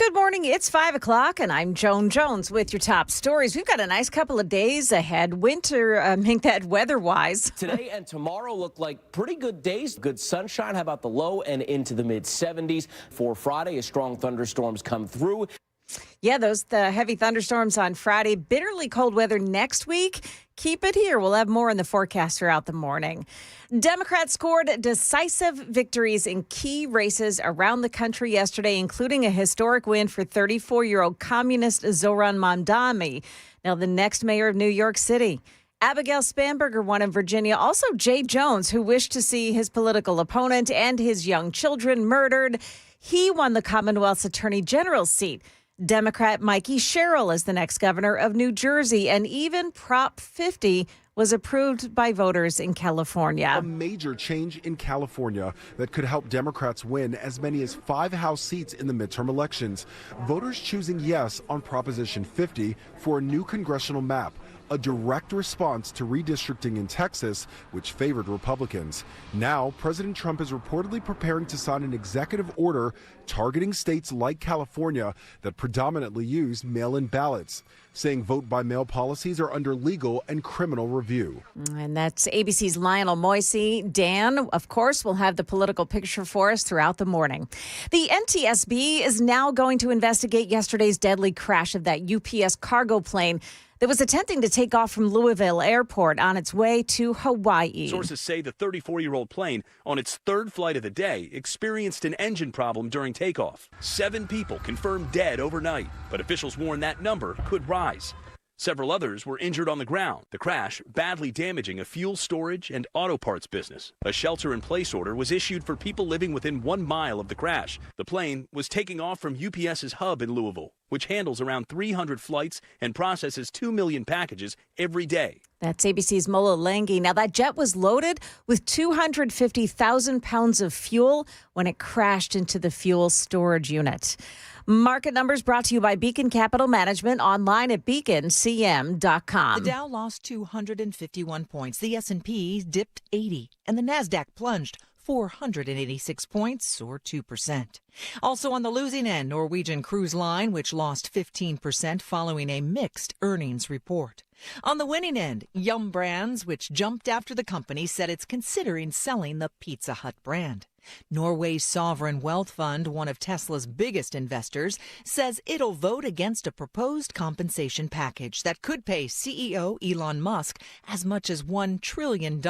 Good morning. It's 5 o'clock, and I'm Joan Jones with your top stories. We've got a nice couple of days ahead. Winter, make that weather-wise. Today and tomorrow look like pretty good days. Good sunshine. How about the low and into the mid-70s? For Friday, as strong thunderstorms come through. Yeah, the heavy thunderstorms on Friday. Bitterly cold weather next week. Keep it here. We'll have more in the forecast throughout the morning. Democrats scored decisive victories in key races around the country yesterday, including a historic win for 34-year-old communist Zoran Mamdani, now the next mayor of New York City. Abigail Spanberger won in Virginia. Also, Jay Jones, who wished to see his political opponent and his young children murdered. He won the Commonwealth's Attorney General's seat. Democrat Mikey Sherrill is the next governor of New Jersey, and even Prop 50 was approved by voters in California. A major change in California that could help Democrats win as many as 5 House seats in the midterm elections. Voters choosing yes on Proposition 50 for a new congressional map, a direct response to redistricting in Texas, which favored Republicans. Now, President Trump is reportedly preparing to sign an executive order targeting states like California that predominantly use mail-in ballots, saying vote-by-mail policies are under legal and criminal review. And that's ABC's Lionel Moisey. Dan, of course, will have the political picture for us throughout the morning. The NTSB is now going to investigate yesterday's deadly crash of that UPS cargo plane that was attempting to take off from Louisville Airport on its way to Hawaii. Sources say the 34-year-old plane, on its third flight of the day, experienced an engine problem during takeoff. 7 people confirmed dead overnight, but officials warn that number could rise. Several others were injured on the ground. The crash badly damaging a fuel storage and auto parts business. A shelter-in-place order was issued for people living within 1 mile of the crash. The plane was taking off from UPS's hub in Louisville, which handles around 300 flights and processes 2 million packages every day. That's ABC's Mola Langi. Now, that jet was loaded with 250,000 pounds of fuel when it crashed into the fuel storage unit. Market numbers brought to you by Beacon Capital Management, online at beaconcm.com. The Dow lost 251 points. The S&P dipped 80, and the Nasdaq plunged 486 points, or 2%. Also on the losing end, Norwegian Cruise Line, which lost 15% following a mixed earnings report. On the winning end, Yum Brands, which jumped after the company said it's considering selling the Pizza Hut brand. Norway's Sovereign Wealth Fund, one of Tesla's biggest investors, says it'll vote against a proposed compensation package that could pay CEO Elon Musk as much as $1 trillion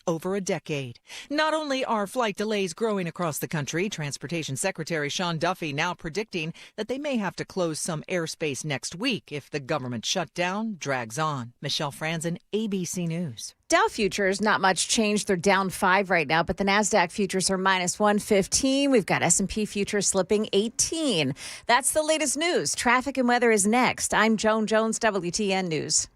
over a decade. Not only are flight delays growing across the country, Transportation Secretary Sean Duffy now predicting that they may have to close some airspace next week if the government shutdown drags on. Michelle Franzen, ABC News. Dow futures, not much change. They're down 5 right now, but the Nasdaq futures are minus 115. We've got S&P futures slipping 18. That's the latest news. Traffic and weather is next. I'm Joan Jones, WTN News.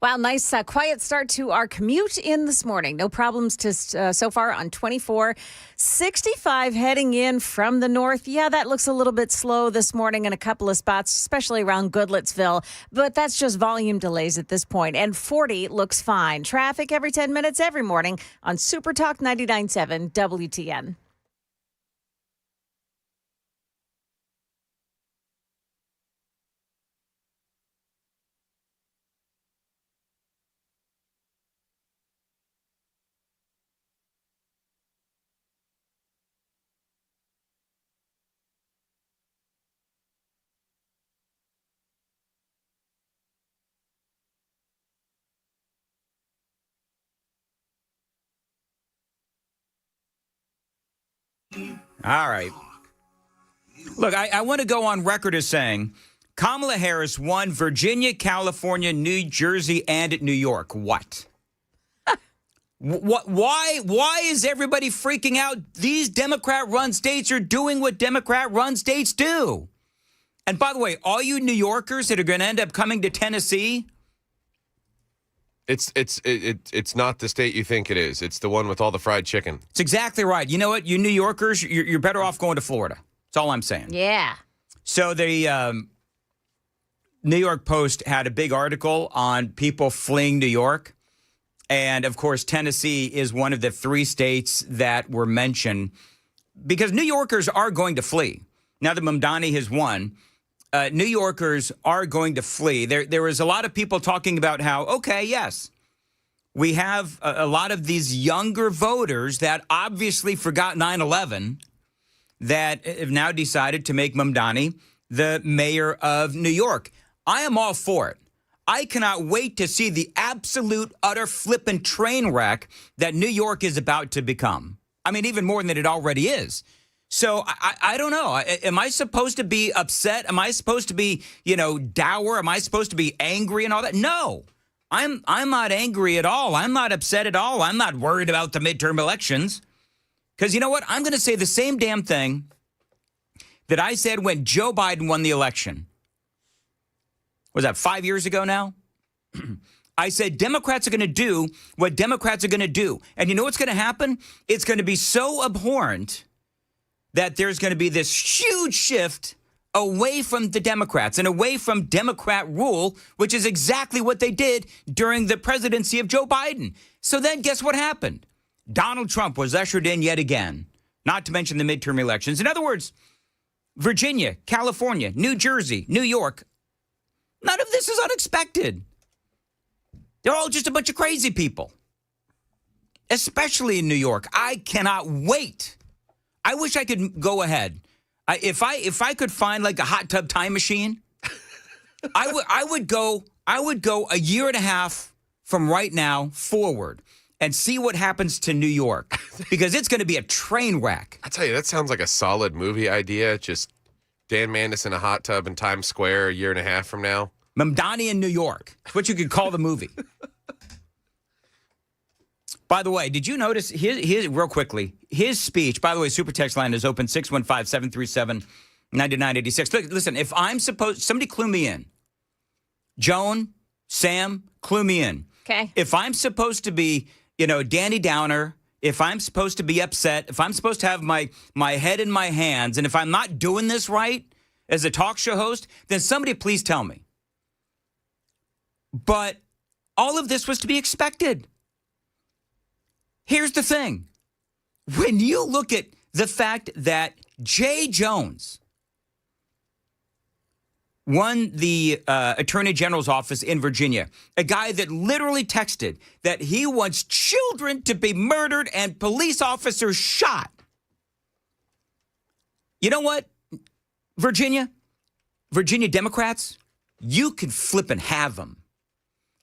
Wow, nice quiet start to our commute in this morning. No problems so far on 24. 65 heading in from the north. Yeah, that looks a little bit slow this morning in a couple of spots, especially around Goodlettsville. But that's just volume delays at this point. And 40 looks fine. Traffic every 10 minutes every morning on Super Talk 99.7 WTN. All right. Look, I want to go on record as saying Kamala Harris won Virginia, California, New Jersey, and New York. What? Why is everybody freaking out? These Democrat-run states are doing what Democrat-run states do. And by the way, all you New Yorkers that are going to end up coming to Tennessee, It's not the state you think it is. It's the one with all the fried chicken. it's exactly right. You know what? You New Yorkers, you're better off going to Florida. That's all I'm saying. Yeah. So the New York Post had a big article on people fleeing New York. And, of course, Tennessee is one of the 3 states that were mentioned because New Yorkers are going to flee. Now that Mamdani has won, New Yorkers are going to flee. There was a lot of people talking about how, okay, yes, we have a lot of these younger voters that obviously forgot 9/11 that have now decided to make Mamdani the mayor of New York. I am all for it. I cannot wait to see the absolute, utter flippin' train wreck that New York is about to become. I mean, even more than it already is. So I don't know. Am I supposed to be upset? Am I supposed to be, dour? Am I supposed to be angry and all that? No, I'm not angry at all. I'm not upset at all. I'm not worried about the midterm elections. Because you know what? I'm going to say the same damn thing that I said when Joe Biden won the election. Was that 5 years ago now? I said Democrats are going to do what Democrats are going to do. And you know what's going to happen? It's going to be so abhorrent that there's going to be this huge shift away from the Democrats and away from Democrat rule, which is exactly what they did during the presidency of Joe Biden. So then guess what happened? Donald Trump was ushered in yet again, not to mention the midterm elections. In other words, Virginia, California, New Jersey, New York, none of this is unexpected. They're all just a bunch of crazy people, especially in New York. I cannot wait. I wish I could go ahead. If I could find like a hot tub time machine, I would go a year and a half from right now forward and see what happens to New York, because it's going to be a train wreck. I tell you, that sounds like a solid movie idea. Just Dan Mandis in a hot tub in Times Square a year and a half from now. Mamdani in New York. That's what you could call the movie. By the way, did you notice his real quickly, his speech, by the way, Super Text line is open 615-737-9986. Listen, if I'm supposed, somebody clue me in. Joan, Sam, clue me in. Okay. If I'm supposed to be, Danny Downer, if I'm supposed to be upset, if I'm supposed to have my head in my hands, and if I'm not doing this right as a talk show host, then somebody please tell me. But all of this was to be expected. Here's the thing. When you look at the fact that Jay Jones won the Attorney General's office in Virginia, a guy that literally texted that he wants children to be murdered and police officers shot. You know what, Virginia Democrats, you can flip and have them.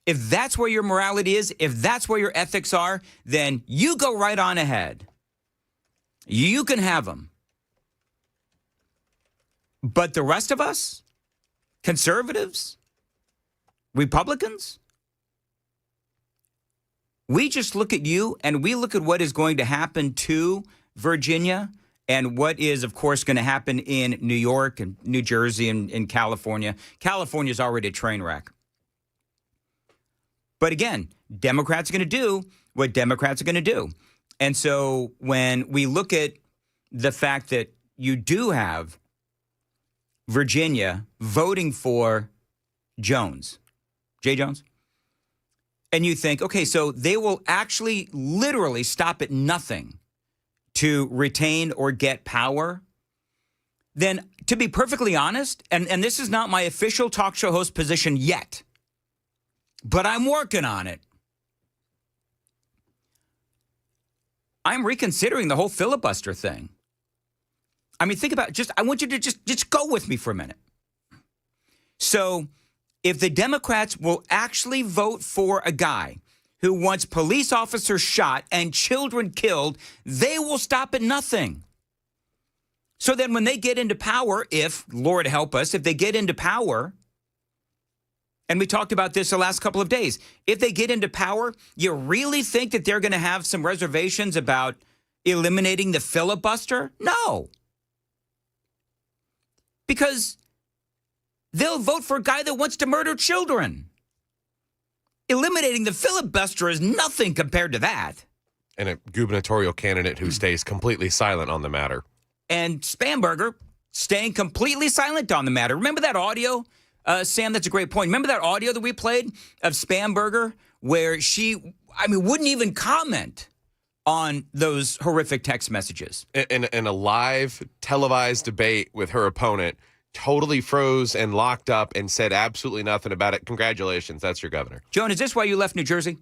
If that's where your morality is, if that's where your ethics are, then you go right on ahead. You can have them. But the rest of us, conservatives, Republicans, we just look at you and we look at what is going to happen to Virginia and what is, of course, going to happen in New York and New Jersey and in California. California is already a train wreck. But again, Democrats are going to do what Democrats are going to do. And so when we look at the fact that you do have Virginia voting for Jones, Jay Jones, and you think, okay, so they will actually literally stop at nothing to retain or get power, then to be perfectly honest, and this is not my official talk show host position yet, but I'm working on it. I'm reconsidering the whole filibuster thing. I mean, think about I want you to just go with me for a minute. So if the Democrats will actually vote for a guy who wants police officers shot and children killed, they will stop at nothing. So then when they get into power, if, Lord help us, if they get into power, and we talked about this the last couple of days, if they get into power, you really think that they're going to have some reservations about eliminating the filibuster? No. Because they'll vote for a guy that wants to murder children. Eliminating the filibuster is nothing compared to that. And a gubernatorial candidate who stays completely silent on the matter. And Spamberger staying completely silent on the matter. Remember that audio, Sam? That's a great point. Remember that audio that we played of Spamberger where she, wouldn't even comment on those horrific text messages. In a live televised debate with her opponent, totally froze and locked up and said absolutely nothing about it. Congratulations. That's your governor. Joan, is this why you left New Jersey?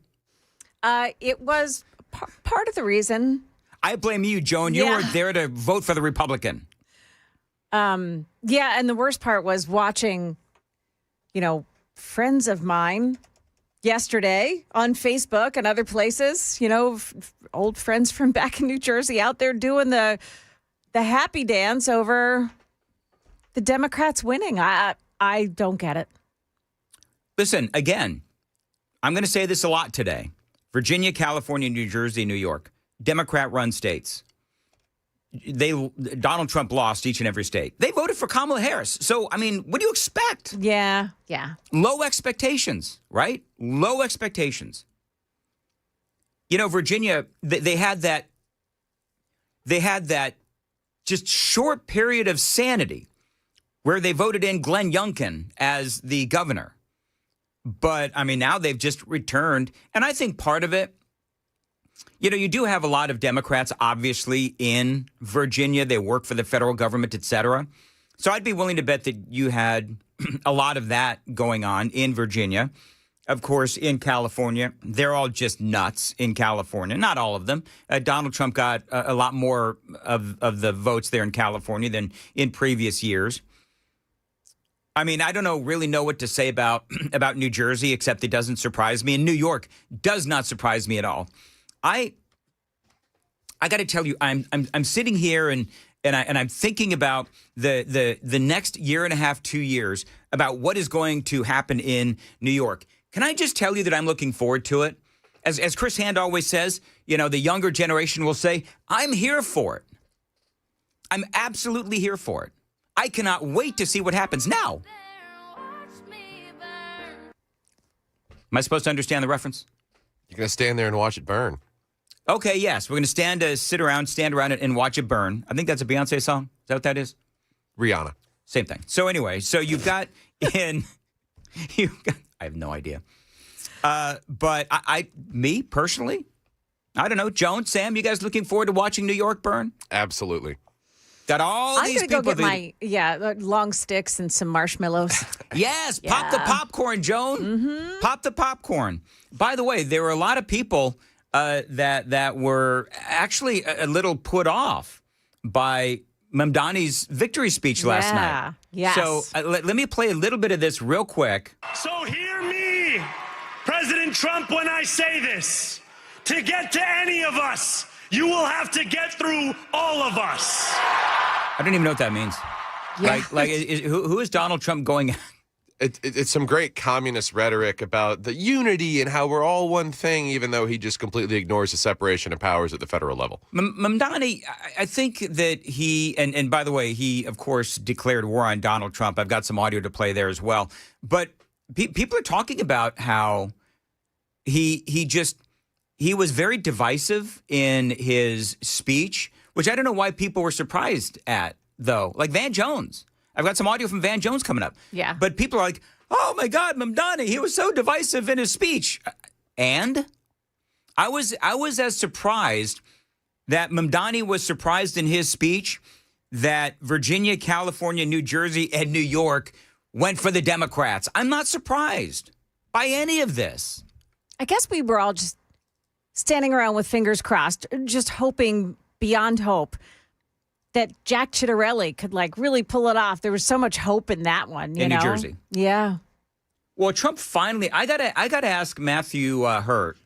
It was part of the reason. I blame you, Joan. You were there to vote for the Republican. Yeah, and the worst part was watching, friends of mine yesterday on Facebook and other places, old friends from back in New Jersey out there doing the happy dance over the Democrats winning. I don't get it. Listen, again, I'm going to say this a lot today. Virginia, California, New Jersey, New York, Democrat-run states. Donald Trump lost each and every state. They voted for Kamala Harris. So, what do you expect? Yeah. Low expectations, right? Low expectations. Virginia, they had that just short period of sanity where they voted in Glenn Youngkin as the governor. But, now they've just returned. And I think part of it, you do have a lot of Democrats, obviously, in Virginia. They work for the federal government, et cetera. So I'd be willing to bet that you had a lot of that going on in Virginia. Of course, in California, they're all just nuts in California. Not all of them. Donald Trump got a lot more of the votes there in California than in previous years. I don't really know what to say about New Jersey, except it doesn't surprise me. And New York does not surprise me at all. I got to tell you, I'm sitting here and I'm thinking about the next year and a half, 2 years, about what is going to happen in New York. Can I just tell you that I'm looking forward to it? As Chris Hand always says, the younger generation will say, I'm here for it. I'm absolutely here for it. I cannot wait to see what happens now. Am I supposed to understand the reference? You're going to stand there and watch it burn. Okay, yes. We're going to stand around and watch it burn. I think that's a Beyonce song. Is that what that is? Rihanna. Same thing. So anyway, you've got I have no idea. But me personally, I don't know. Joan, Sam, you guys looking forward to watching New York burn? Absolutely. Got all these people. I'm going to go get my long sticks and some marshmallows. Yes, pop the popcorn, Joan. Mm-hmm. Pop the popcorn. By the way, there were a lot of people that were actually a little put off by Mamdani's victory speech last night. Yes. So let me play a little bit of this real quick. So hear me, President Trump, when I say this. To get to any of us, you will have to get through all of us. I don't even know what that means. Yeah. Who is Donald Trump going at? It's some great communist rhetoric about the unity and how we're all one thing, even though he just completely ignores the separation of powers at the federal level. Mamdani, I think that he, and by the way, he, of course, declared war on Donald Trump. I've got some audio to play there as well. But people are talking about how he was very divisive in his speech, which I don't know why people were surprised at, though. Like Van Jones. I've got some audio from Van Jones coming up. Yeah. But people are like, oh, my God, Mamdani, he was so divisive in his speech. And I was as surprised that Mamdani was surprised in his speech that Virginia, California, New Jersey, and New York went for the Democrats. I'm not surprised by any of this. I guess we were all just standing around with fingers crossed, just hoping beyond hope that Jack Ciattarelli could really pull it off. There was so much hope in that one, you know? In New Jersey. Yeah. Well, Trump finally, I gotta ask Matthew Hurt,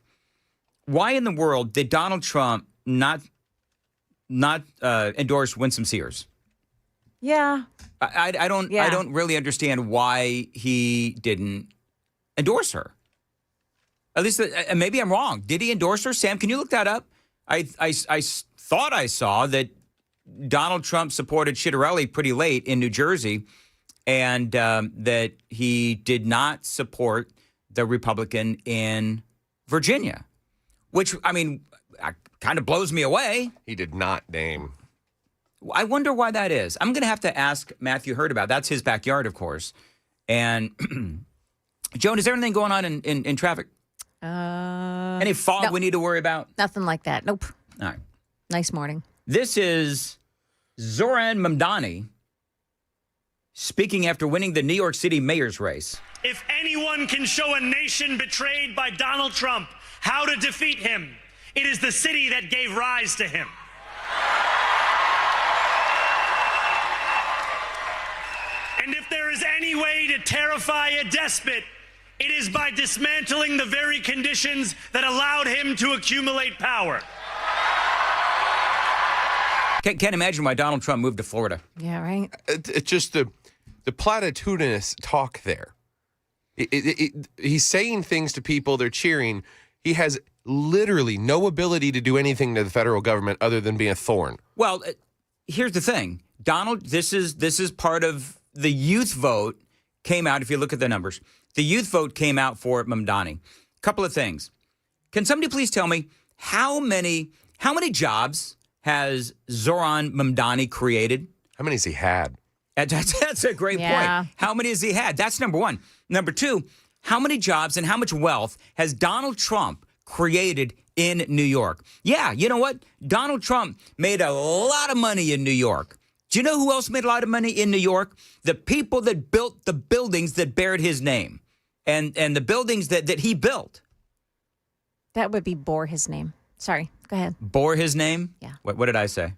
why in the world did Donald Trump not endorse Winsome Sears? Yeah. I don't really understand why he didn't endorse her. At least, maybe I'm wrong. Did he endorse her? Sam, can you look that up? I thought I saw that Donald Trump supported Ciattarelli pretty late in New Jersey, and that he did not support the Republican in Virginia, which, I mean, kind of blows me away. He did not name. I wonder why that is. I'm going to have to ask Matthew Hurt about. That's his backyard, of course. And Joan, is there anything going on in traffic? Any fog we need to worry about? Nothing like that. Nope. All right. Nice morning. This is Zoran Mamdani speaking after winning the New York City mayor's race. If anyone can show a nation betrayed by Donald Trump how to defeat him, it is the city that gave rise to him. And if there is any way to terrify a despot, it is by dismantling the very conditions that allowed him to accumulate power. Can't imagine why Donald Trump moved to Florida. Yeah, right. It's just the platitudinous talk there. He's saying things to people, they're cheering. He has literally no ability to do anything to the federal government other than be a thorn. Well, here's the thing. Donald, this is part of the youth vote came out, if you look at the numbers. The youth vote came out for Mamdani. Couple of things. Can somebody please tell me how many jobs has Zoran Mamdani created? How many has he had? That's a great point. How many has he had? That's number one. Number two, how many jobs and how much wealth has Donald Trump created in New York? Yeah, you know what? Donald Trump made a lot of money in New York. Do you know who else made a lot of money in New York? The people that built the buildings that bared his name and the buildings that he built. That would be bore his name. Sorry, go ahead. Bore his name? Yeah. What did I say?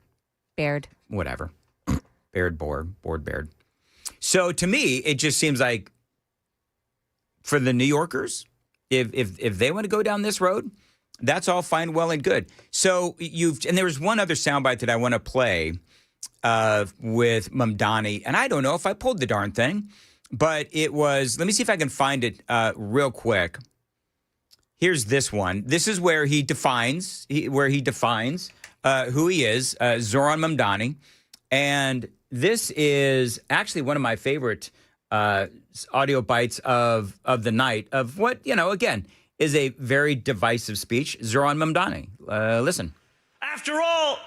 Bared. Whatever. Bared, bored, bared. So to me, it just seems like for the New Yorkers, if they want to go down this road, that's all fine, well, and good. So and there was one other soundbite that I want to play with Mamdani, and I don't know if I pulled the darn thing, but it was, let me see if I can find it real quick. Here's this one. This is where he defines who he is, Zoran Mamdani, and this is actually one of my favorite audio bites of the night of what, again, is a very divisive speech. Zoran Mamdani. Listen. After all,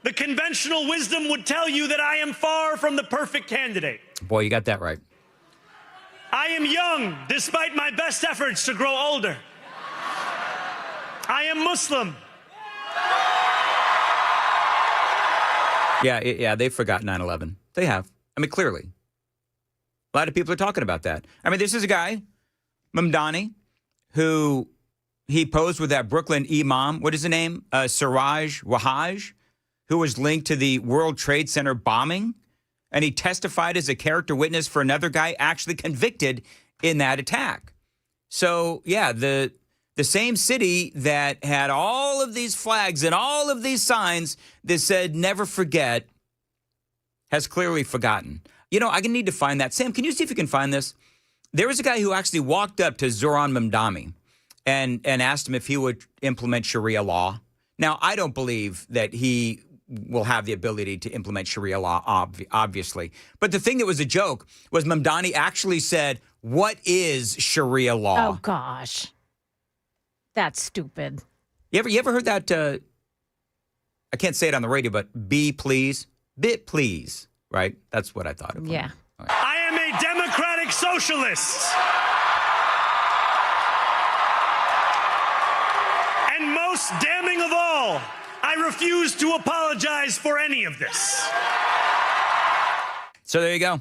the conventional wisdom would tell you that I am far from the perfect candidate. Boy, you got that right. I am young, despite my best efforts to grow older. I am Muslim. Yeah, they forgot 9/11. They have. I mean, clearly. A lot of people are talking about that. I mean, this is a guy, Mamdani, who he posed with that Brooklyn imam. What is the name? Siraj Wahaj, who was linked to the World Trade Center bombing. And he testified as a character witness for another guy actually convicted in that attack. So, yeah, the same city that had all of these flags and all of these signs that said never forget has clearly forgotten. I need to find that. Sam, can you see if you can find this? There was a guy who actually walked up to Zoran Mamdani and asked him if he would implement Sharia law. Now, I don't believe that he will have the ability to implement Sharia law, obviously. But the thing that was a joke was Mamdani actually said, "What is Sharia law?" Oh, gosh. That's stupid. You ever heard that? I can't say it on the radio, but be please, bit please, right? That's what I thought of. Yeah. I am a democratic socialist. And most damning of all, I refuse to apologize for any of this. So there you go.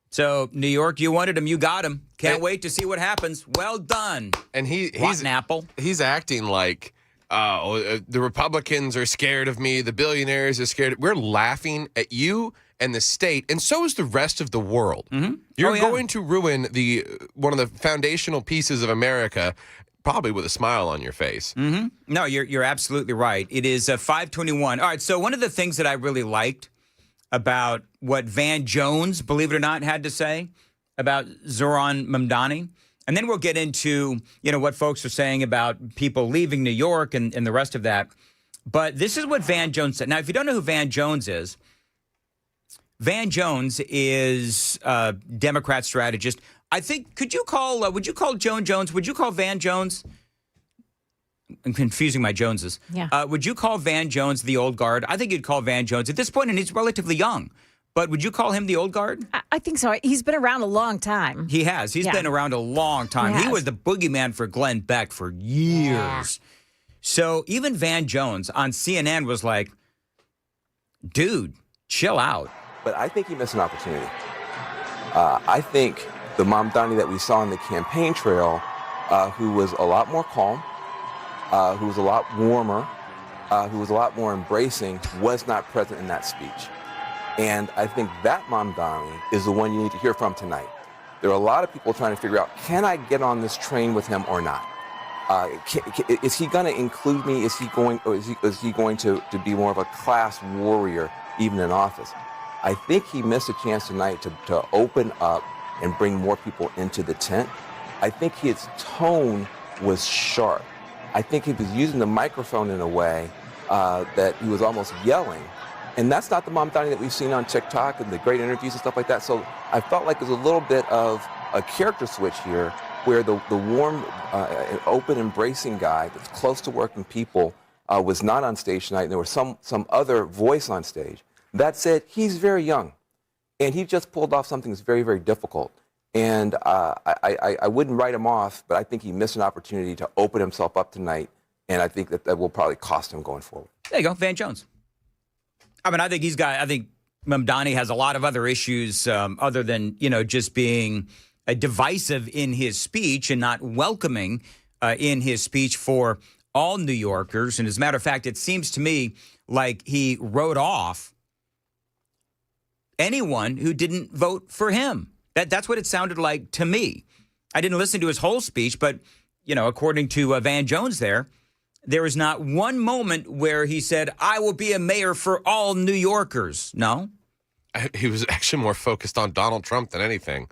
So New York, you wanted him, you got him. Can't wait to see what happens. Well done. And he's Rotten apple. He's acting like the Republicans are scared of me. The billionaires are scared. We're laughing at you and the state, and so is the rest of the world. Mm-hmm. You're going to ruin one of the foundational pieces of America, probably with a smile on your face. Mm-hmm. No, you're absolutely right. It is 5:21. All right. So one of the things that I really liked about what Van Jones, believe it or not, had to say about Zohran Mamdani. And then we'll get into, what folks are saying about people leaving New York and the rest of that. But this is what Van Jones said. Now, if you don't know who Van Jones is a Democrat strategist. I think, would you call Joan Jones? Would you call Van Jones? I'm confusing my Joneses. Yeah. Would you call Van Jones the old guard? I think you'd call Van Jones at this point, and he's relatively young. But would you call him the old guard? I think so. He's been around a long time. He has. He's been around a long time. He was the boogeyman for Glenn Beck for years. Yeah. So even Van Jones on CNN was like, dude, chill out. But I think he missed an opportunity. I think the Mamdani that we saw on the campaign trail, who was a lot more calm, who was a lot warmer, who was a lot more embracing, was not present in that speech. And I think that Mamdani is the one you need to hear from tonight. There are a lot of people trying to figure out, can I get on this train with him or not? Is he going to include me? Is he going to be more of a class warrior, even in office? I think he missed a chance tonight to open up and bring more people into the tent. I think his tone was sharp. I think he was using the microphone in a way that he was almost yelling. And that's not the Mamdani that we've seen on TikTok and the great interviews and stuff like that. So I felt like there's a little bit of a character switch here where the warm, open, embracing guy that's close to working people was not on stage tonight. And there was some other voice on stage. That said, he's very young. And he just pulled off something that's very, very difficult. And I wouldn't write him off, but I think he missed an opportunity to open himself up tonight. And I think that will probably cost him going forward. There you go, Van Jones. I mean, I think Mamdani has a lot of other issues other than, just being divisive in his speech and not welcoming in his speech for all New Yorkers. And as a matter of fact, it seems to me like he wrote off anyone who didn't vote for him. That's what it sounded like to me. I didn't listen to his whole speech, but, according to Van Jones there was not one moment where he said, I will be a mayor for all New Yorkers. No. He was actually more focused on Donald Trump than anything.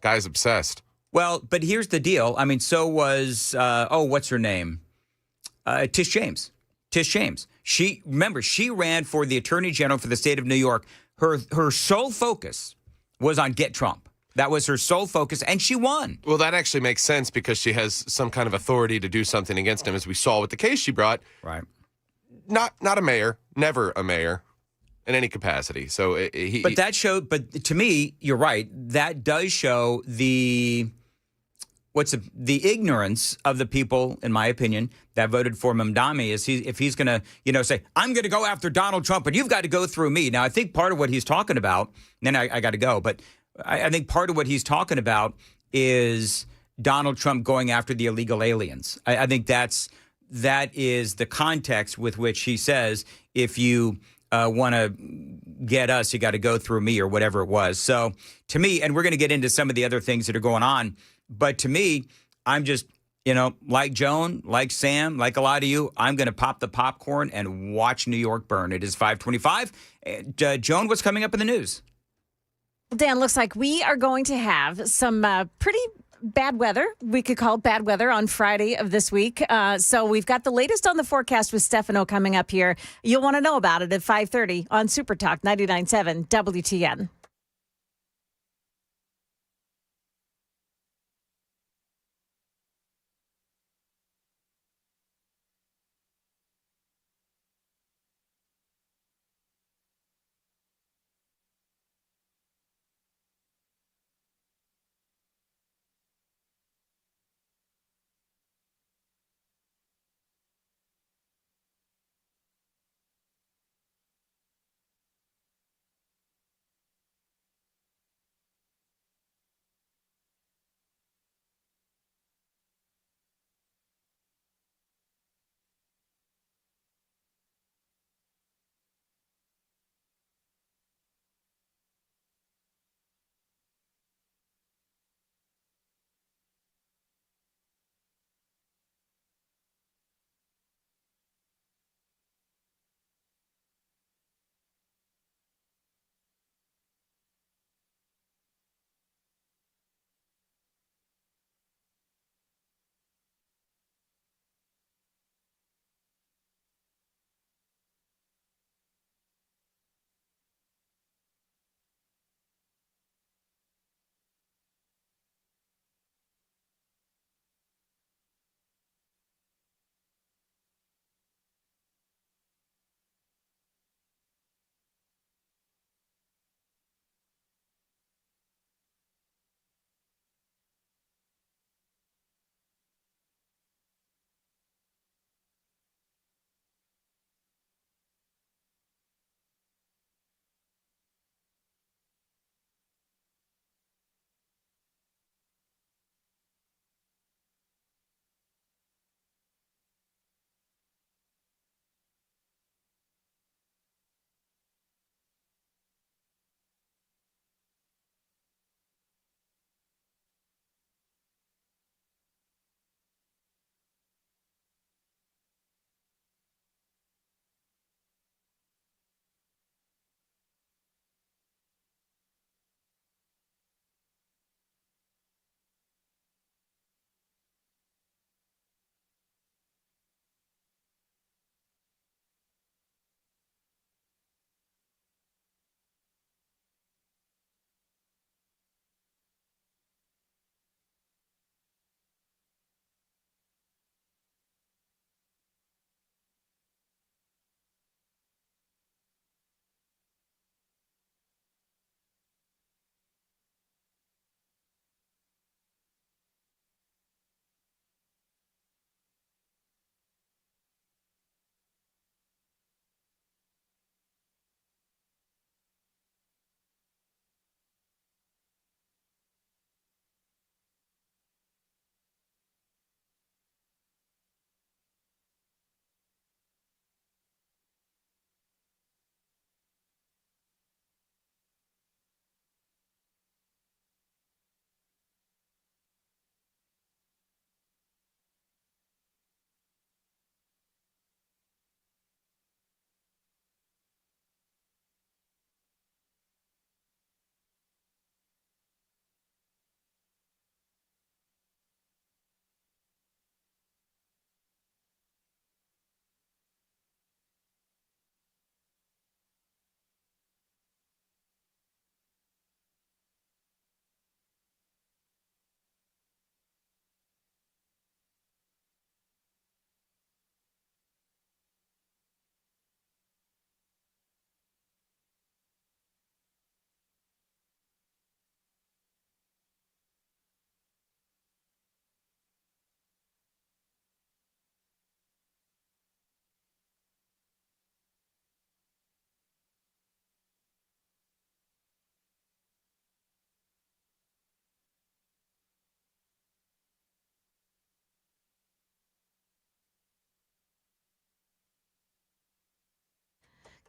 Guy's obsessed. Well, but here's the deal. I mean, so was, what's her name? Tish James. Tish James. She ran for the Attorney General for the state of New York. Her sole focus was on get Trump. That was her sole focus, and she won. Well, that actually makes sense because she has some kind of authority to do something against him, as we saw with the case she brought. Right. Not a mayor, never a mayor in any capacity. So But to me, you're right. That does show the ignorance of the people, in my opinion, that voted for Mamdani. If he's going to, say, I'm going to go after Donald Trump, and you've got to go through me. Now, I think part of what he's talking about, and then I got to go, but I think part of what he's talking about is Donald Trump going after the illegal aliens. I think that is the context with which he says, if you want to get us, you got to go through me, or whatever it was. So to me, and we're going to get into some of the other things that are going on, but to me, I'm just, like Joan, like Sam, like a lot of you, I'm going to pop the popcorn and watch New York burn. It is 5:25. Joan, what's coming up in the news? Dan, looks like we are going to have some pretty bad weather. We could call bad weather on Friday of this week. So we've got the latest on the forecast with Stefano coming up here. You'll want to know about it at 5:30 on Super Talk 99.7 WTN.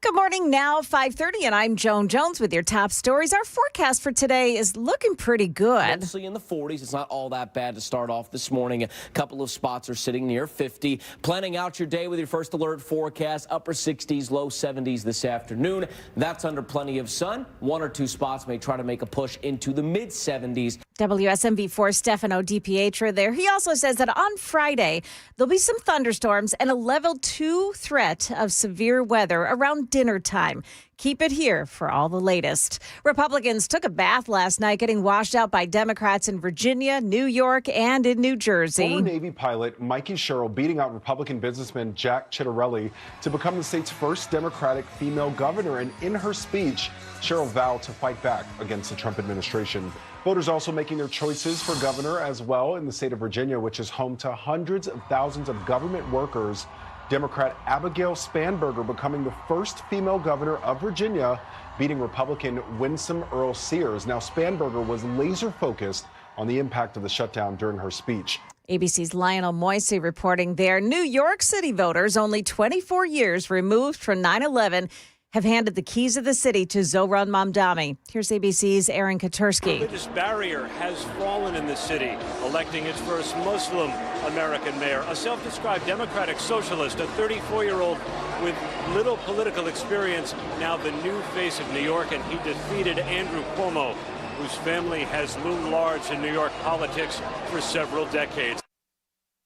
Good morning, now 5:30, and I'm Joan Jones with your top stories. Our forecast for today is looking pretty good. Mostly in the 40s. It's not all that bad to start off this morning. A couple of spots are sitting near 50. Planning out your day with your first alert forecast, upper 60s, low 70s this afternoon. That's under plenty of sun. One or two spots may try to make a push into the mid 70s. WSMV4 Stefano DiPietro there. He also says that on Friday, there'll be some thunderstorms and a level 2 threat of severe weather around dinner time. Keep it here for all the latest. Republicans took a bath last night getting washed out by Democrats in Virginia, New York, and in New Jersey. Former Navy pilot Mikey Sherrill beating out Republican businessman Jack Ciattarelli to become the state's first Democratic female governor. And in her speech, Sherrill vowed to fight back against the Trump administration. Voters also making their choices for governor as well in the state of Virginia, which is home to hundreds of thousands of government workers. Democrat Abigail Spanberger becoming the first female governor of Virginia, beating Republican Winsome Earl Sears. Now, Spanberger was laser focused on the impact of the shutdown during her speech. ABC's Lionel Moisey reporting there. New York City voters, only 24 years removed from 9/11, have handed the keys of the city to Zohran Mamdani. Here's ABC's Aaron Katursky. The religious barrier has fallen in the city, electing its first Muslim American mayor, a self-described democratic socialist, a 34-year-old with little political experience, now the new face of New York, and he defeated Andrew Cuomo, whose family has loomed large in New York politics for several decades.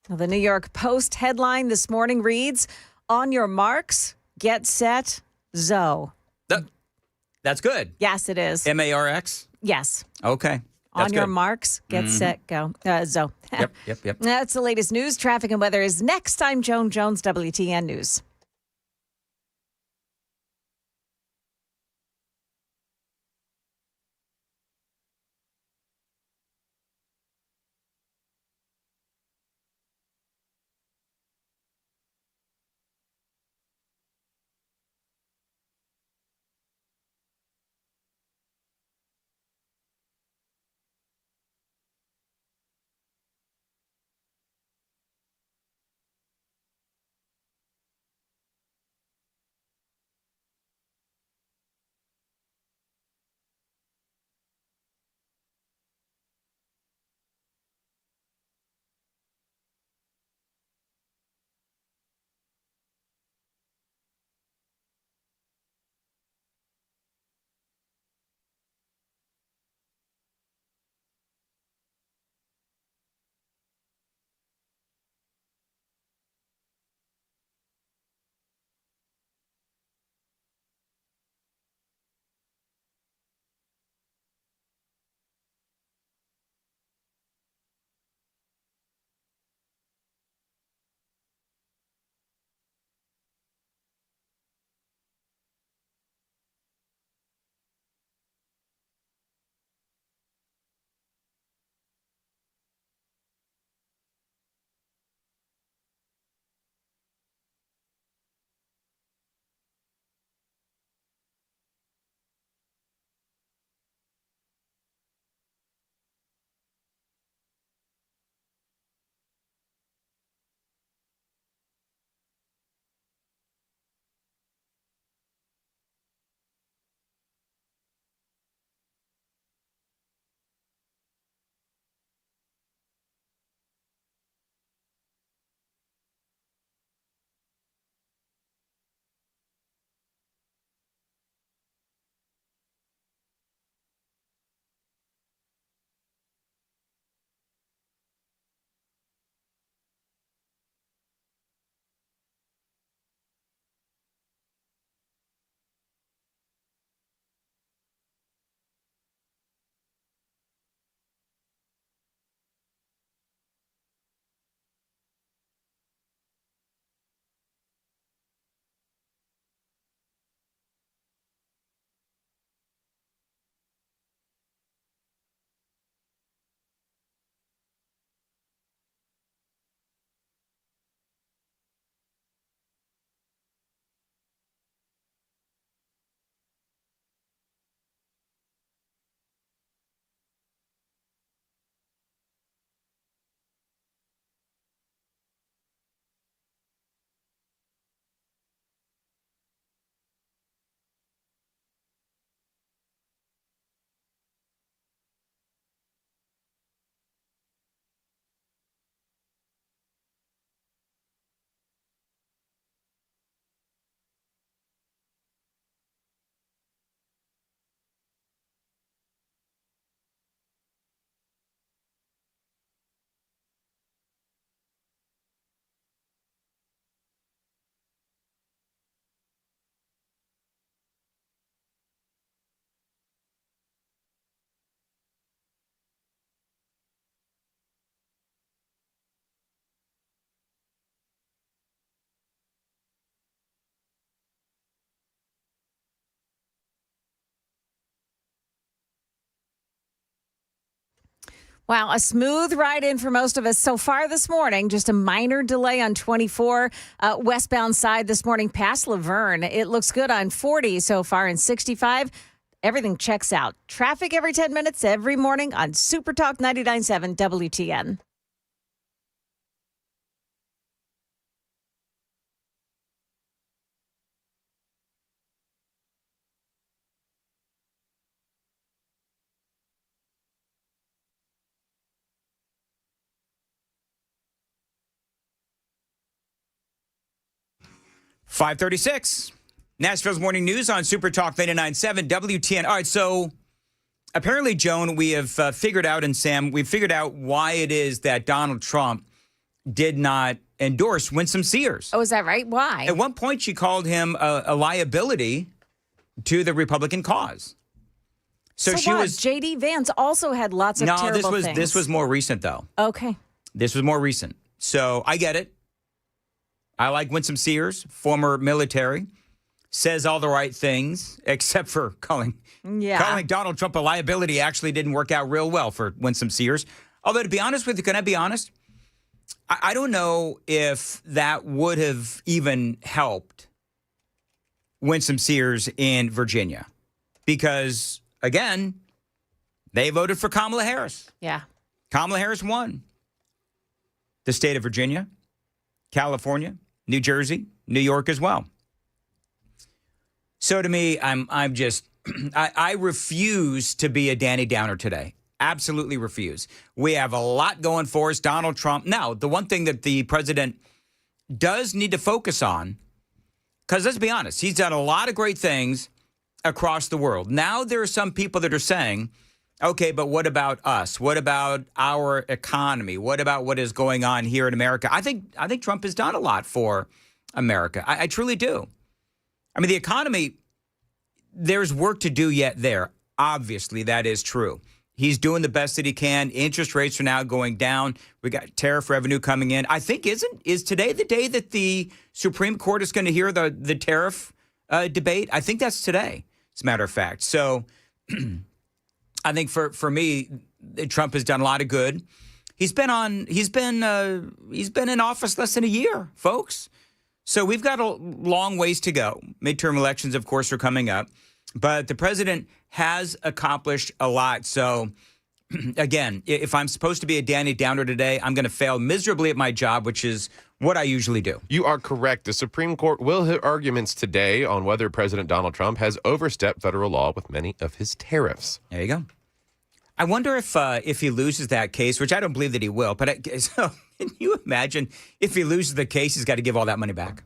The New York Post headline this morning reads, "On your marks, get set, Zoe." That's good. Yes, it is. MARX? Yes. Okay. On your good. marks, get set, go. Zoe. Yep. That's the latest news. Traffic and weather is next. I'm Joan Jones, WTN News. Wow, a smooth ride in for most of us so far this morning. Just a minor delay on 24 westbound side this morning past Laverne. It looks good on 40 so far, and 65. Everything checks out. Traffic every 10 minutes every morning on Super Talk 99.7 WTN. .536. Nashville's Morning News on Super Talk 99.7 WTN. All right, so apparently, Joan, we have figured out, and Sam, we've figured out why it is that Donald Trump did not endorse Winsome Sears. Oh, is that right? Why? At one point, she called him a liability to the Republican cause. So she what? was. J.D. Vance also had lots of terrible things. This was more recent, though. Okay. This was more recent. So I get it. I like Winsome Sears, former military, says all the right things, except for calling Donald Trump a liability actually didn't work out real well for Winsome Sears. Although, to be honest with you, can I be honest? I don't know if that would have even helped Winsome Sears in Virginia. Because, again, they voted for Kamala Harris. Yeah. Kamala Harris won the state of Virginia, California, New Jersey, New York as well. So to me, I'm just, I refuse to be a Danny Downer today. Absolutely refuse. We have a lot going for us. Donald Trump. Now, the one thing that the president does need to focus on, because let's be honest, he's done a lot of great things across the world. Now there are some people that are saying, okay, but what about us? What about our economy? What about what is going on here in America? I think Trump has done a lot for America. I truly do. I mean, the economy, there's work to do yet there. Obviously, that is true. He's doing the best that he can. Interest rates are now going down. We got tariff revenue coming in. I think is today the day that the Supreme Court is going to hear the tariff debate? I think that's today, as a matter of fact. So I think for me, Trump has done a lot of good. He's been in office less than a year, folks. So we've got a long ways to go. Midterm elections, of course, are coming up. But the president has accomplished a lot. So, again, if I'm supposed to be a Danny Downer today, I'm going to fail miserably at my job, which is what I usually do. You are correct. The Supreme Court will hear arguments today on whether President Donald Trump has overstepped federal law with many of his tariffs. There you go. I wonder if he loses that case, which I don't believe that he will. But so can you imagine if he loses the case, he's got to give all that money back?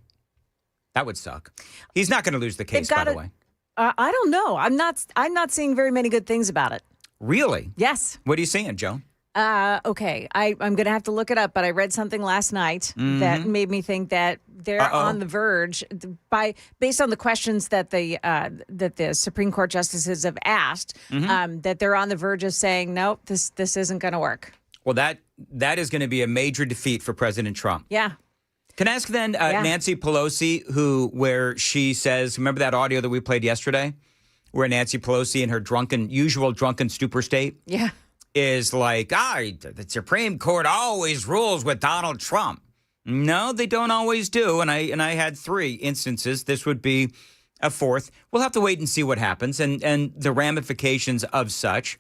That would suck. He's not going to lose the case, by the way. I don't know. I'm not seeing very many good things about it. Really? Yes. What are you seeing, Joan? Okay. I'm going to have to look it up, but I read something last night that made me think that they're on the verge based on the questions that the Supreme Court justices have asked, that they're on the verge of saying, nope, this isn't going to work. Well, that is going to be a major defeat for President Trump. Yeah. Can I ask then Nancy Pelosi, where she says, remember that audio that we played yesterday, where Nancy Pelosi in her usual drunken stupor state? Yeah. Is like, the Supreme Court always rules with Donald Trump. No, they don't always do. And I had 3 instances. This would be a 4th. We'll have to wait and see what happens and the ramifications of such.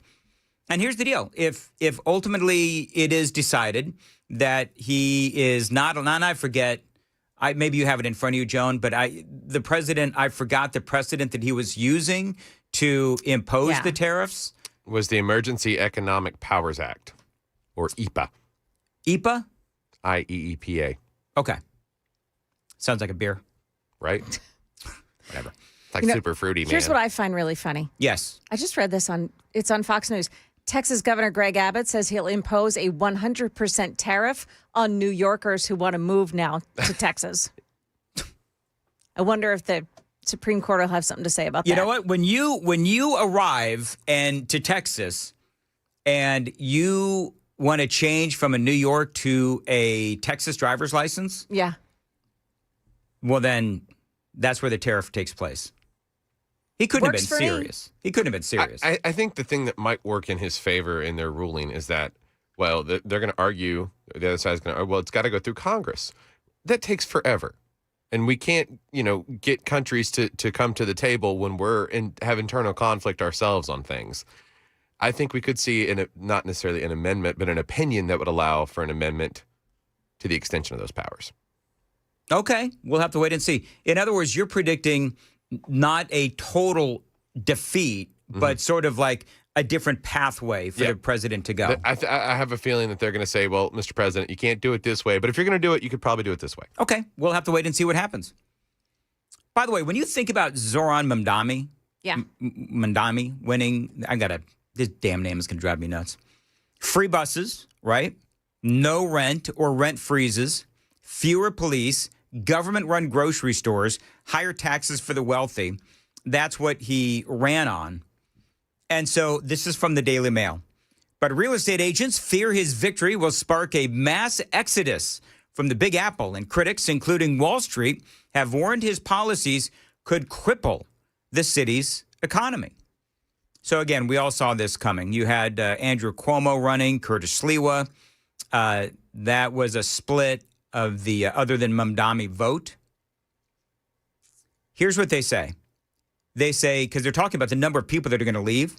And here's the deal. If ultimately it is decided that he is not, and I forget, maybe you have it in front of you, Joan, but I forgot the precedent that he was using to impose the tariffs. Was the Emergency Economic Powers Act, or EPA. EPA? IEEPA. Okay. Sounds like a beer. Right? Whatever. It's like super fruity, man. Here's what I find really funny. Yes. I just read this on Fox News. Texas Governor Greg Abbott says he'll impose a 100% tariff on New Yorkers who want to move now to Texas. I wonder if the Supreme Court will have something to say about that. You know what? When you arrive to Texas and you want to change from a New York to a Texas driver's license, yeah. Well, then that's where the tariff takes place. He couldn't have been serious. He couldn't have been serious. I think the thing that might work in his favor in their ruling is that Well, they're going to argue, the other side's going to argue, well, it's got to go through Congress. That takes forever. And we can't, get countries to come to the table when have internal conflict ourselves on things. I think we could see, not necessarily an amendment, but an opinion that would allow for an amendment to the extension of those powers. Okay, we'll have to wait and see. In other words, you're predicting not a total defeat, but sort of like a different pathway for the president to go. I have a feeling that they're going to say, well, Mr. President, you can't do it this way, but if you're going to do it, you could probably do it this way. Okay, we'll have to wait and see what happens. By the way, when you think about Zoran Mamdani, Mamdani winning, this damn name is going to drive me nuts. Free buses, right? No rent or rent freezes, fewer police, government-run grocery stores, higher taxes for the wealthy. That's what he ran on. And so this is from the Daily Mail. But real estate agents fear his victory will spark a mass exodus from the Big Apple, and critics, including Wall Street, have warned his policies could cripple the city's economy. So again, we all saw this coming. You had Andrew Cuomo running, Curtis Sliwa. That was a split of the other than Mamdani vote. Here's what they say. They say, because they're talking about the number of people that are going to leave,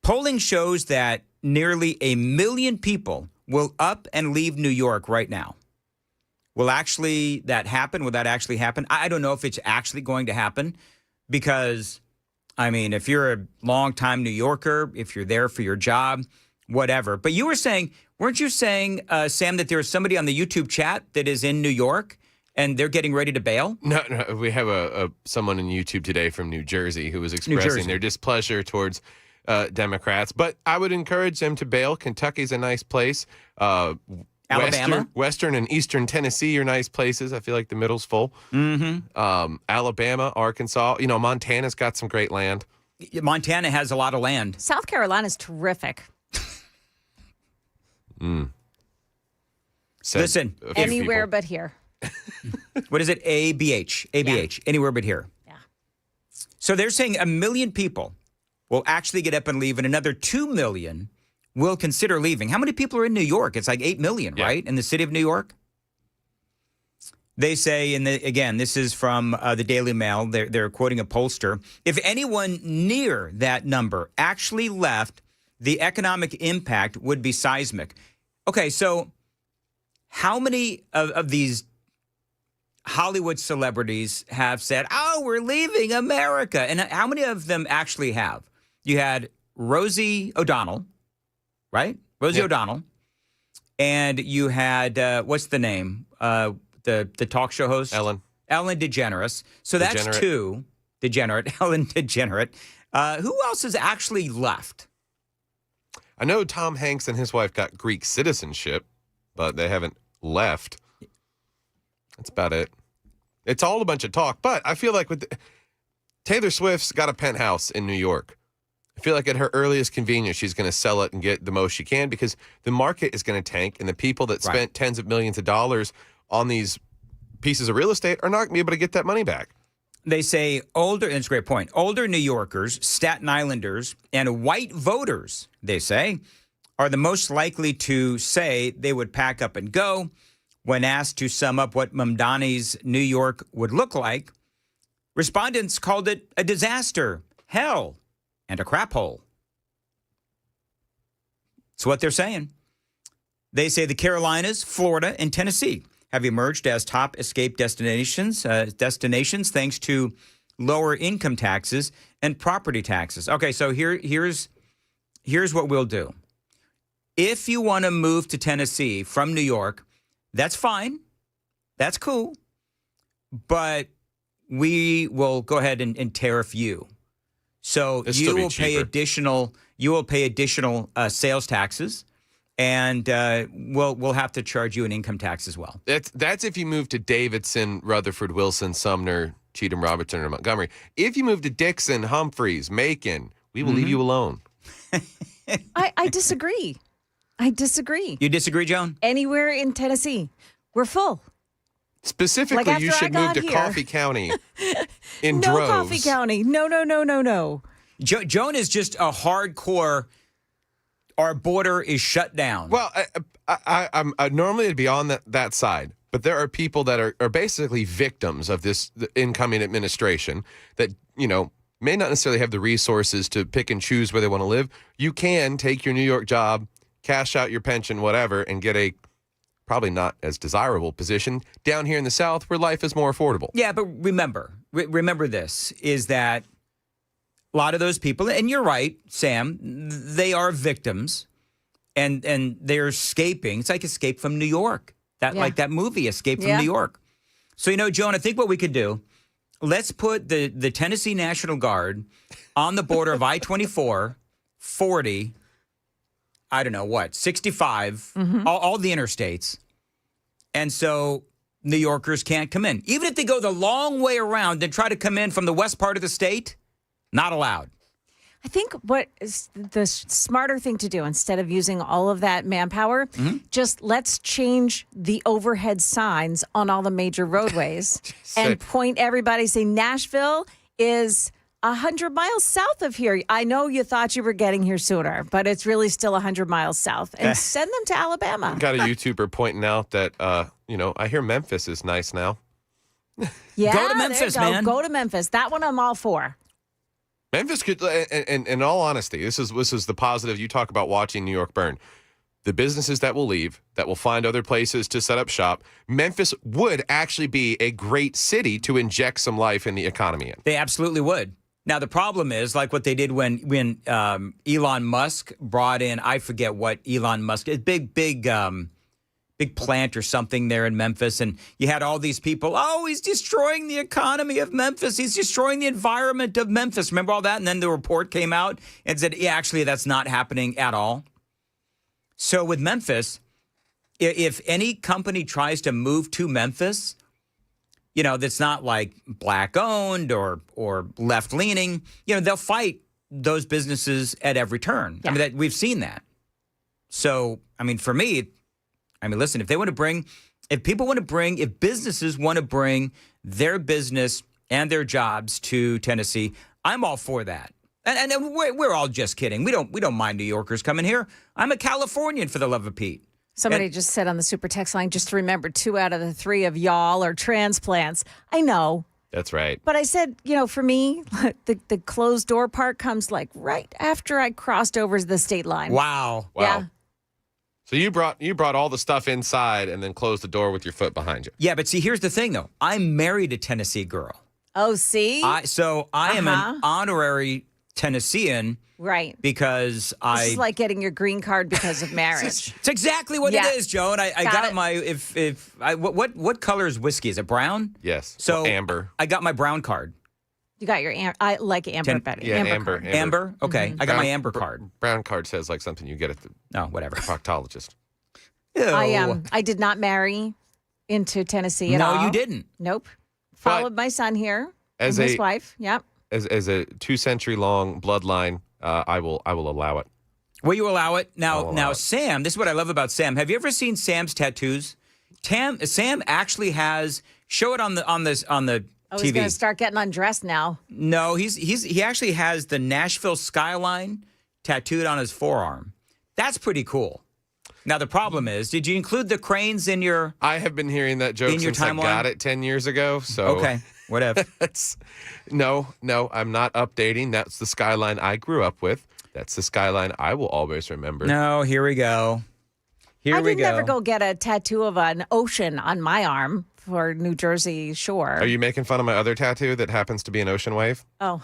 polling shows that nearly 1 million people will up and leave New York right now. Will that happen? Will that actually happen? I don't know if it's actually going to happen because, if you're a longtime New Yorker, if you're there for your job, whatever. But weren't you saying, Sam, that there's somebody on the YouTube chat that is in New York and they're getting ready to bail? No, we have someone in YouTube today from New Jersey who was expressing their displeasure towards Democrats. But I would encourage them to bail. Kentucky's a nice place. Alabama? Western and Eastern Tennessee are nice places. I feel like the middle's full. Mm-hmm. Alabama, Arkansas. Montana's got some great land. Montana has a lot of land. South Carolina's terrific. Listen. Anywhere but here. What is it? ABH. ABH. Yeah. Anywhere but here. Yeah. So they're saying 1 million people will actually get up and leave, and another 2 million will consider leaving. How many people are in New York? It's like 8 million, right? In the city of New York? They say, again, this is from the Daily Mail. They're quoting a pollster. If anyone near that number actually left, the economic impact would be seismic. Okay, so how many of these Hollywood celebrities have said, oh, we're leaving America? And how many of them actually have? You had Rosie O'Donnell, right? Rosie O'Donnell. And you had, what's the name? The talk show host? Ellen DeGeneres. So that's two. Ellen DeGeneres. Who else has actually left? I know Tom Hanks and his wife got Greek citizenship, but they haven't left. That's about it. It's all a bunch of talk, but I feel like Taylor Swift's got a penthouse in New York. I feel like at her earliest convenience, she's going to sell it and get the most she can because the market is going to tank, and the people that spent tens of millions of dollars on these pieces of real estate are not going to be able to get that money back. They say and it's a great point, older New Yorkers, Staten Islanders, and white voters, they say, are the most likely to say they would pack up and go. When asked to sum up what Mamdani's New York would look like, respondents called it a disaster, hell, and a crap hole. That's what they're saying. They say the Carolinas, Florida, and Tennessee have emerged as top escape destinations thanks to lower income taxes and property taxes. Okay, so here's what we'll do. If you want to move to Tennessee from New York, that's fine. That's cool. But we will go ahead and tariff you. So you will pay additional sales taxes, and we'll have to charge you an income tax as well. That's if you move to Davidson, Rutherford, Wilson, Sumner, Cheatham, Robertson, or Montgomery. If you move to Dixon, Humphreys, Macon, we will leave you alone. I disagree. I disagree. You disagree, Joan? Anywhere in Tennessee, we're full. Specifically, you should move to Coffee County in droves. No Coffee County. No. Joan is just a hardcore our border is shut down. Well, I'm normally it'd be on that side, but there are people that are basically victims of this incoming administration that, may not necessarily have the resources to pick and choose where they want to live. You can take your New York job, cash out your pension, whatever, and get a probably not as desirable position down here in the South where life is more affordable. Yeah, but remember this, is that a lot of those people, and you're right, Sam, they are victims, and they're escaping. It's like Escape from New York, like that movie, Escape from New York. So, Joan, I think what we could do, let's put the Tennessee National Guard on the border of I-24, 40, I don't know what, 65, all the interstates. And so New Yorkers can't come in. Even if they go the long way around and try to come in from the west part of the state, not allowed. I think what is the smarter thing to do, instead of using all of that manpower, just let's change the overhead signs on all the major roadways and point everybody, say Nashville is 100 miles south of here. I know you thought you were getting here sooner, but it's really still 100 miles south. And send them to Alabama. Got a YouTuber pointing out that, I hear Memphis is nice now. Yeah, go to Memphis, man. Go to Memphis. That one I'm all for. Memphis could, and in all honesty, this is the positive. You talk about watching New York burn. The businesses that will leave, that will find other places to set up shop, Memphis would actually be a great city to inject some life in the economy in. They absolutely would. Now, the problem is, like what they did when Elon Musk brought in, I forget what Elon Musk, a big plant or something there in Memphis. And you had all these people, he's destroying the economy of Memphis. He's destroying the environment of Memphis. Remember all that? And then the report came out and said, actually, that's not happening at all. So with Memphis, if any company tries to move to Memphis, that's not like black owned or left leaning, they'll fight those businesses at every turn. Yeah. I mean, we've seen that. So, for me, listen, if businesses want to bring their business and their jobs to Tennessee, I'm all for that. And we're all just kidding. We don't mind New Yorkers coming here. I'm a Californian, for the love of Pete. Somebody just said on the super text line, just to remember, 2 out of the 3 of y'all are transplants. I know. That's right. But I said, for me, the closed door part comes like right after I crossed over the state line. Wow. Yeah. So you brought all the stuff inside and then closed the door with your foot behind you. Yeah, but see, here's the thing, though. I'm married a Tennessee girl. Oh, see? I am an honorary Tennessean. Right. Because This is like getting your green card because of marriage. It's exactly what it is, Joe. And I got my what color is whiskey? Is it brown? Yes. So amber. I got my brown card. You got your I like amber better. Yeah, amber. Amber? Okay. I got my amber card. Brown card says like something you get at the whatever. proctologist. I did not marry into Tennessee at all. No, you didn't. Nope. Followed my son here as and his wife. Yep. As a 2-century-long bloodline, I will allow it. Will you allow it? Now, Sam, this is what I love about Sam. Have you ever seen Sam's tattoos? Sam actually has. Show it on the TV. He's going to start getting undressed now. No, he actually has the Nashville skyline tattooed on his forearm. That's pretty cool. Now the problem is, did you include the cranes in your? I have been hearing that joke since I got it 10 years ago. So okay, whatever. No, I'm not updating. That's the skyline I grew up with. That's the skyline I will always remember. No, here we go. I did never go get a tattoo of an ocean on my arm for New Jersey shore. Are you making fun of my other tattoo that happens to be an ocean wave? Oh,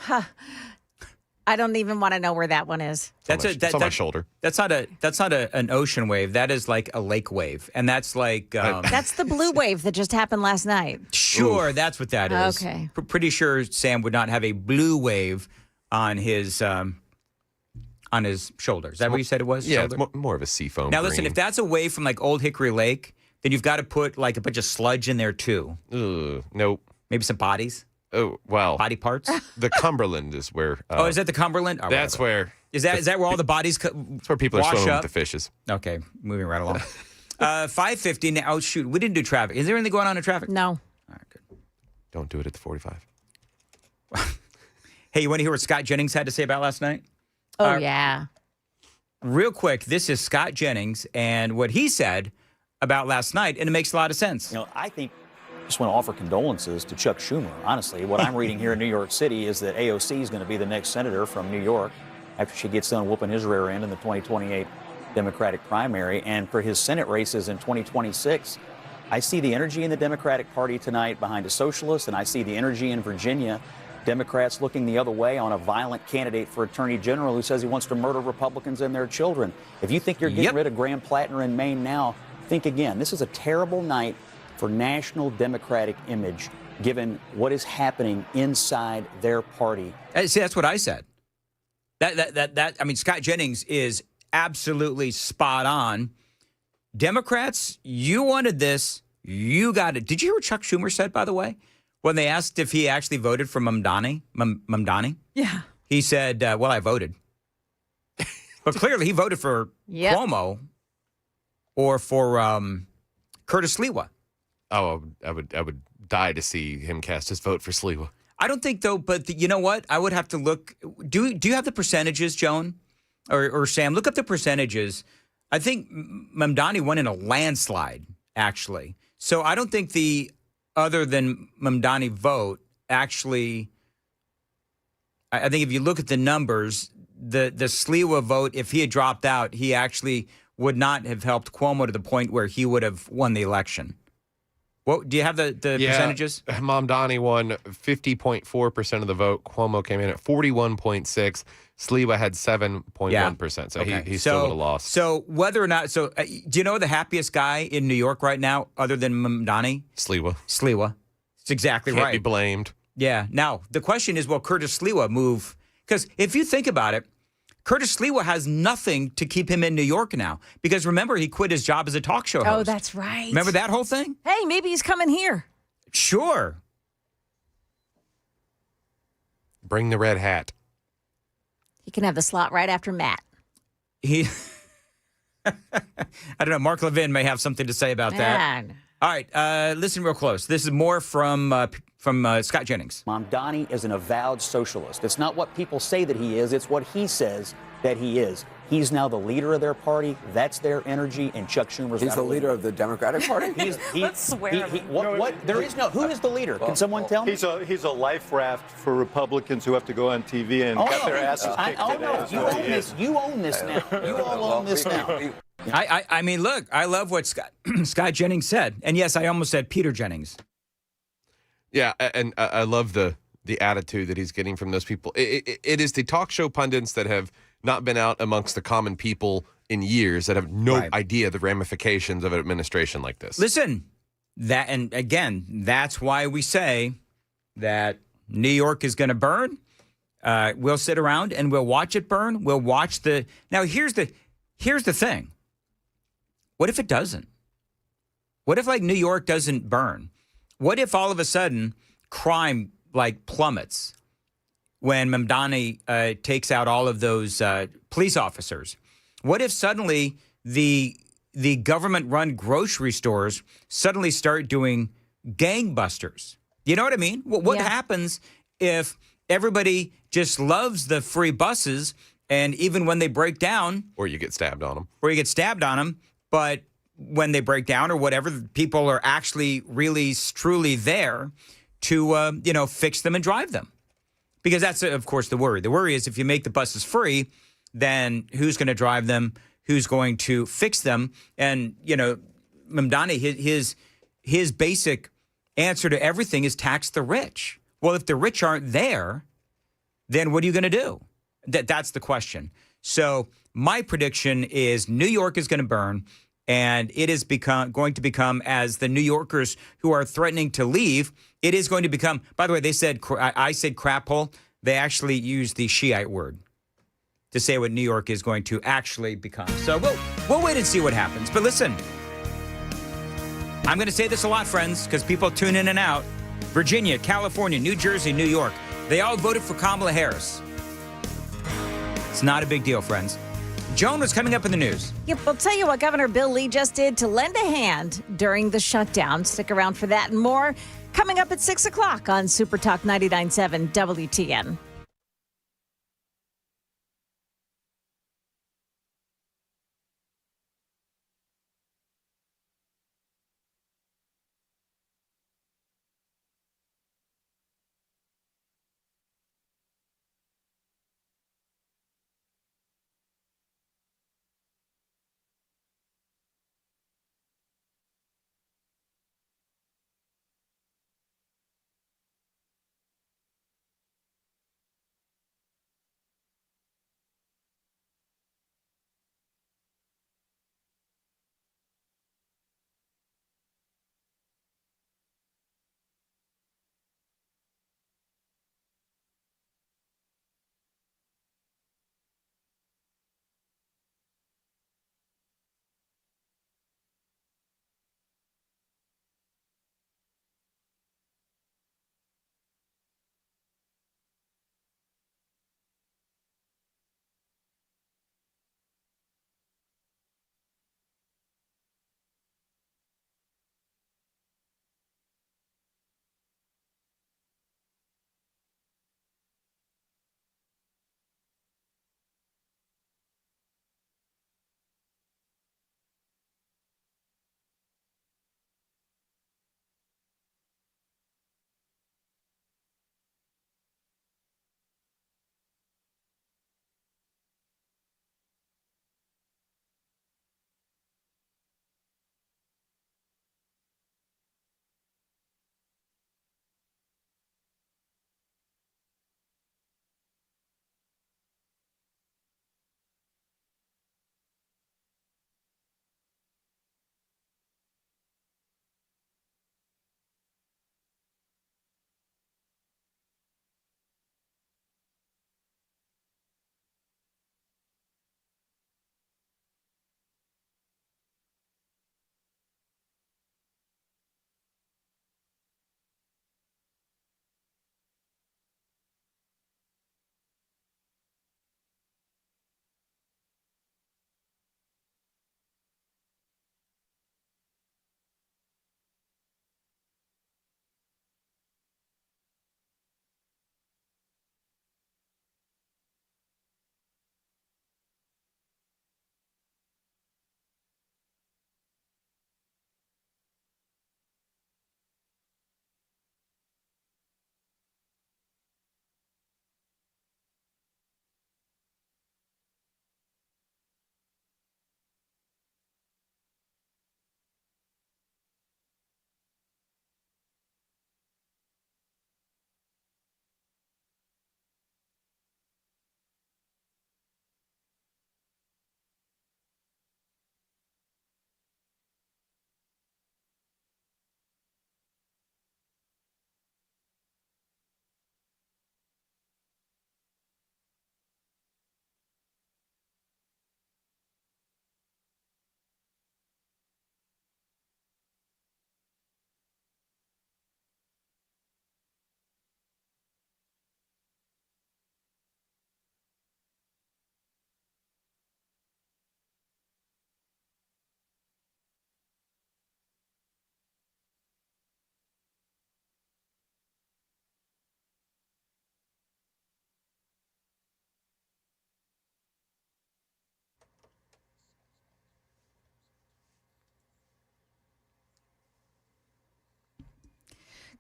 I don't even want to know where that one is. It's on my shoulder. That's not an ocean wave. That is like a lake wave, and that's like that's the blue wave that just happened last night. Sure, Oof. That's what that is. Okay, pretty sure Sam would not have a blue wave on his shoulders. Is that what you said it was? Yeah, shoulder? It's more of a seafoam. Now listen, if that's a wave from like Old Hickory Lake, then you've got to put like a bunch of sludge in there too. Nope. Maybe some bodies. Oh, well. Body parts? The Cumberland is where... is that the Cumberland? Oh, that's where... Is that where all the bodies That's where people are swimming with the fishes. Okay, moving right along. 5:50 now. Oh, shoot. We didn't do traffic. Is there anything going on in traffic? No. All right, good. Don't do it at the 45. Hey, you want to hear what Scott Jennings had to say about last night? Oh, yeah. real quick, this is Scott Jennings and what he said about last night, and it makes a lot of sense. I think I just want to offer condolences to Chuck Schumer. Honestly, what I'm reading here in New York City is that AOC is going to be the next senator from New York after she gets done whooping his rear end in the 2028 Democratic primary. And for his Senate races in 2026, I see the energy in the Democratic Party tonight behind a socialist, and I see the energy in Virginia. Democrats looking the other way on a violent candidate for attorney general who says he wants to murder Republicans and their children. If you think you're getting rid of Graham Plattner in Maine now, think again. This is a terrible night for national Democratic image, given what is happening inside their party. See, that's what I said. I mean, Scott Jennings is absolutely spot on. Democrats, you wanted this, you got it. Did you hear what Chuck Schumer said, by the way, when they asked if he actually voted for Mamdani? Yeah. He said, well, I voted. But clearly he voted for Cuomo or for Curtis Sliwa. Oh, I would die to see him cast his vote for Sliwa. I don't think, though, but you know what? I would have to look. Do you have the percentages, Joan? Or Sam? Look up the percentages. I think Mamdani won in a landslide, actually. So I don't think the other than Mamdani vote actually, I think if you look at the numbers, the Sliwa vote, if he had dropped out, he actually would not have helped Cuomo to the point where he would have won the election. What do you have the percentages? Mamdani won 50.4% of the vote. Cuomo came in at 41.6%. Sliwa had 7.1%. So he still would have lost. So whether or not, do you know the happiest guy in New York right now, other than Mamdani? Sliwa. It's exactly Can't right. be blamed. Yeah. Now the question is, will Curtis Sliwa move? Because if you think about it, Curtis Sliwa has nothing to keep him in New York now. Because remember, he quit his job as a talk show host. Oh, that's right. Remember that whole thing? Hey, maybe he's coming here. Sure. Bring the red hat. He can have the slot right after Matt. I don't know. Mark Levin may have something to say about that. All right. Listen real close. This is more from Scott Jennings. Mamdani is an avowed socialist. It's not what people say that he is. It's what he says that he is. He's now the leader of their party. That's their energy. And Chuck Schumer's He's the leader of the Democratic Party? Let's swear. There is no. Who is the leader? Can someone tell me? He's a life raft for Republicans who have to go on TV and get their asses kicked today. You own this now. You all own this now. I mean, look, I love what Scott Jennings said. And yes, I almost said Peter Jennings. Yeah, and I love the attitude that he's getting from those people. It is the talk show pundits that have not been out amongst the common people in years that have no idea the ramifications of an administration like this. Listen, and again, that's why we say that New York is going to burn. We'll sit around and we'll watch it burn. We'll watch Now, here's the thing. What if it doesn't? What if, like, New York doesn't burn? What if all of a sudden crime, like, plummets when Mamdani takes out all of those police officers? What if suddenly the government-run grocery stores suddenly start doing gangbusters? You know what I mean? What happens if everybody just loves the free buses, and even when they break down... Or you get stabbed on them. But when they break down or whatever, people are actually really, truly there to, fix them and drive them. Because that's, of course, the worry. The worry is if you make the buses free, then who's going to drive them? Who's going to fix them? And, Mamdani, his basic answer to everything is tax the rich. Well, if the rich aren't there, then what are you going to do? That's the question. So my prediction is New York is going to burn, and it is going to become, as the New Yorkers who are threatening to leave, it is going to become, by the way, they said, I said crap hole. They actually used the Shiite word to say what New York is going to actually become. So we'll wait and see what happens. But listen, I'm going to say this a lot, friends, because people tune in and out. Virginia, California, New Jersey, New York, they all voted for Kamala Harris. It's not a big deal, friends. Joan, what's coming up in the news? Yep, I'll tell you what Governor Bill Lee just did to lend a hand during the shutdown. Stick around for that and more. Coming up at 6 o'clock on Super Talk 99.7 WTN.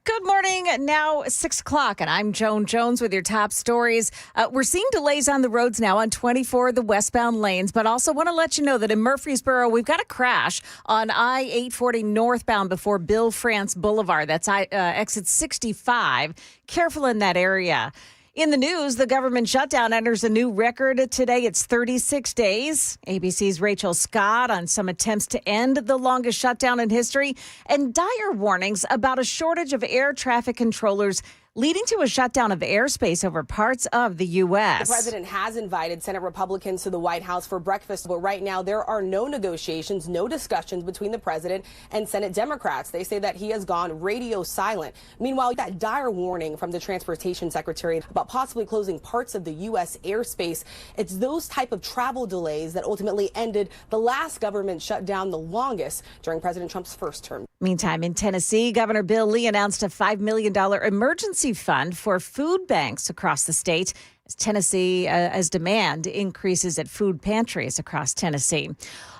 Good morning. Now 6 o'clock, and I'm Joan Jones with your top stories. We're seeing delays on the roads now on 24, the westbound lanes, but also want to let you know that in Murfreesboro, we've got a crash on I-840 northbound before Bill France Boulevard. That's exit 65. Careful in that area. In the news, the government shutdown enters a new record today. It's 36 days. ABC's Rachel Scott on some attempts to end the longest shutdown in history and dire warnings about a shortage of air traffic controllers leading to a shutdown of airspace over parts of the U.S. The president has invited Senate Republicans to the White House for breakfast, but right now there are no negotiations, no discussions between the president and Senate Democrats. They say that he has gone radio silent. Meanwhile, that dire warning from the transportation secretary about possibly closing parts of the U.S. airspace, it's those type of travel delays that ultimately ended the last government shutdown, the longest during President Trump's first term. Meantime, in Tennessee, Governor Bill Lee announced a $5 million emergency fund for food banks across the state as Tennessee, as demand increases at food pantries across Tennessee.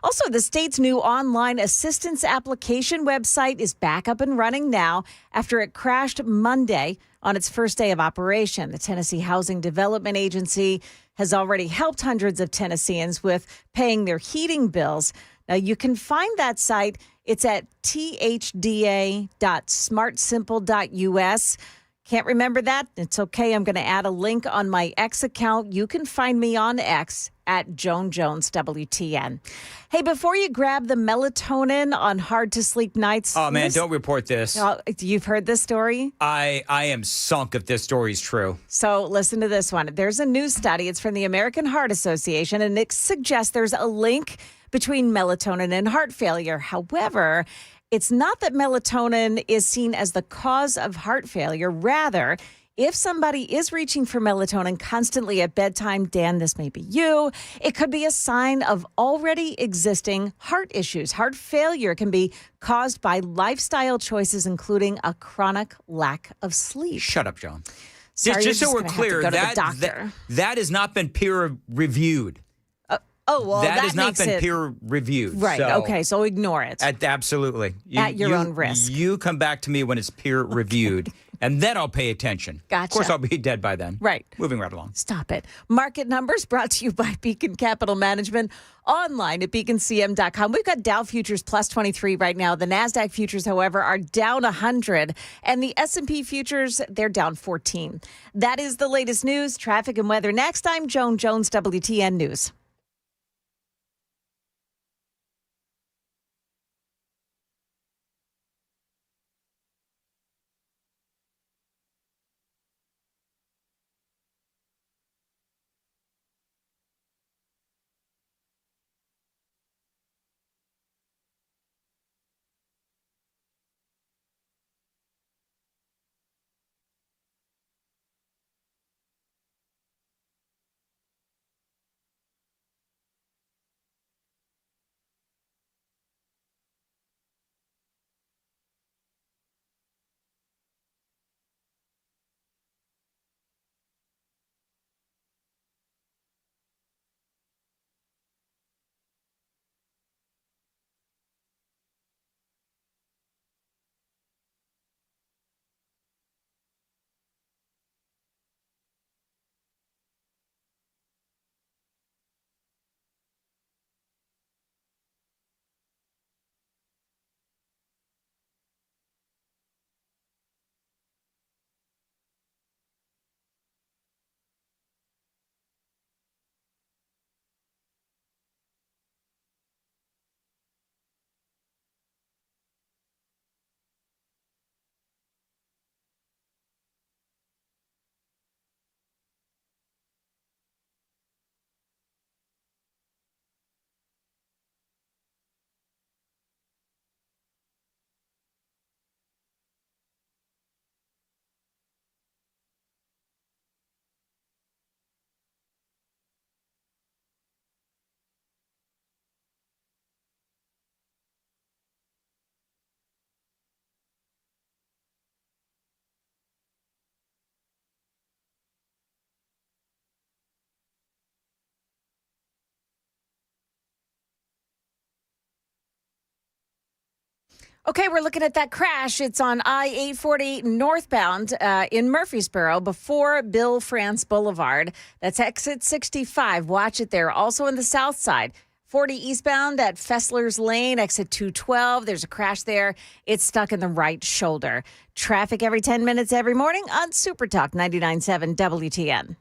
Also, the state's new online assistance application website is back up and running now after it crashed Monday on its first day of operation. The Tennessee Housing Development Agency has already helped hundreds of Tennesseans with paying their heating bills. Now, you can find that site. It's at thda.smartsimple.us. Can't remember that? It's okay. I'm going to add a link on my X account. You can find me on X at Joan Jones WTN. Hey, before you grab the melatonin on hard to sleep nights. Oh, man, don't report this. You've heard this story? I am sunk if this story is true. So listen to this one. There's a new study. It's from the American Heart Association, and it suggests there's a link between melatonin and heart failure. However, it's not that melatonin is seen as the cause of heart failure. Rather, if somebody is reaching for melatonin constantly at bedtime, Dan, this may be you, it could be a sign of already existing heart issues. Heart failure can be caused by lifestyle choices, including a chronic lack of sleep. Shut up, John. Sorry, just so we're clear, that has not been peer reviewed. That has not been peer reviewed. Right. So okay. So ignore it. Absolutely. At your own risk. You come back to me when it's peer reviewed, and then I'll pay attention. Gotcha. Of course, I'll be dead by then. Right. Moving right along. Stop it. Market numbers brought to you by Beacon Capital Management. Online at beaconcm.com. We've got Dow futures plus 23 right now. The NASDAQ futures, however, are down 100. And the S&P futures, they're down 14. That is the latest news, traffic, and weather. Next, I'm Joan Jones, WTN News. Okay, we're looking at that crash. It's on I-840 northbound in Murfreesboro before Bill France Boulevard. That's exit 65. Watch it there. Also on the south side, 40 eastbound at Fessler's Lane, exit 212. There's a crash there. It's stuck in the right shoulder. Traffic every 10 minutes every morning on Super Talk 99.7 WTN.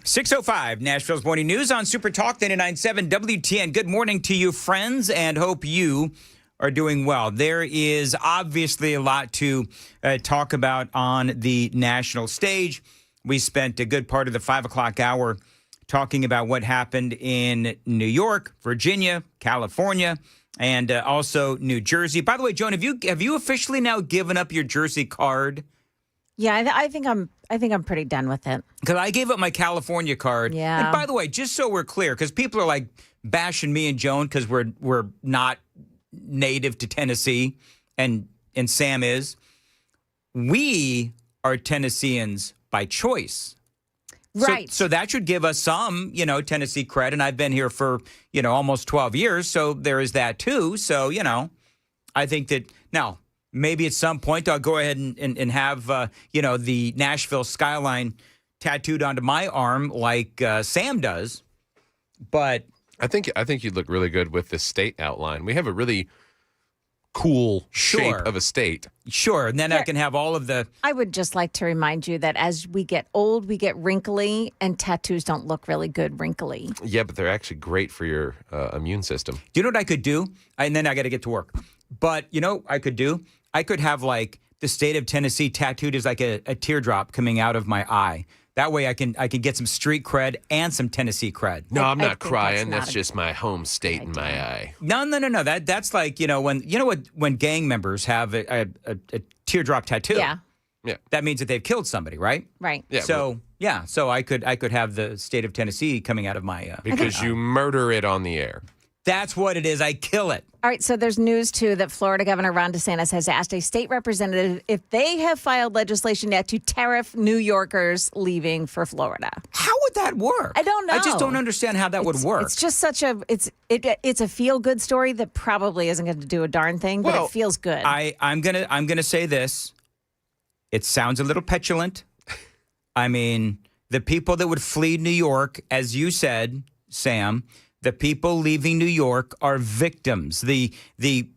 .605 Nashville's Morning News on Super Talk 99.7 WTN. Good morning to you, friends, and hope you are doing well. There is obviously a lot to talk about on the national stage. We spent a good part of the 5 o'clock hour talking about what happened in New York, Virginia, California, and also New Jersey. By the way, Joan, have you officially now given up your Jersey card? Yeah, I think I'm pretty done with it. Because I gave up my California card. Yeah. And by the way, just so we're clear, because people are like bashing me and Joan because we're not native to Tennessee, and Sam is. We are Tennesseans by choice. Right. So that should give us some, Tennessee cred. And I've been here for, almost 12 years. So there is that too. So, I think that now, maybe at some point I'll go ahead and have, the Nashville skyline tattooed onto my arm like Sam does. But I think you'd look really good with the state outline. We have a really cool shape of a state. Sure. And then I can have all of the... I would just like to remind you that as we get old, we get wrinkly, and tattoos don't look really good wrinkly. Yeah, but they're actually great for your immune system. Do you know what I could do? And then I got to get to work. But I could do? I could have like the state of Tennessee tattooed as like a teardrop coming out of my eye. That way I can get some street cred and some Tennessee cred. No, I'm not crying. That's just my home state in my eye. No. That's like, when gang members have a teardrop tattoo. Yeah. Yeah. That means that they've killed somebody, right? Right. Yeah. So I could have the state of Tennessee coming out of my because you murder it on the air. That's what it is. I kill it. All right, so there's news, too, that Florida Governor Ron DeSantis has asked a state representative if they have filed legislation yet to tariff New Yorkers leaving for Florida. How would that work? I don't know. I just don't understand how that would work. It's just such a it's a feel-good story that probably isn't going to do a darn thing, but it feels good. I'm gonna say this. It sounds a little petulant. I mean, the people that would flee New York, as you said, Sam, the people leaving New York are victims. The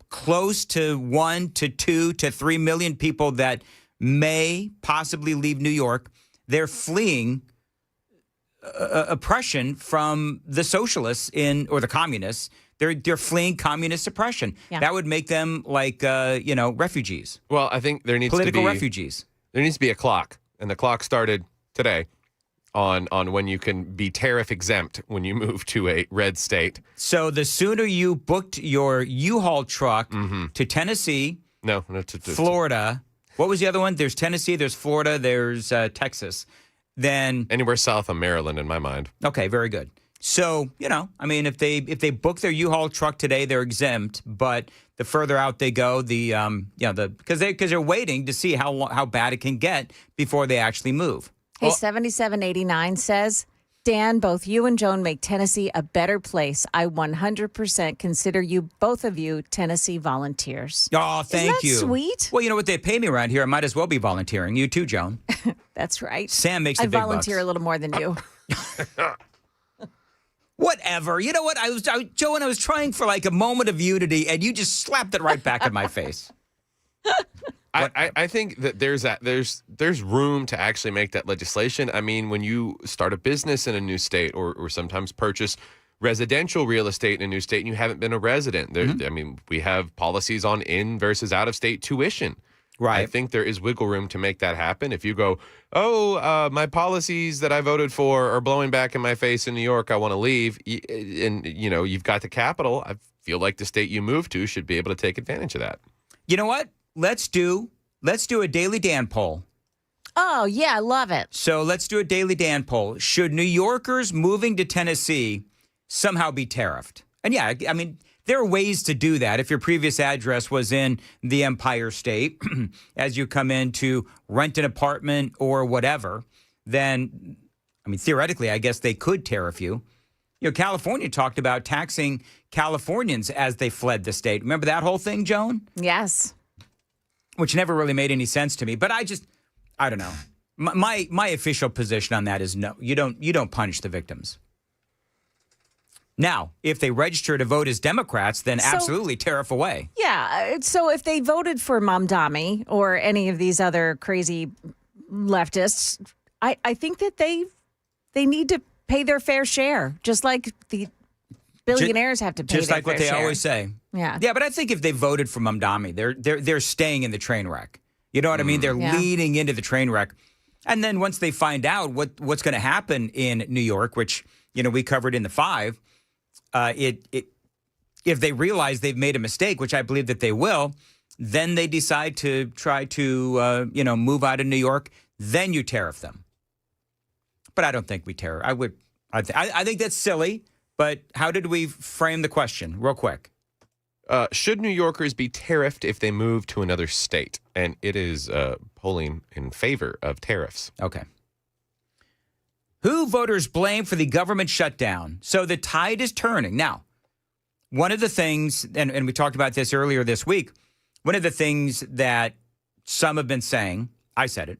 close to 1 to 2 to 3 million people that may possibly leave New York, they're fleeing oppression from the socialists or the communists. They're fleeing communist oppression. Yeah. That would make them like refugees. Well, I think there needs political to be refugees. There needs to be a clock, and the clock started today. On when you can be tariff exempt when you move to a red state. So the sooner you booked your U-Haul truck to Tennessee, Florida, what was the other one? There's Tennessee, there's Florida, there's Texas. Then anywhere south of Maryland, in my mind. Okay, very good. So if they book their U-Haul truck today, they're exempt. But the further out they go, because they're waiting to see how bad it can get before they actually move. Hey, 7789 says, Dan, both you and Joan make Tennessee a better place. I 100% consider both of you, Tennessee volunteers. Oh, thank you. Isn't that sweet? Well, you know what? They pay me around here. I might as well be volunteering. You too, Joan. That's right. Sam makes the big bucks. I volunteer a little more than you. Whatever. You know what? Joan, I was trying for like a moment of unity, and you just slapped it right back in my face. I think that there's room to actually make that legislation. I mean, when you start a business in a new state or sometimes purchase residential real estate in a new state and you haven't been a resident, I mean, we have policies on in versus out of state tuition. Right. I think there is wiggle room to make that happen. If you go, my policies that I voted for are blowing back in my face in New York, I want to leave, and you've got the capital. feel like the state you move to should be able to take advantage of that. You know what? Let's do a Daily Dan poll. Oh, yeah, I love it. So let's do a Daily Dan poll. Should New Yorkers moving to Tennessee somehow be tariffed? And yeah, I mean, there are ways to do that. If your previous address was in the Empire State, as you come in to rent an apartment or whatever, then, I mean, theoretically, I guess they could tariff you. You know, California talked about taxing Californians as they fled the state. Remember that whole thing, Joan? Yes. Which never really made any sense to me. But I don't know. My official position on that is no. You don't punish the victims. Now, if they register to vote as Democrats, then absolutely tariff away. Yeah. So if they voted for Mamdani or any of these other crazy leftists, I think that they need to pay their fair share, just like the billionaires have to pay just their like what fair they share. always say. Yeah. Yeah, but I think if they voted for Mamdani, they're staying in the train wreck. You know what I mean? They're leading into the train wreck. And then once they find out what's going to happen in New York, which, you know, we covered in the 5, if they realize they've made a mistake, which I believe that they will, then they decide to try to, move out of New York. Then you tariff them. But I don't think we tariff. I think that's silly. But how did we frame the question? Real quick. Should New Yorkers be tariffed if they move to another state? And it is polling in favor of tariffs. Okay. Who voters blame for the government shutdown? So the tide is turning. Now, one of the things, and we talked about this earlier this week, one of the things that some have been saying, I said it,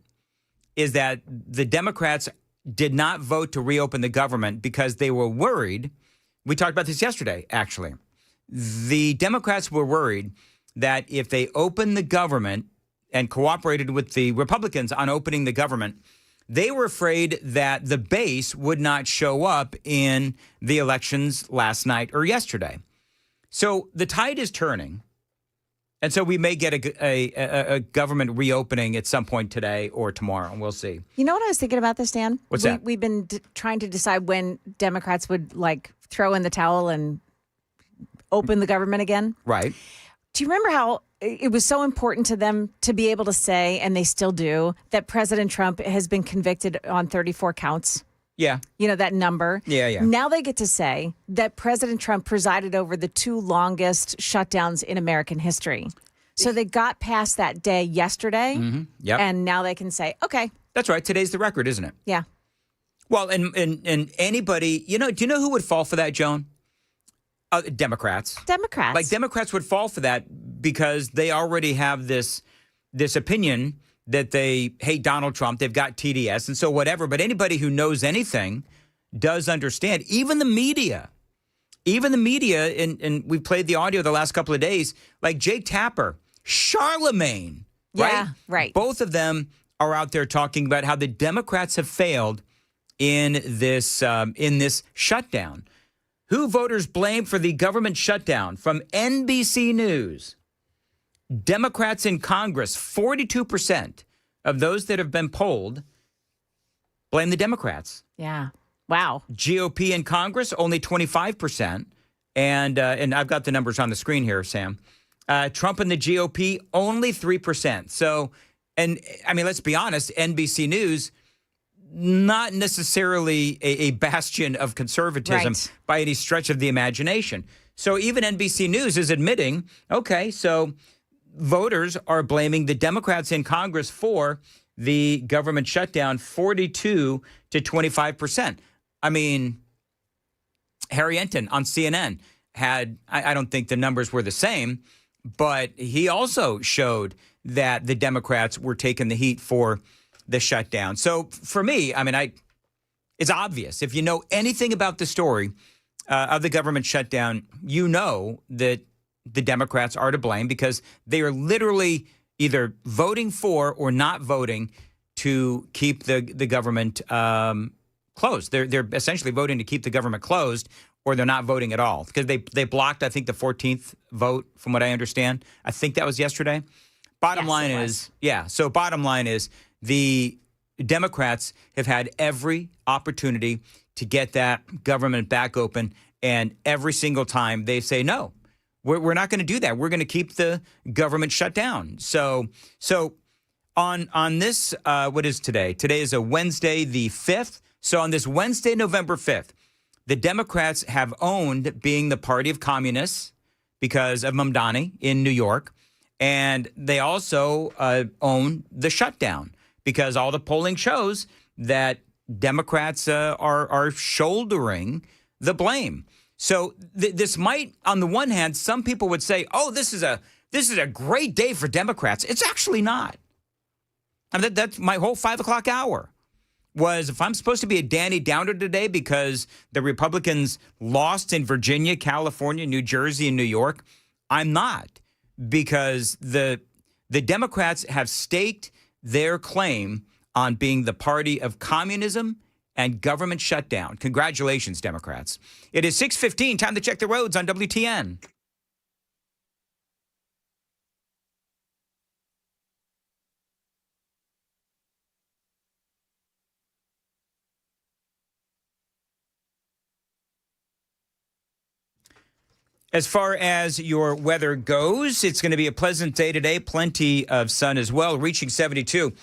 is that the Democrats did not vote to reopen the government because they were worried. We talked about this yesterday, actually. The Democrats were worried that if they opened the government and cooperated with the Republicans on opening the government, they were afraid that the base would not show up in the elections last night or yesterday. So the tide is turning. And so we may get a government reopening at some point today or tomorrow. We'll see. You know what I was thinking about this, Dan? What's that? We've been trying to decide when Democrats would throw in the towel and open the government again. Right. Do you remember how it was so important to them to be able to say, and they still do, that President Trump has been convicted on 34 counts? Yeah. You know, that number. Yeah. Now they get to say that President Trump presided over the 2 longest shutdowns in American history. So they got past that day yesterday. Mm-hmm. Yep. And now they can say, okay. That's right. Today's the record, isn't it? Yeah. Well, and anybody, do you know who would fall for that, Joan? Democrats. Democrats. Democrats would fall for that because they already have this opinion that they hate Donald Trump. They've got TDS and so whatever. But anybody who knows anything does understand. Even the media, and we've played the audio the last couple of days, like Jake Tapper, Charlemagne, yeah, right. Both of them are out there talking about how the Democrats have failed in this shutdown. Who voters blame for the government shutdown? From NBC News. Democrats in Congress, 42% of those that have been polled blame the Democrats. Yeah. Wow. GOP in Congress, only 25%. And I've got the numbers on the screen here, Sam. Trump and the GOP, only 3%. So, and I mean, let's be honest, NBC News, not necessarily a bastion of conservatism by any stretch of the imagination. So even NBC News is admitting, okay, so voters are blaming the Democrats in Congress for the government shutdown, 42 to 25%. I mean, Harry Enton on CNN had, I don't think the numbers were the same, but he also showed that the Democrats were taking the heat for the shutdown. So for me, I mean, it's obvious. If you know anything about the story of the government shutdown, you know that the Democrats are to blame because they are literally either voting for or not voting to keep the government closed. They're essentially voting to keep the government closed, or they're not voting at all because they blocked, I think, the 14th vote, from what I understand. I think that was yesterday. Bottom line is the Democrats have had every opportunity to get that government back open, and every single time they say no. We're not going to do that. We're going to keep the government shut down. So on this, what is today? Today is a Wednesday, the 5th. So on this Wednesday, November 5th, the Democrats have owned being the party of communists because of Mamdani in New York. And they also own the shutdown because all the polling shows that Democrats are shouldering the blame. So this might, on the one hand, some people would say, oh, this is a great day for Democrats. It's actually not. I mean, that's my whole 5 o'clock hour was if I'm supposed to be a Danny Downer today because the Republicans lost in Virginia, California, New Jersey, and New York, I'm not, because the Democrats have staked their claim on being the party of communism and government shutdown. Congratulations, Democrats. It is 6:15, time to check the roads on WTN. As far as your weather goes, it's going to be a pleasant day today. Plenty of sun as well, reaching 72.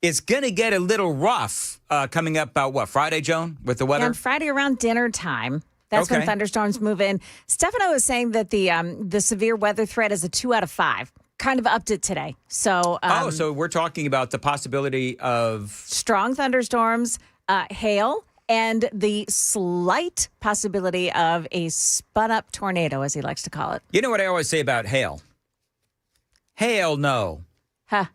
It's going to get a little rough coming up about what, Friday, Joan, with the weather? And Friday around dinner time. That's when thunderstorms move in. Stefano is saying that the severe weather threat is a 2 out of 5. Kind of upped it today. So so we're talking about the possibility of strong thunderstorms, hail, and the slight possibility of a spun-up tornado, as he likes to call it. You know what I always say about hail? Hail no. Ha.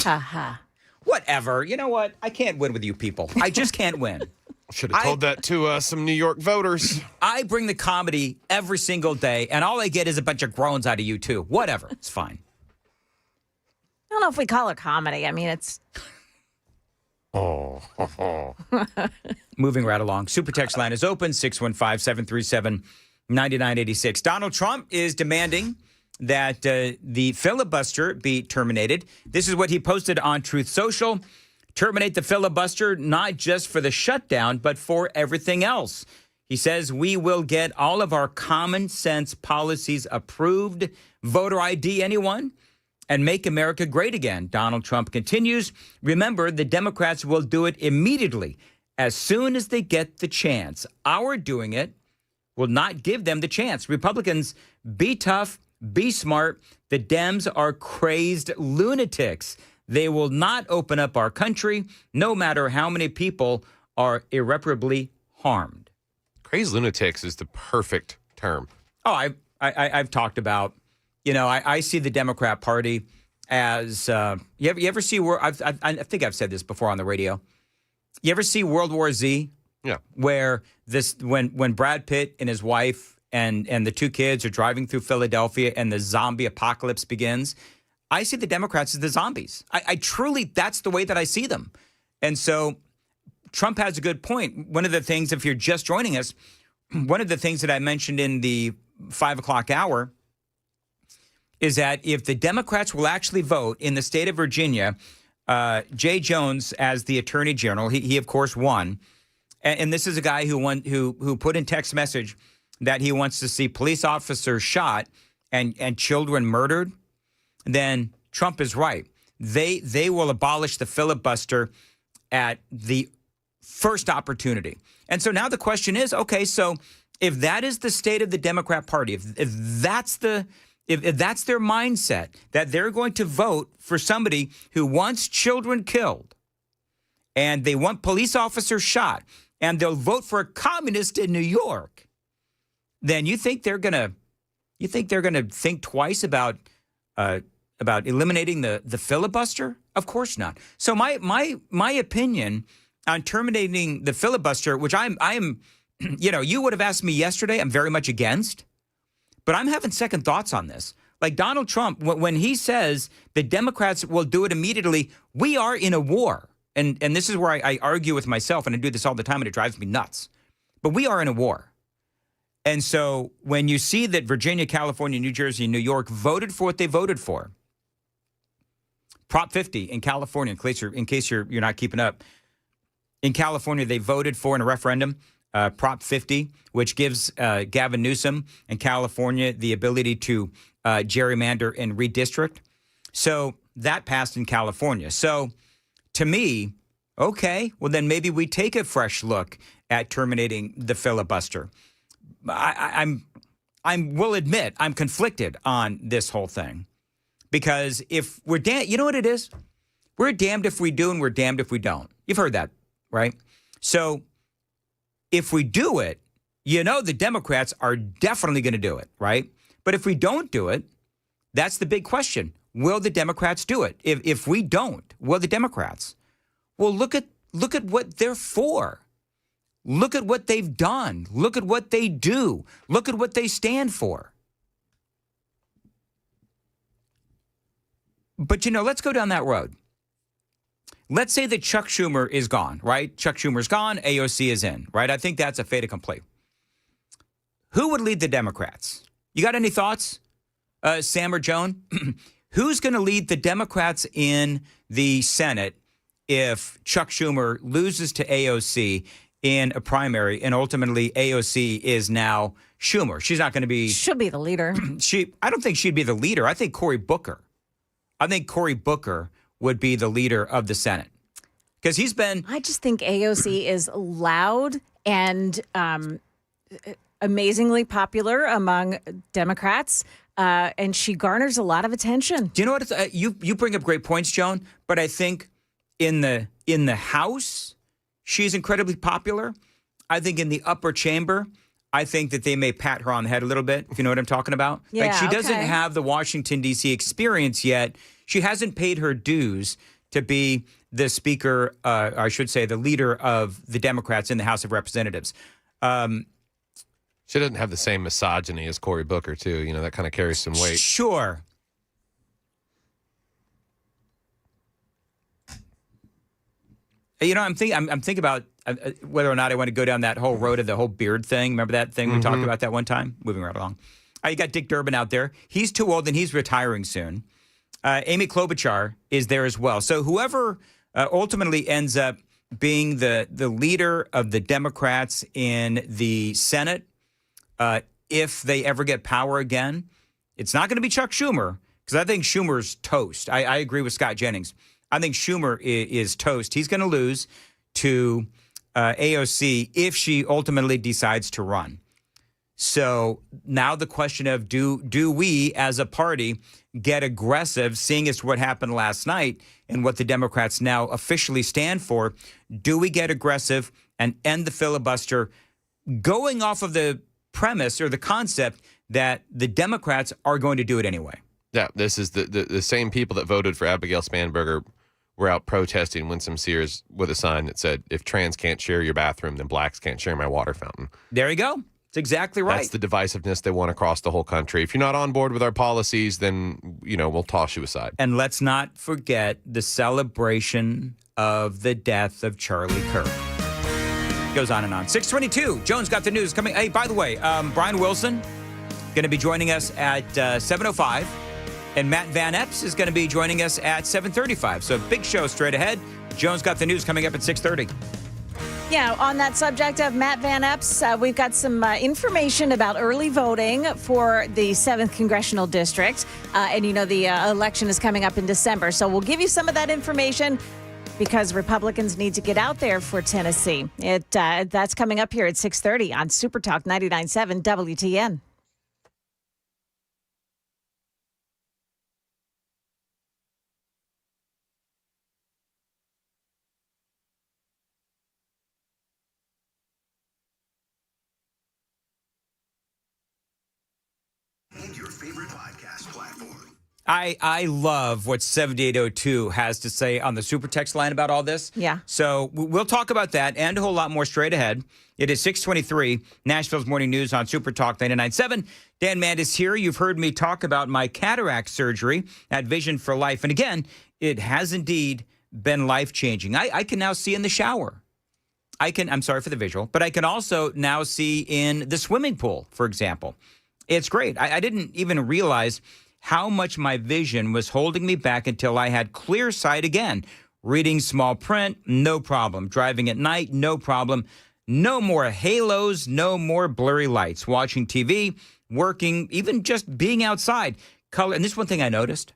Ha ha. Whatever. You know what? I can't win with you people. I just can't win. Should have told that to some New York voters. I bring the comedy every single day, and all I get is a bunch of groans out of you, too. Whatever. It's fine. I don't know if we call it comedy. I mean, it's... Moving right along. Super text line is open, 615-737-9986. Donald Trump is demanding that the filibuster be terminated. This is what he posted on Truth Social. Terminate the filibuster, not just for the shutdown, but for everything else. He says we will get all of our common sense policies approved. Voter ID, anyone? And make America great again. Donald Trump continues. Remember, the Democrats will do it immediately as soon as they get the chance. Our doing it will not give them the chance. Republicans, be tough, be smart. The Dems are crazed lunatics. They will not open up our country, no matter how many people are irreparably harmed. Crazed lunatics is the perfect term. Oh, I've talked about, you know, I see the Democrat Party as, you ever see, I think I've said this before on the radio. You ever see World War Z? Yeah. Where when Brad Pitt and his wife and the 2 kids are driving through Philadelphia and the zombie apocalypse begins, I see the Democrats as the zombies. I truly, that's the way that I see them. And so Trump has a good point. One of the things, if you're just joining us, one of the things that I mentioned in the 5 o'clock hour is that if the Democrats will actually vote in the state of Virginia, Jay Jones as the attorney general, he of course won. And this is a guy who put in text message that he wants to see police officers shot and children murdered. Then Trump is right. They will abolish the filibuster at the first opportunity. And so now the question is, okay, so if that is the state of the Democrat Party, if that's their mindset, that they're going to vote for somebody who wants children killed and they want police officers shot and they'll vote for a communist in New York, then you think they're going to think twice about eliminating the filibuster? Of course not. So my opinion on terminating the filibuster, which I am, you know, you would have asked me yesterday, I'm very much against, but I'm having second thoughts on this. Like Donald Trump, when he says the Democrats will do it immediately, we are in a war. And this is where I argue with myself, and I do this all the time, and it drives me nuts. But we are in a war. And so when you see that Virginia, California, New Jersey, and New York voted for what they voted for, Prop 50 in California, in case you're not keeping up, in California, they voted for in a referendum Prop 50, which gives Gavin Newsom and California the ability to gerrymander and redistrict. So that passed in California. So to me, okay, well, then maybe we take a fresh look at terminating the filibuster. I will admit I'm conflicted on this whole thing, because if we're you know what it is? We're damned if we do and we're damned if we don't. You've heard that, right? So if we do it, you know the Democrats are definitely going to do it, right? But if we don't do it, that's the big question. Will the Democrats do it? If we don't, will the Democrats? Well, look at what they're for. Look at what they've done. Look at what they do. Look at what they stand for. But, let's go down that road. Let's say that Chuck Schumer is gone, right? Chuck Schumer's gone. AOC is in, right? I think that's a fait accompli. Who would lead the Democrats? You got any thoughts, Sam or Joan? Who's going to lead the Democrats in the Senate if Chuck Schumer loses to AOC in a primary and ultimately AOC is now Schumer? She's not going to be... She'll be the leader. I don't think she'd be the leader. I think Cory Booker would be the leader of the Senate, because he's been... I just think AOC is loud and amazingly popular among Democrats, and she garners a lot of attention. Do you know what? You bring up great points, Joan, but I think in the House, she's incredibly popular. I think in the upper chamber, I think that they may pat her on the head a little bit, if you know what I'm talking about. Yeah, like, she doesn't have the Washington, D.C. experience yet. She hasn't paid her dues to be the speaker, I should say, the leader of the Democrats in the House of Representatives. She doesn't have the same misogyny as Cory Booker, too. That kind of carries some weight. Sure. I'm thinking about whether or not I want to go down that whole road of the whole beard thing. Remember that thing we talked about that one time? Moving right along. You got Dick Durbin out there. He's too old and he's retiring soon. Amy Klobuchar is there as well. So whoever ultimately ends up being the leader of the Democrats in the Senate, if they ever get power again, it's not going to be Chuck Schumer, because I think Schumer's toast. I agree with Scott Jennings. I think Schumer is toast. He's going to lose to AOC if she ultimately decides to run. So now the question of do we as a party get aggressive, seeing as what happened last night and what the Democrats now officially stand for? Do we get aggressive and end the filibuster, going off of the premise or the concept that the Democrats are going to do it anyway? Yeah, this is the same people that voted for Abigail Spanberger were out protesting Winsome Sears with a sign that said, "If trans can't share your bathroom, then blacks can't share my water fountain." There you go. It's exactly right. That's the divisiveness they want across the whole country. If you're not on board with our policies, then, we'll toss you aside. And let's not forget the celebration of the death of Charlie Kirk. Goes on and on. 622. Jones got the news coming. Hey, by the way, Brian Wilson going to be joining us at 7:05. And Matt Van Epps is going to be joining us at 7:35. So big show straight ahead. Jones got the news coming up at 6:30. Yeah, on that subject of Matt Van Epps, we've got some information about early voting for the 7th Congressional District. And the election is coming up in December. So we'll give you some of that information because Republicans need to get out there for Tennessee. That's coming up here at 6:30 on Super Talk 99.7 WTN. I love what 7802 has to say on the super text line about all this. Yeah. So we'll talk about that and a whole lot more straight ahead. It is 6:23, Nashville's Morning News on Super Talk 99.7. Dan Mandis here. You've heard me talk about my cataract surgery at Vision for Life. And again, it has indeed been life-changing. I can now see in the shower. I'm sorry for the visual, but I can also now see in the swimming pool, for example. It's great. I didn't even realize how much my vision was holding me back until I had clear sight again. Reading small print, no problem. Driving at night, no problem. No more halos, no more blurry lights. Watching TV, working, even just being outside. Color, and this is one thing I noticed.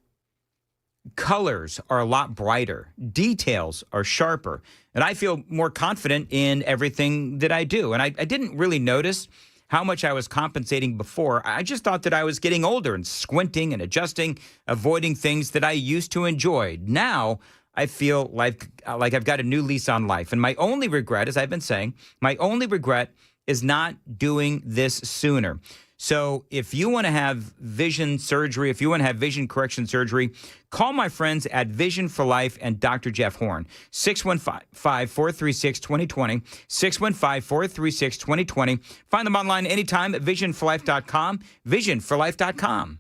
Colors are a lot brighter. Details are sharper. And I feel more confident in everything that I do. And I didn't really notice how much I was compensating before. I just thought that I was getting older and squinting and adjusting, avoiding things that I used to enjoy. Now I feel like I've got a new lease on life. And my only regret, as I've been saying, my only regret is not doing this sooner. So if you want to have vision surgery, if you want to have vision correction surgery, call my friends at Vision for Life and Dr. Jeff Horn, 615-436-2020, 615-436-2020. Find them online anytime at visionforlife.com, visionforlife.com.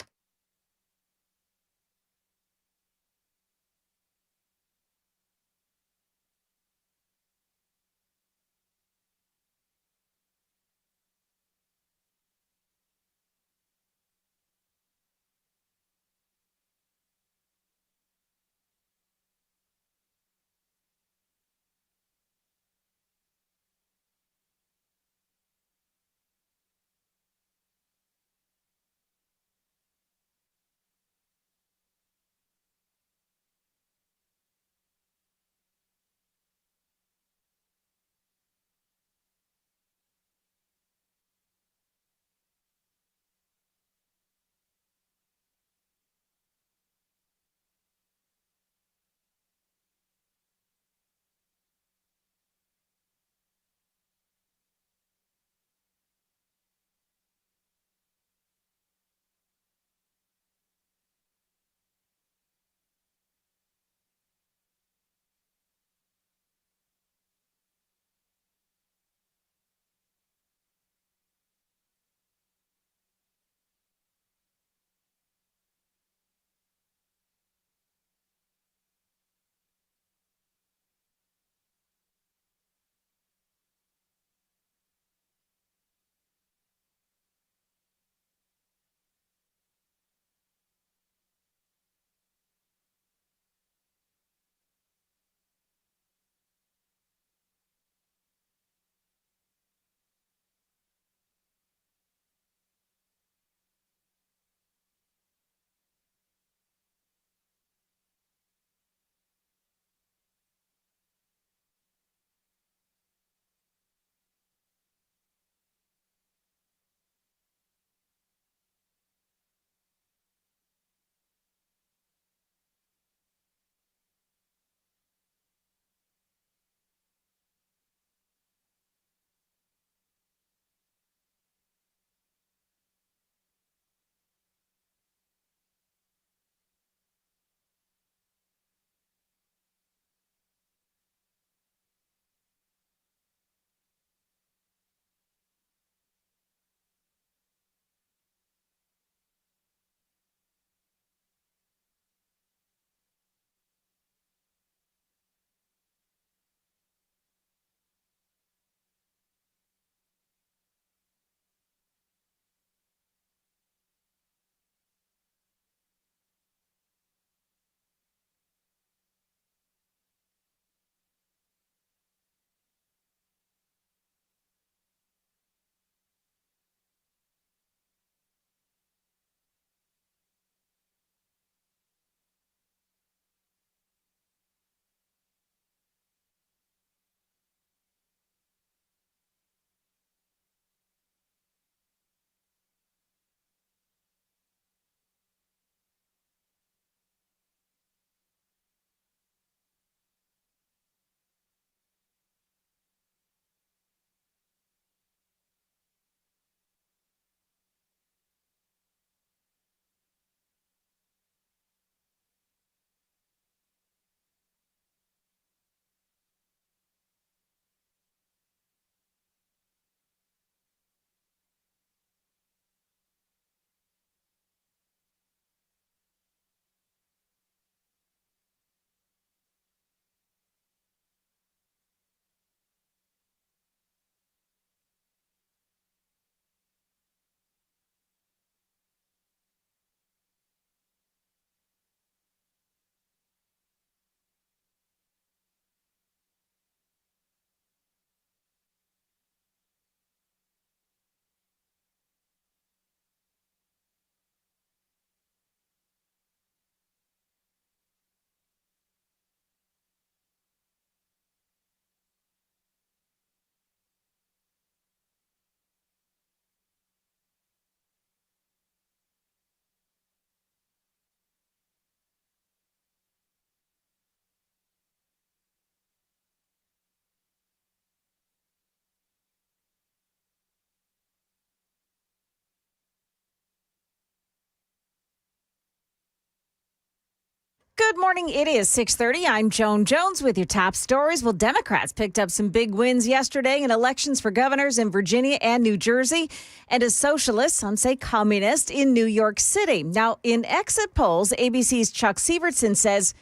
Good morning. It is 6:30. I'm Joan Jones with your top stories. Well, Democrats picked up some big wins yesterday in elections for governors in Virginia and New Jersey, and as socialists, some say communist, in New York City. Now, in exit polls, ABC's Chuck Sievertson says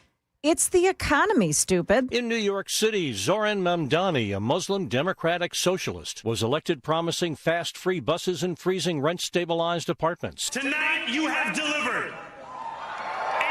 it's the economy, stupid. In New York City, Zoran Mamdani, a Muslim Democratic socialist, was elected promising fast, free buses and freezing rent-stabilized apartments. Tonight, you have delivered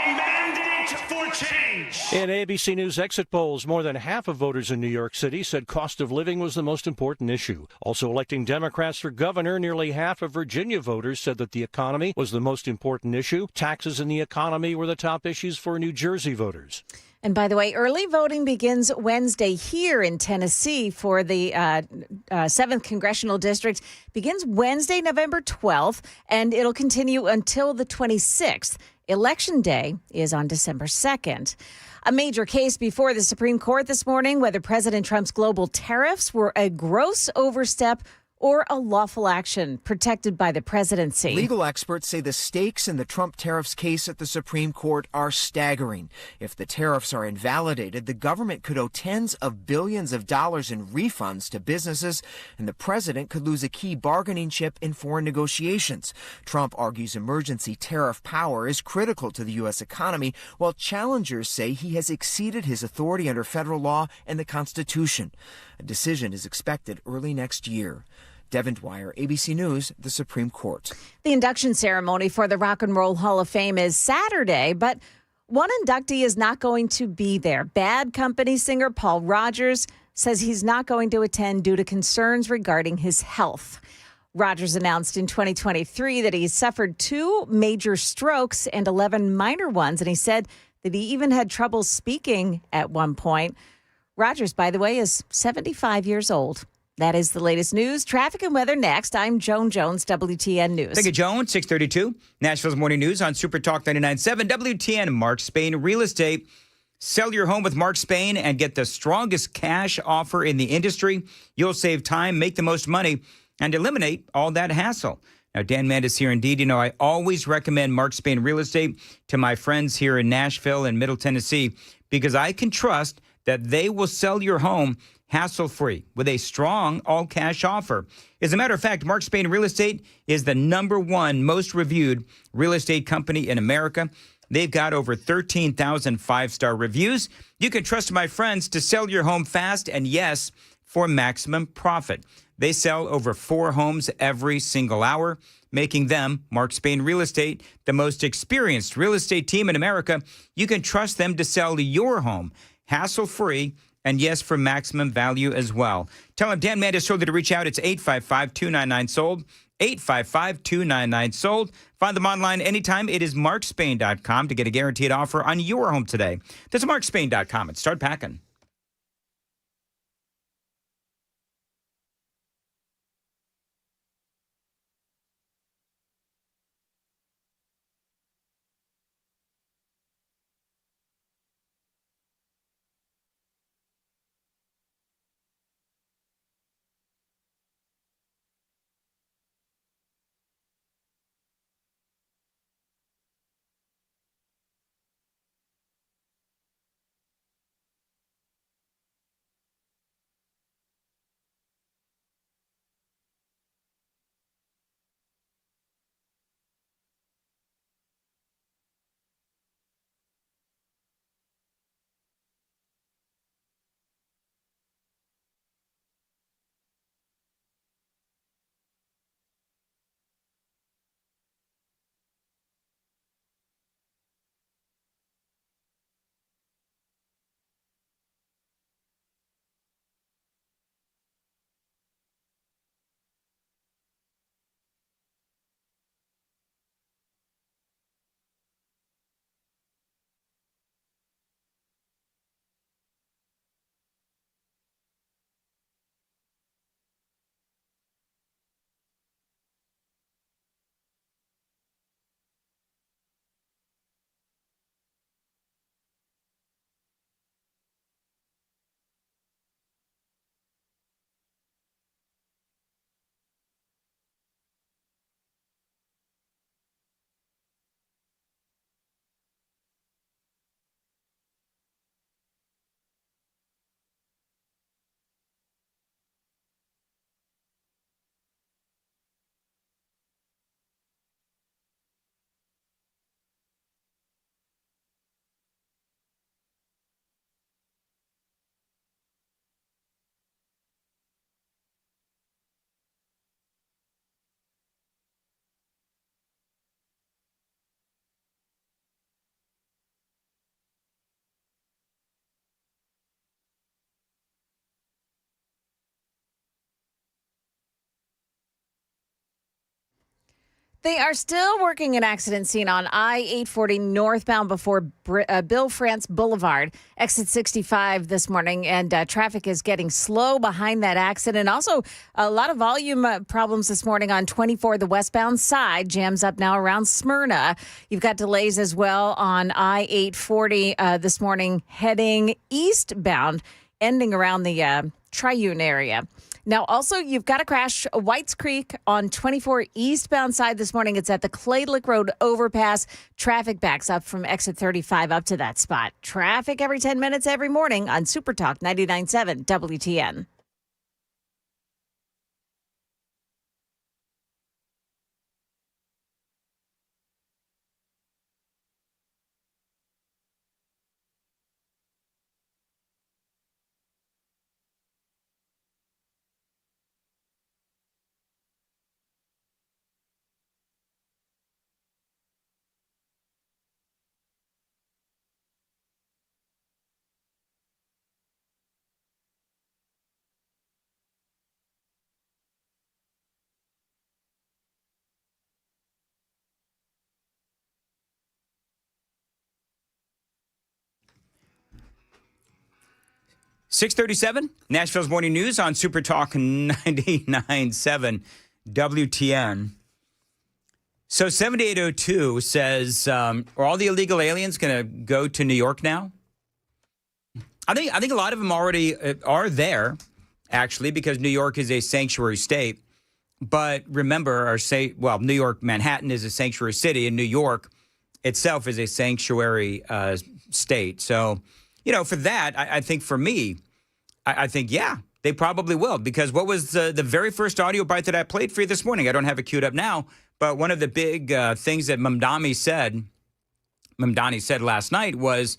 a mandate for change. In ABC News exit polls, more than half of voters in New York City said cost of living was the most important issue. Also electing Democrats for governor, nearly half of Virginia voters said that the economy was the most important issue. Taxes and the economy were the top issues for New Jersey voters. And by the way, early voting begins Wednesday here in Tennessee for the 7th Congressional District. Begins Wednesday, November 12th, and it'll continue until the 26th. Election Day is on December 2nd. A major case before the Supreme Court this morning, whether President Trump's global tariffs were a gross overstep or a lawful action protected by the presidency. Legal experts say the stakes in the Trump tariffs case at the Supreme Court are staggering. If the tariffs are invalidated, the government could owe tens of billions of dollars in refunds to businesses, and the president could lose a key bargaining chip in foreign negotiations. Trump argues emergency tariff power is critical to the U.S. economy, while challengers say he has exceeded his authority under federal law and the Constitution. A decision is expected early next year. Devin Dwyer, ABC News, the Supreme Court. The induction ceremony for the Rock and Roll Hall of Fame is Saturday, but one inductee is not going to be there. Bad Company singer Paul Rodgers says he's not going to attend due to concerns regarding his health. Rodgers announced in 2023 that he suffered 2 major strokes and 11 minor ones, and he said that he even had trouble speaking at one point. Rodgers, by the way, is 75 years old. That is the latest news. Traffic and weather next. I'm Joan Jones, WTN News. Thank you, Joan. 6:32. Nashville's Morning News on Super Talk 99.7 WTN. Mark Spain Real Estate. Sell your home with Mark Spain and get the strongest cash offer in the industry. You'll save time, make the most money, and eliminate all that hassle. Now, Dan Mandis here. Indeed, you know, I always recommend Mark Spain Real Estate to my friends here in Nashville and Middle Tennessee because I can trust that they will sell your home hassle-free with a strong all-cash offer. As a matter of fact, Mark Spain Real Estate is the #1 most reviewed real estate company in America. They've got over 13,000 five-star reviews. You can trust my friends to sell your home fast and, yes, for maximum profit. They sell over 4 homes every single hour, making them, Mark Spain Real Estate, the most experienced real estate team in America. You can trust them to sell your home hassle-free and, yes, for maximum value as well. Tell them Dan Mandis told you to reach out. It's 855-299-SOLD, 855-299-SOLD. Find them online anytime. It is markspain.com to get a guaranteed offer on your home today. That's markspain.com and start packing. They are still working an accident scene on I-840 northbound before Bill France Boulevard, exit 65 this morning, and traffic is getting slow behind that accident. Also, a lot of volume problems this morning on 24, the westbound side, jams up now around Smyrna. You've got delays as well on I-840 this morning, heading eastbound, ending around the Triune area. Now, also, you've got a crash, Whites Creek on 24 eastbound side this morning. It's at the Clay Lick Road overpass. Traffic backs up from exit 35 up to that spot. Traffic every 10 minutes every morning on Super Talk 99.7 WTN. .637, Nashville's Morning News on Super Talk 99.7 WTN. So 7802 says, are all the illegal aliens going to go to New York now? I think a lot of them already are there, actually, because New York is a sanctuary state. But remember, New York, Manhattan is a sanctuary city, and New York itself is a sanctuary state. So, for that, I think for me, I think, yeah, they probably will. Because what was the very first audio bite that I played for you this morning? I don't have it queued up now, but one of the big things that Mamdani said last night was,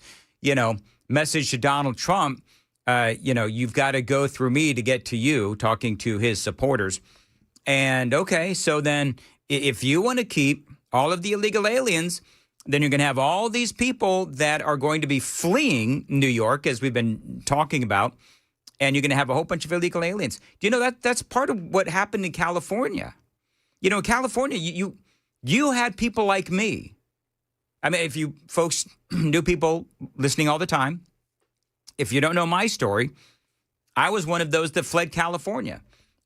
message to Donald Trump, you've got to go through me to get to you, talking to his supporters. And, okay, so then if you want to keep all of the illegal aliens, then you're going to have all these people that are going to be fleeing New York, as we've been talking about, and you're going to have a whole bunch of illegal aliens. Do you know that's part of what happened in California? In California, you had people like me. I mean, if you folks knew people listening all the time, if you don't know my story, I was one of those that fled California.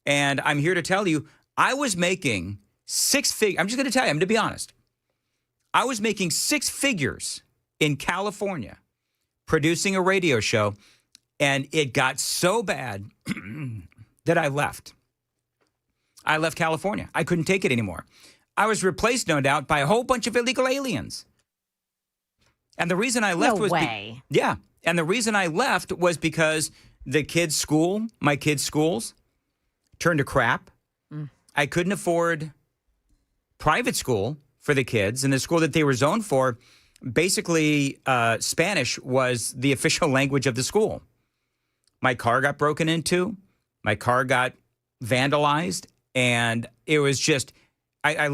And I'm here to tell you, I was making six figures. I'm just going to tell you, I'm going to be honest. I was making six figures in California producing a radio show, and it got so bad that I left. I left California. I couldn't take it anymore. I was replaced, no doubt, by a whole bunch of illegal aliens. And the reason I left and the reason I left was because my kids' schools turned to crap. I couldn't afford private school for the kids, and the school that they were zoned for, basically Spanish was the official language of the school. My car got broken into, my car got vandalized, and it was just, I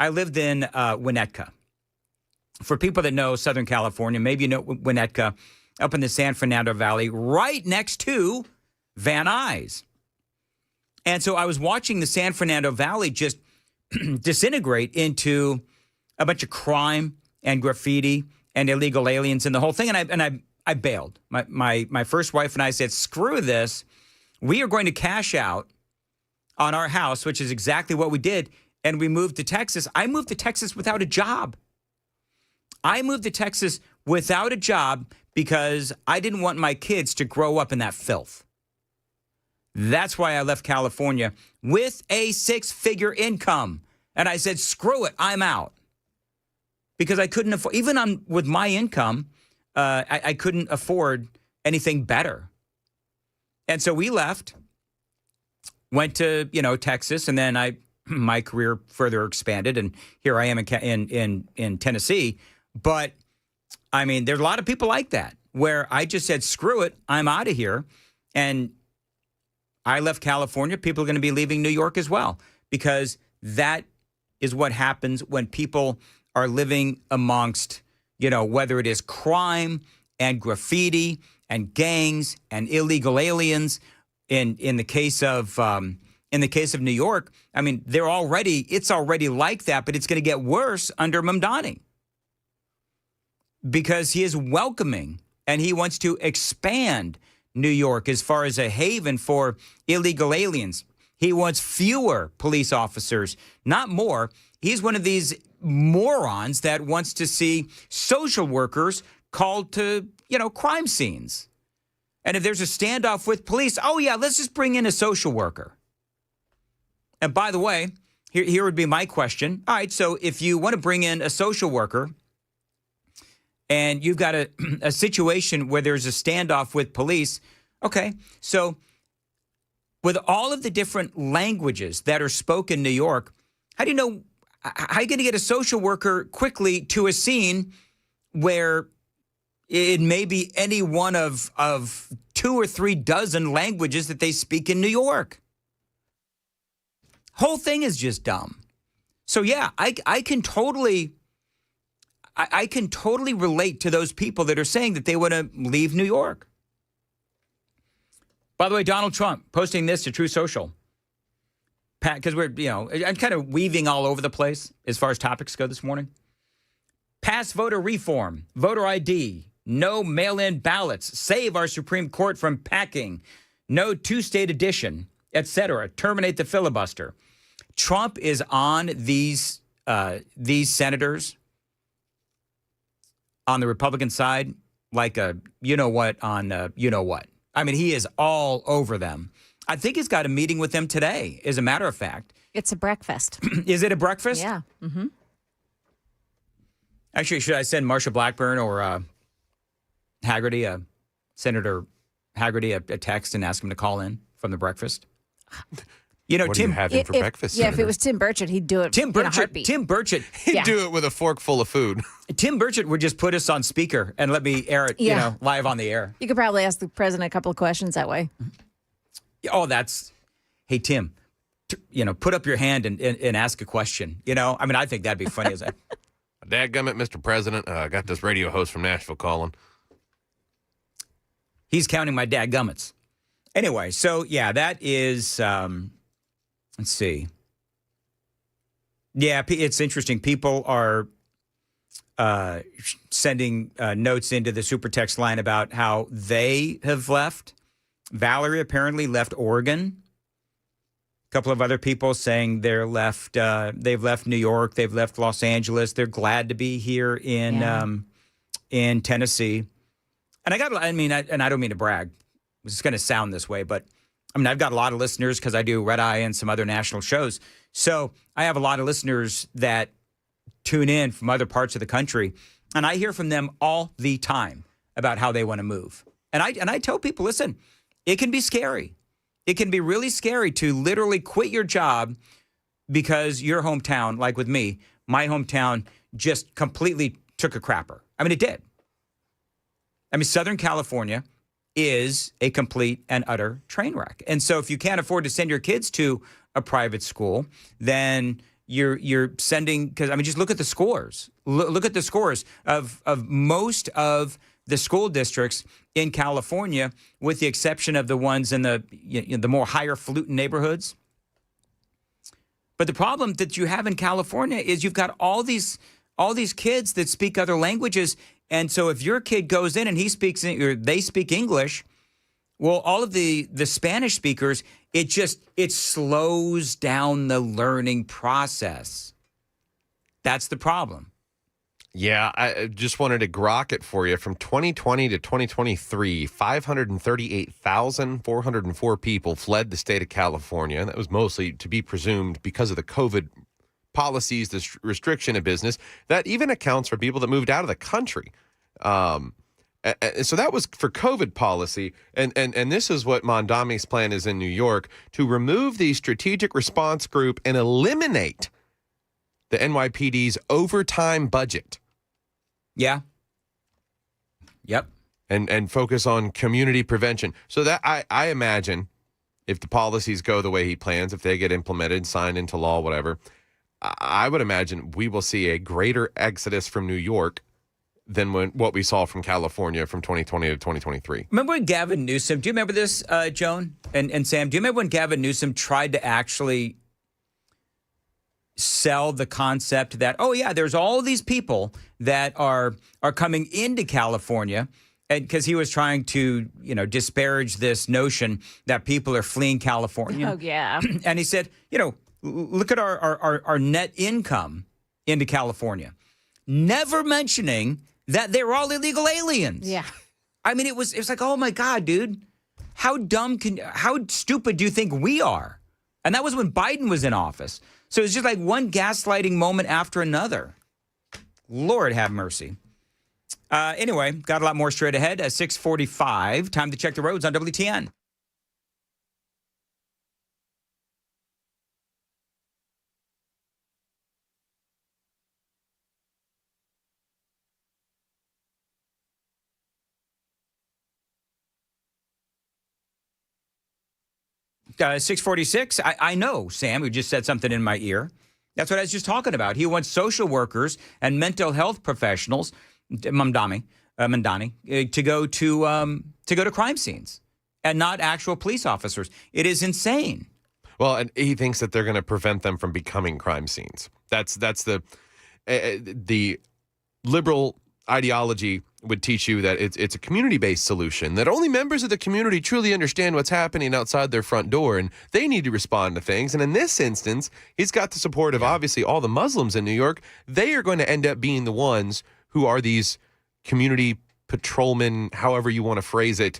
lived in Winnetka. For people that know Southern California, maybe you know Winnetka, up in the San Fernando Valley, right next to Van Nuys. And so I was watching the San Fernando Valley just disintegrate into a bunch of crime and graffiti and illegal aliens and the whole thing. And I bailed. My first wife and I said, screw this. We are going to cash out on our house, which is exactly what we did. And we moved to Texas. I moved to Texas without a job. Because I didn't want my kids to grow up in that filth. That's why I left California with a six-figure income. And I said, screw it, I'm out. Because I couldn't afford, even with my income, I couldn't afford anything better. And so we left, went to, Texas, and then my career further expanded, and here I am in Tennessee. But, I mean, there's a lot of people like that, where I just said, screw it, I'm out of here. And I left California. People are going to be leaving New York as well, because that is what happens when people are living amongst, whether it is crime and graffiti and gangs and illegal aliens. In the case of in the case of New York, I mean, it's already like that, but it's going to get worse under Mamdani because he is welcoming and he wants to expand New York as far as a haven for illegal aliens. He wants fewer police officers, not more. He's one of these morons that wants to see social workers called to, crime scenes. And if there's a standoff with police, oh yeah, let's just bring in a social worker. And by the way, here would be my question. All right, so if you want to bring in a social worker and you've got a situation where there's a standoff with police, okay, so with all of the different languages that are spoken in New York, how are you going to get a social worker quickly to a scene where it may be any one of 2 or 3 dozen languages that they speak in New York? Whole thing is just dumb. So yeah, I can totally relate to those people that are saying that they want to leave New York. By the way, Donald Trump posting this to True Social. Because I'm kind of weaving all over the place as far as topics go this morning. Pass voter reform, voter ID, no mail-in ballots, save our Supreme Court from packing, no 2-state edition, etc. Terminate the filibuster. Trump is on these senators on the Republican side like a you-know-what on you-know-what. I mean, he is all over them. I think he's got a meeting with them today, as a matter of fact. It's a breakfast. Is it a breakfast? Yeah. Mm-hmm. Actually, should I send Marsha Blackburn or Senator Haggerty a text and ask him to call in from the breakfast? What Tim, are you having for breakfast? Yeah, if it was Tim Burchett, he'd do it in a heartbeat. Tim Burchett. He'd do it with a fork full of food. Tim Burchett would just put us on speaker and let me air it, live on the air. You could probably ask the president a couple of questions that way. Oh, hey, Tim, put up your hand and ask a question. I mean, I think that'd be funny as a Dadgummit, Mr. President, I got this radio host from Nashville calling. He's counting my dadgummits. Anyway, so yeah, that is, let's see. Yeah, it's interesting. People are sending notes into the super text line about how they have left. Valerie apparently left Oregon. A couple of other people saying they've left New York, they've left Los Angeles. They're glad to be here in Tennessee. And I don't mean to brag. It's going to sound this way, but I mean, I've got a lot of listeners because I do Red Eye and some other national shows. So I have a lot of listeners that tune in from other parts of the country, and I hear from them all the time about how they want to move. And I tell people, listen, it can be scary. It can be really scary to literally quit your job because your hometown, like with me, my hometown just completely took a crapper. I mean, it did. I mean, Southern California is a complete and utter train wreck. And so if you can't afford to send your kids to a private school, then you're sending, because I mean, just look at the scores. Look at the scores of most of the school districts in California, with the exception of the ones in the more higher-falutin neighborhoods. But the problem that you have in California is you've got all these kids that speak other languages, and so if your kid goes in and they speak English, well, all of the Spanish speakers, it slows down the learning process. That's the problem. Yeah, I just wanted to grok it for you. From 2020 to 2023, 538,404 people fled the state of California. And that was mostly, to be presumed, because of the COVID policies, the restriction of business. That even accounts for people that moved out of the country. So that was for COVID policy. And this is what Mondami's plan is in New York, to remove the strategic response group and eliminate the NYPD's overtime budget. Yeah. Yep. And focus on community prevention. So that I imagine, if the policies go the way he plans, if they get implemented, signed into law, whatever, I would imagine we will see a greater exodus from New York than what we saw from California from 2020 to 2023. Remember when Gavin Newsom, do you remember this, Joan and Sam? Do you remember when Gavin Newsom tried to actually sell the concept that, oh, yeah, there's all these people that are coming into California, and because he was trying to, disparage this notion that people are fleeing California. Oh, yeah. And he said, look at our net income into California, never mentioning that they're all illegal aliens. Yeah. I mean, it was like, oh my God, dude, how stupid do you think we are? And that was when Biden was in office. So it's just like one gaslighting moment after another. Lord have mercy. Anyway, got a lot more straight ahead at 6:45. Time to check the roads on WTN. Uh, 6:46. I know, Sam, who just said something in my ear. That's what I was just talking about. He wants social workers and mental health professionals, Mamdani, to go to crime scenes and not actual police officers. It is insane. Well, and he thinks that they're going to prevent them from becoming crime scenes. That's the liberal ideology would teach you that it's a community-based solution, that only members of the community truly understand what's happening outside their front door, and they need to respond to things. And in this instance, he's got the support of obviously all the Muslims in New York. They are going to end up being the ones who are these community patrolmen, however you want to phrase it,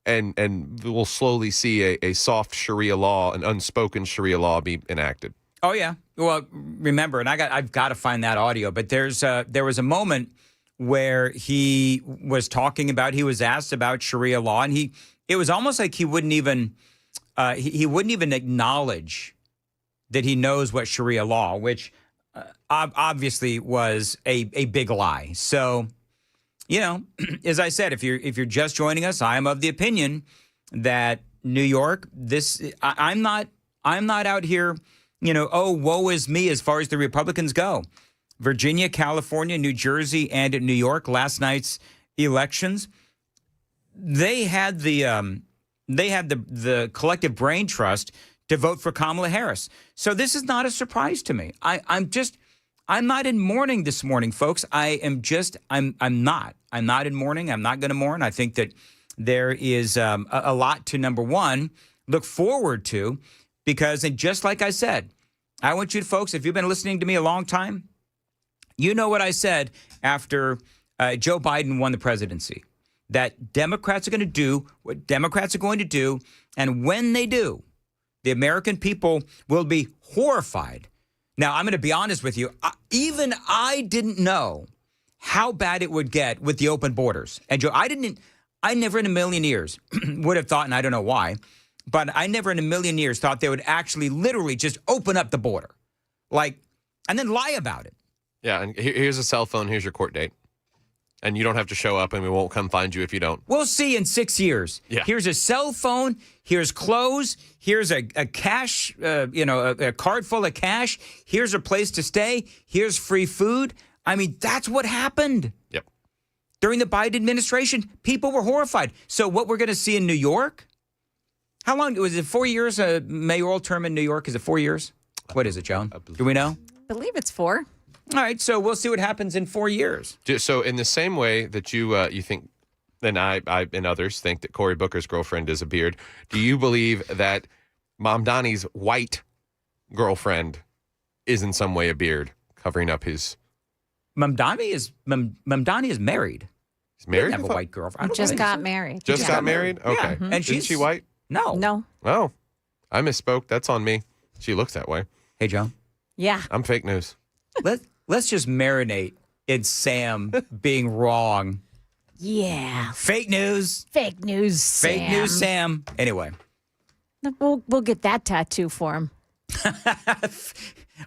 and we'll slowly see a soft Sharia law, an unspoken Sharia law be enacted. Oh, yeah. Well, remember, and I've got to find that audio, but there was a moment where he was talking about, he was asked about Sharia law, and it was almost like he wouldn't even acknowledge that he knows what Sharia law, which obviously was a big lie. So, as I said, if you're just joining us, I am of the opinion that New York, I'm not out here, oh, woe is me as far as the Republicans go. Virginia, California, New Jersey, and New York, last night's elections, they had the collective brain trust to vote for Kamala Harris. So this is not a surprise to me. I'm not in mourning this morning, folks. I'm not in mourning. I'm not going to mourn. I think that there is a lot to, number one, look forward to, because, and just like I said, I want you to, folks, if you've been listening to me a long time, you know what I said after Joe Biden won the presidency, that Democrats are going to do what Democrats are going to do. And when they do, the American people will be horrified. Now, I'm going to be honest with you. Even I didn't know how bad it would get with the open borders. And Joe, I never in a million years would have thought, and I don't know why, but I never in a million years thought they would actually literally just open up the border, and then lie about it. Yeah, and here's a cell phone. Here's your court date. And you don't have to show up, and we won't come find you if you don't. We'll see in 6 years. Yeah. Here's a cell phone. Here's clothes. Here's a cash, a card full of cash. Here's a place to stay. Here's free food. I mean, that's what happened. Yep. During the Biden administration, people were horrified. So what we're going to see in New York, how long, was it 4 years, a mayoral term in New York? Is it 4 years? What is it, Joan? Do we know? I believe it's 4. All right, so we'll see what happens in 4 years. So in the same way that you think, and I and others think that Cory Booker's girlfriend is a beard, do you believe that Mamdani's white girlfriend is in some way a beard, covering up his... Mamdani is married. He's married? He doesn't have a white girlfriend. Just got married. Just got married? Okay. Yeah. And Isn't she white? No. Oh, I misspoke. That's on me. She looks that way. Hey, Joan. Yeah. I'm fake news. Let's just marinate in Sam being wrong. Yeah. Fake news. Fake news, Sam. Fake news, Sam. Anyway. We'll get that tattoo for him.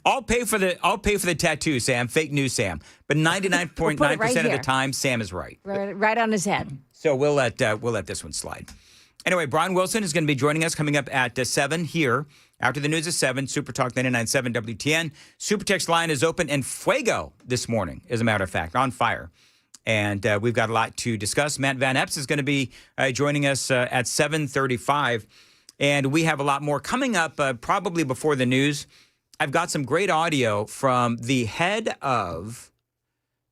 I'll pay for the tattoo, Sam. Fake news, Sam. But 99.9% of the time, Sam is right. Right on his head. So we'll let this one slide. Anyway, Brian Wilson is going to be joining us coming up at 7 here. After the news at 7, Super Talk 99.7 WTN. Super Text line is open and fuego this morning, as a matter of fact, on fire. And we've got a lot to discuss. Matt Van Epps is going to be joining us at 7:35. And we have a lot more coming up probably before the news. I've got some great audio from the head of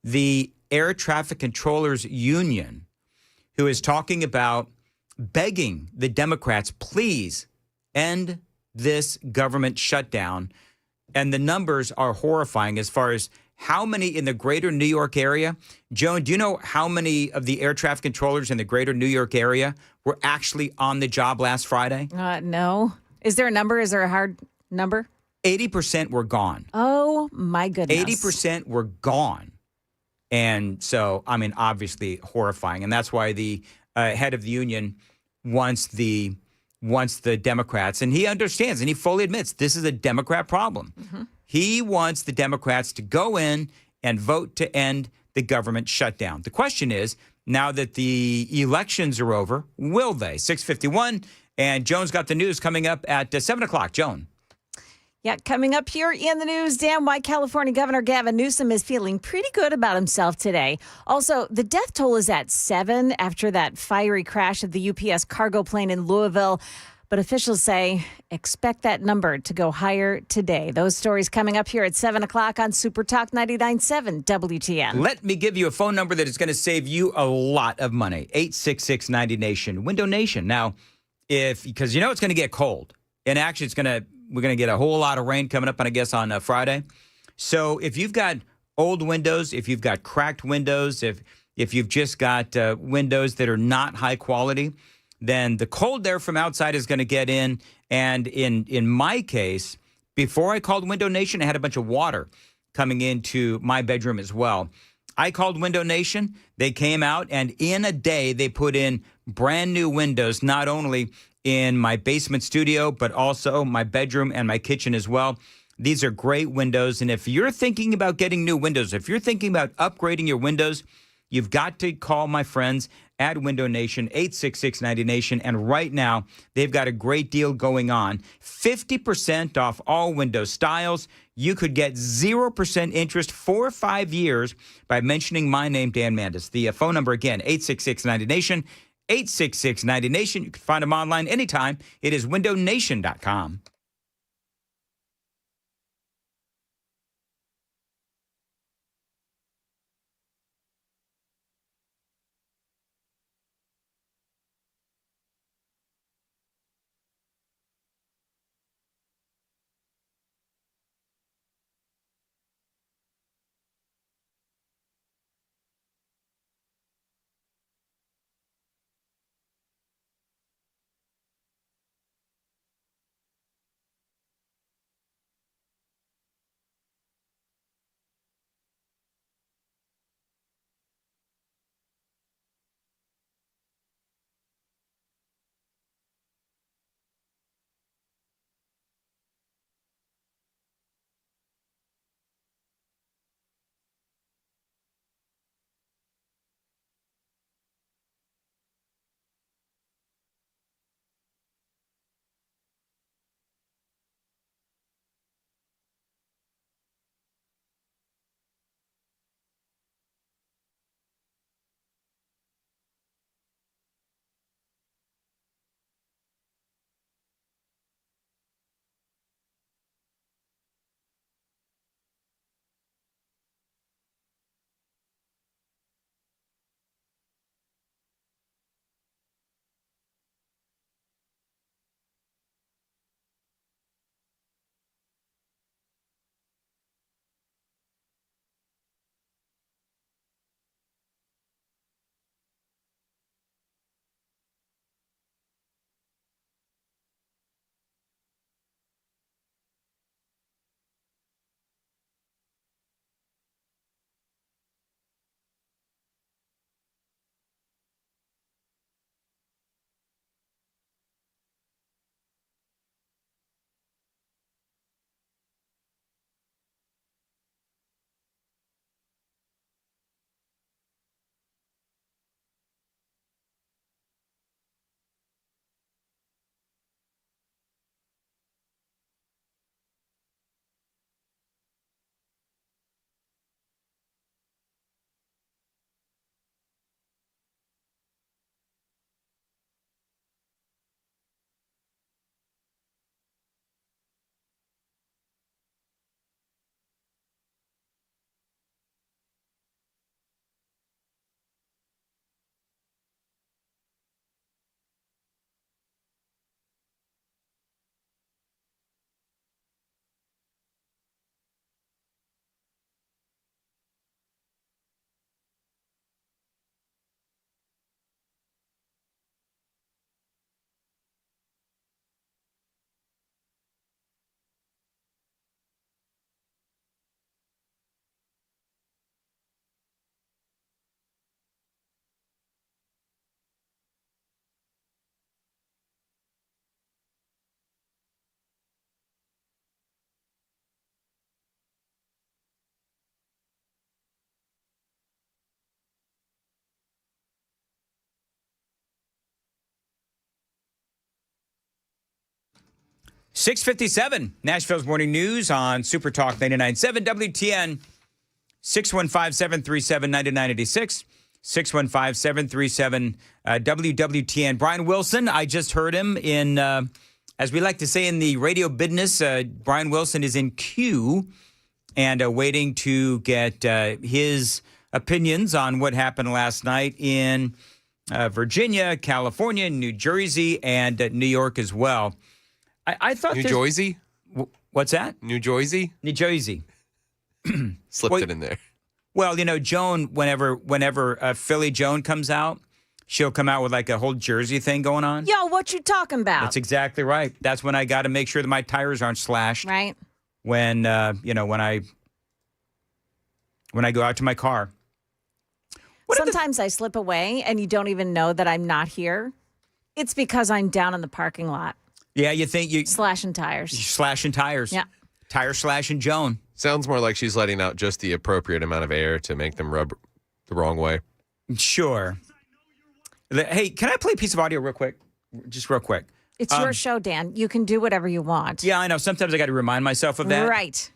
the Air Traffic Controllers Union, who is talking about begging the Democrats, please end this government shutdown. And the numbers are horrifying as far as how many in the greater New York area. Joan, do you know how many of the air traffic controllers in the greater New York area were actually on the job last Friday? No. Is there a number? Is there a hard number? 80% were gone. Oh, my goodness. 80% were gone. And so, I mean, obviously horrifying. And that's why the head of the union wants the Democrats, and he understands and he fully admits this is a Democrat problem. Mm-hmm. He wants the Democrats to go in and vote to end the government shutdown. The question is, now that the elections are over, will they? 6:51, and Joan's got the news coming up at 7 o'clock. Joan. Yeah, coming up here in the news, Dan, why California Governor Gavin Newsom is feeling pretty good about himself today. Also, the death toll is at 7 after that fiery crash of the UPS cargo plane in Louisville. But officials say expect that number to go higher today. Those stories coming up here at 7 o'clock on Super Talk 99.7 WTN. Let me give you a phone number that is going to save you a lot of money. 866-90-NATION, Window Nation. Now, because you know it's going to get cold. And actually, we're going to get a whole lot of rain coming up, I guess, on Friday. So if you've got old windows, if you've got cracked windows, if you've just got windows that are not high quality, then the cold air from outside is going to get in. And in my case, before I called Window Nation, I had a bunch of water coming into my bedroom as well. I called Window Nation. They came out, and in a day, they put in brand new windows, not only in my basement studio, but also my bedroom and my kitchen as well. These are great windows. And if you're thinking about getting new windows, if you're thinking about upgrading your windows, you've got to call my friends at Window Nation, 866-90-NATION. And right now, they've got a great deal going on. 50% off all window styles. You could get 0% interest for 5 years by mentioning my name, Dan Mandis. The phone number again, 866-90-NATION, 866-90-NATION. You can find them online anytime. It is windownation.com. 6:57, Nashville's Morning News on Super Talk 99.7 WTN, 615-737-9986, 615-737-WWTN. Brian Wilson, I just heard him in, as we like to say in the radio business, Brian Wilson is in queue and waiting to get his opinions on what happened last night in Virginia, California, New Jersey, and New York as well. I thought New Jersey? What's that? New Jersey? New Jersey. Slipped it in there. Well, you know, Joan, whenever Philly Joan comes out, she'll come out with like a whole Jersey thing going on. Yo, what you talking about? That's exactly right. That's when I got to make sure that my tires aren't slashed. Right. When, when I go out to my car. Sometimes I slip away and you don't even know that I'm not here. It's because I'm down in the parking lot. Yeah, you think you... Slashing tires. Slashing tires. Yeah. Tire slashing Joan. Sounds more like she's letting out just the appropriate amount of air to make them rub the wrong way. Sure. Hey, can I play a piece of audio real quick? Just real quick. It's your show, Dan. You can do whatever you want. Yeah, I know. Sometimes I got to remind myself of that. Right.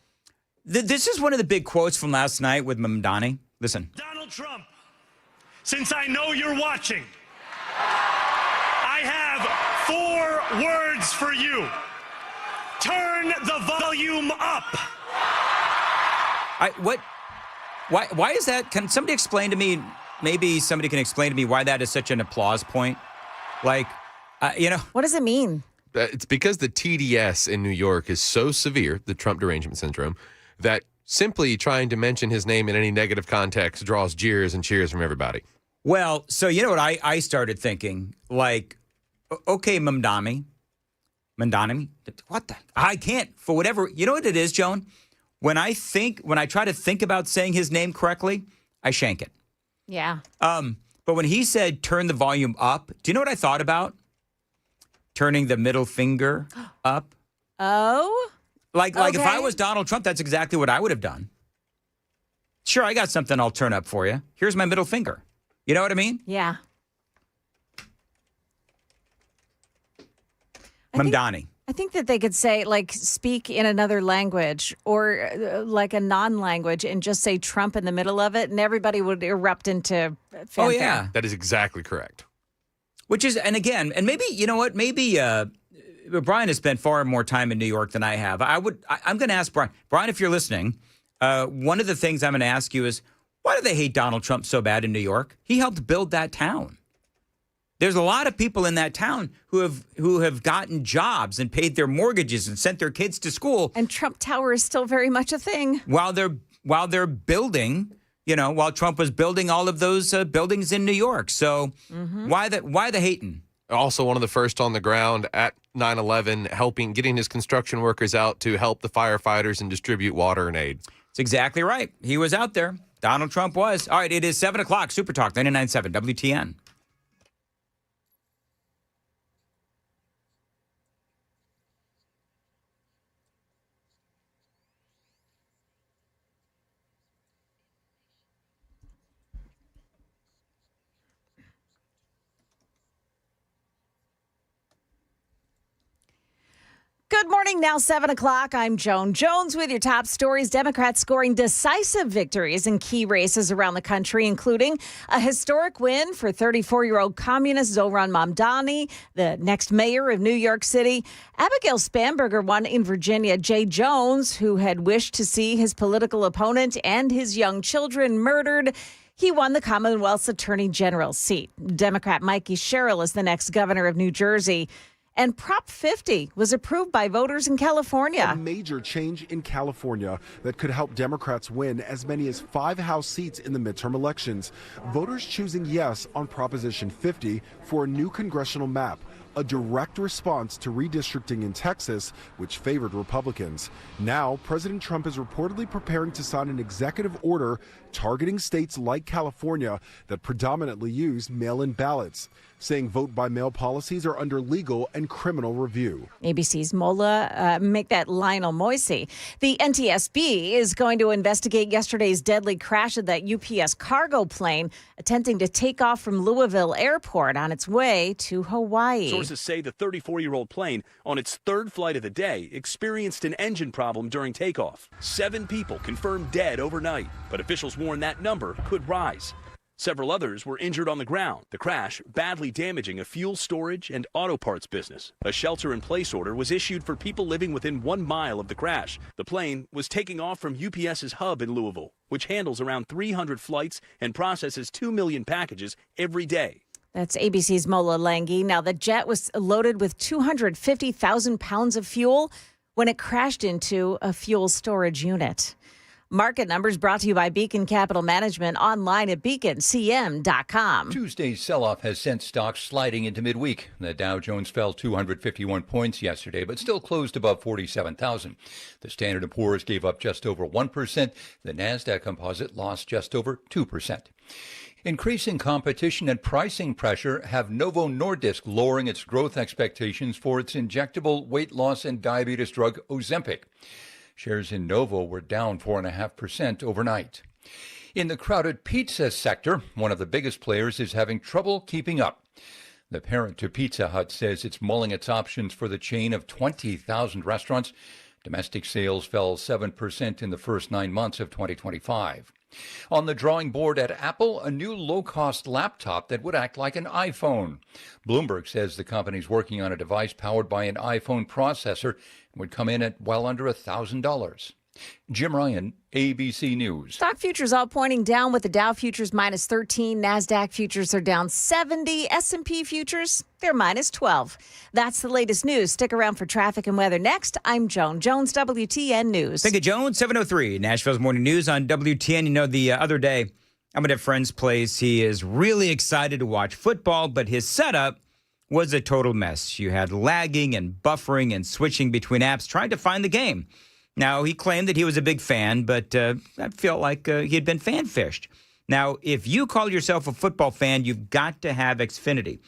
This is one of the big quotes from last night with Mamdani. Listen. Donald Trump, since I know you're watching, I have 4 words for you. Turn the volume up. Why is that? Can somebody explain to me, maybe somebody can explain to me why that is such an applause point? Like, What does it mean? It's because the TDS in New York is so severe, the Trump derangement syndrome, that simply trying to mention his name in any negative context draws jeers and cheers from everybody. Well, so you know what I started thinking? Like, okay, Mamdani, what the? I can't, for whatever, you know what it is, Joan? When I try to think about saying his name correctly, I shank it. Yeah. But when he said turn the volume up, do you know what I thought about? Turning the middle finger up. Oh? Like if I was Donald Trump, that's exactly what I would have done. Sure, I got something I'll turn up for you. Here's my middle finger. You know what I mean? Yeah. Mamdani. I think that they could say, like, speak in another language or like a non-language and just say Trump in the middle of it, and everybody would erupt into fanfare. Oh, yeah. That is exactly correct. Which is, and again, and maybe, you know what, maybe Brian has spent far more time in New York than I have. I'm going to ask Brian. Brian, if you're listening, one of the things I'm going to ask you is, why do they hate Donald Trump so bad in New York? He helped build that town. There's a lot of people in that town who have gotten jobs and paid their mortgages and sent their kids to school. And Trump Tower is still very much a thing. While they're building, while Trump was building all of those buildings in New York. So why the hating? Also one of the first on the ground at 9/11, getting his construction workers out to help the firefighters and distribute water and aid. That's exactly right. He was out there. Donald Trump was. All right, it is 7 o'clock. Super Talk 99.7 WTN. Good morning. Now 7 o'clock. I'm Joan Jones with your top stories. Democrats scoring decisive victories in key races around the country, including a historic win for 34-year-old communist Zohran Mamdani, the next mayor of New York City. Abigail Spanberger won in Virginia. Jay Jones, who had wished to see his political opponent and his young children murdered, he won the Commonwealth's Attorney General's seat. Democrat Mikey Sherrill is the next governor of New Jersey. And Prop 50 was approved by voters in California. A major change in California that could help Democrats win as many as 5 House seats in the midterm elections. Voters choosing yes on Proposition 50 for a new congressional map, a direct response to redistricting in Texas, which favored Republicans. Now, President Trump is reportedly preparing to sign an executive order targeting states like California that predominantly use mail-in ballots, saying vote-by-mail policies are under legal and criminal review. ABC's Mola, make that Lionel Moisey. The NTSB is going to investigate yesterday's deadly crash of that UPS cargo plane attempting to take off from Louisville Airport on its way to Hawaii. Sources say the 34-year-old plane, on its third flight of the day, experienced an engine problem during takeoff. 7 people confirmed dead overnight, but officials warn that number could rise. Several others were injured on the ground. The crash badly damaging a fuel storage and auto parts business. A shelter-in-place order was issued for people living within 1 mile of the crash. The plane was taking off from UPS's hub in Louisville, which handles around 300 flights and processes 2 million packages every day. That's ABC's Mola Langi. Now, the jet was loaded with 250,000 pounds of fuel when it crashed into a fuel storage unit. Market numbers brought to you by Beacon Capital Management, online at beaconcm.com. Tuesday's sell-off has sent stocks sliding into midweek. The Dow Jones fell 251 points yesterday, but still closed above 47,000. The Standard & Poor's gave up just over 1%. The NASDAQ composite lost just over 2%. Increasing competition and pricing pressure have Novo Nordisk lowering its growth expectations for its injectable weight loss and diabetes drug Ozempic. Shares in Novo were down 4.5% overnight. In the crowded pizza sector, one of the biggest players is having trouble keeping up. The parent to Pizza Hut says it's mulling its options for the chain of 20,000 restaurants. Domestic sales fell 7% in the first 9 months of 2025. On the drawing board at Apple, a new low-cost laptop that would act like an iPhone. Bloomberg says the company's working on a device powered by an iPhone processor and would come in at well under $1,000. Jim Ryan, ABC News. Stock futures all pointing down with the Dow futures minus 13. NASDAQ futures are down 70. S&P futures, they're minus 12. That's the latest news. Stick around for traffic and weather next. I'm Joan Jones, WTN News. Thank you, Joan. 7:03, Nashville's Morning News on WTN. You know, the other day, I'm at a friend's place. He is really excited to watch football, but his setup was a total mess. You had lagging and buffering and switching between apps trying to find the game. Now, he claimed that he was a big fan, but I felt like he had been fan-fished. Now, if you call yourself a football fan, you've got to have Xfinity.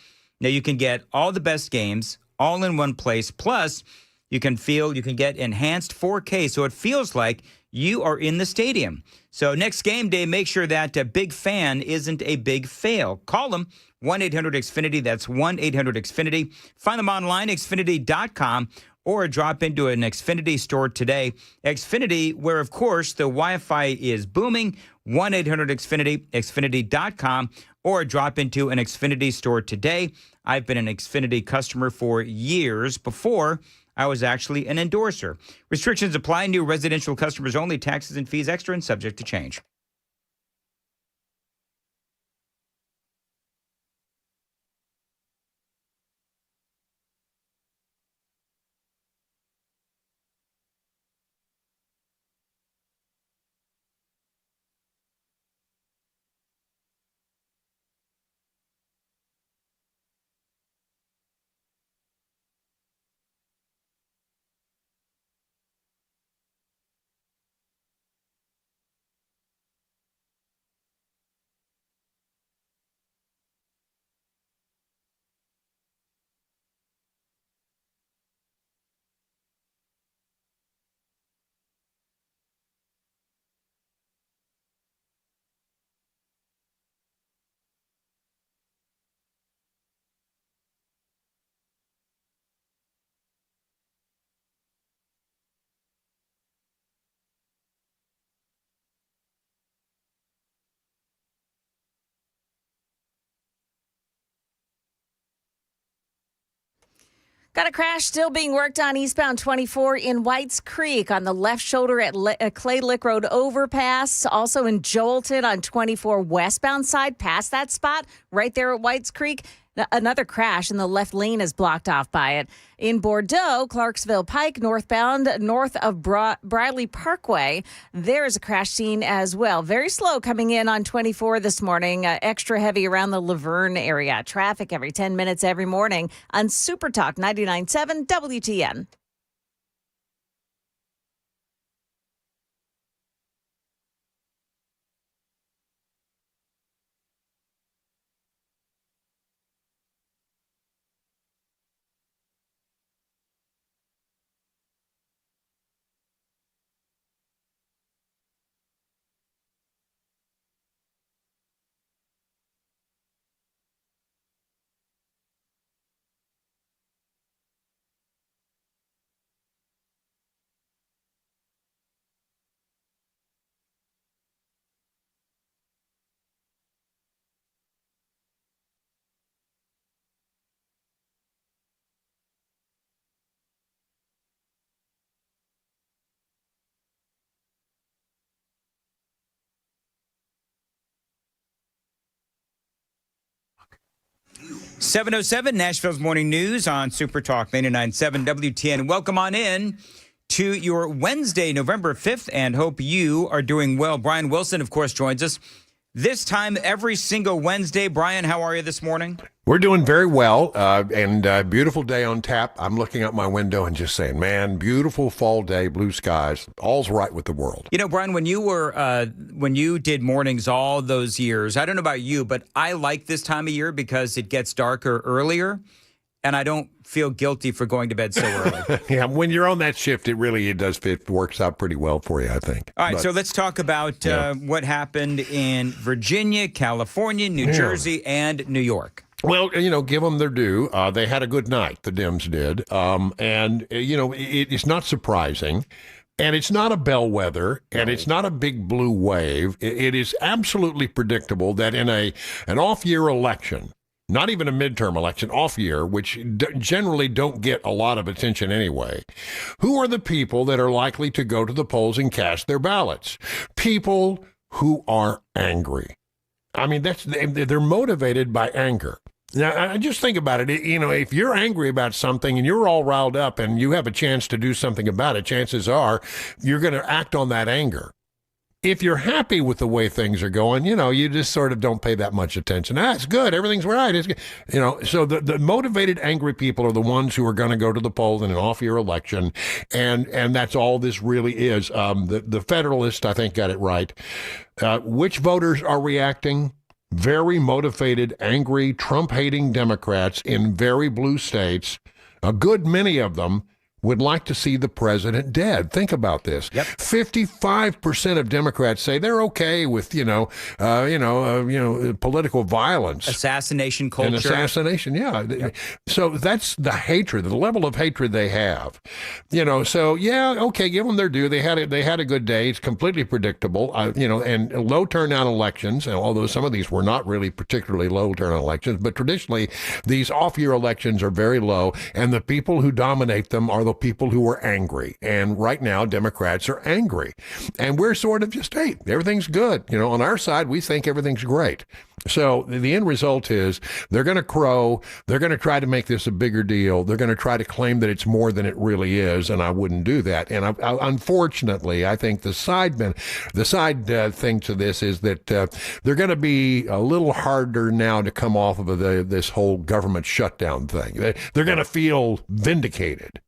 Now, you can get all the best games all in one place. Plus, you can get enhanced 4K, so it feels like you are in the stadium. So next game day, make sure that a big fan isn't a big fail. Call them, 1-800-XFINITY. That's 1-800-XFINITY. Find them online, xfinity.com. or drop into an Xfinity store today. Xfinity, where, of course, the Wi-Fi is booming, 1-800-XFINITY, xfinity.com, or drop into an Xfinity store today. I've been an Xfinity customer for years before I was actually an endorser. Restrictions apply. New residential customers only. Taxes and fees extra and subject to change. Got a crash still being worked on eastbound 24 in Whites Creek on the left shoulder at Clay Lick Road overpass. Also in Joelton on 24 westbound side past that spot right there at Whites Creek. Another crash in the left lane is blocked off by it. In Bordeaux, Clarksville Pike, northbound, north of Briley Parkway, there is a crash scene as well. Very slow coming in on 24 this morning. Extra heavy around the Laverne area. Traffic every 10 minutes every morning on Super Talk 99.7 WTN. 7:07, Nashville's Morning News on Super Talk 99.7 WTN. Welcome on in to your Wednesday, November 5th, and hope you are doing well. Brian Wilson, of course, joins us this time every single Wednesday. Brian, how are you this morning? We're doing very well, and beautiful day on tap. I'm looking out my window and just saying, man, beautiful fall day, blue skies, all's right with the world. You know, Brian, when you did mornings all those years, I don't know about you, but I like this time of year because it gets darker earlier, and I don't feel guilty for going to bed so early. Yeah, when you're on that shift, it works out pretty well for you, I think. All right, so let's talk about what happened in Virginia, California, New Jersey, and New York. Well, give them their due. They had a good night, the Dems did. It's not surprising. And it's not a bellwether, and it's not a big blue wave. It is absolutely predictable that in an off-year election, not even a midterm election, off year, which generally don't get a lot of attention anyway, who are the people that are likely to go to the polls and cast their ballots? People who are angry. I mean, they're motivated by anger. Now, I just think about it. If you're angry about something and you're all riled up and you have a chance to do something about it, chances are you're going to act on that anger. If you're happy with the way things are going, you just sort of don't pay that much attention. It's good. Everything's right. It's good. So the motivated, angry people are the ones who are going to go to the polls in an off-year election, and that's all this really is. The Federalist, I think, got it right. Which voters are reacting? Very motivated, angry, Trump-hating Democrats in very blue states. A good many of them would like to see the president dead. Think about this. 55% of Democrats say they're okay with, political violence. Assassination culture. And assassination, yeah. Yep. So that's the hatred, the level of hatred they have. So, yeah, okay, give them their due. They had a good day. It's completely predictable, and low turnout elections, and although some of these were not really particularly low turnout elections, but traditionally these off-year elections are very low, and the people who dominate them are the people who are angry. And right now, Democrats are angry. And we're sort of just, hey, everything's good. On our side, we think everything's great. So the end result is they're going to crow. They're going to try to make this a bigger deal. They're going to try to claim that it's more than it really is. And I wouldn't do that. And unfortunately, I think the side thing to this is that they're going to be a little harder now to come off of this whole government shutdown thing. They're going to feel vindicated.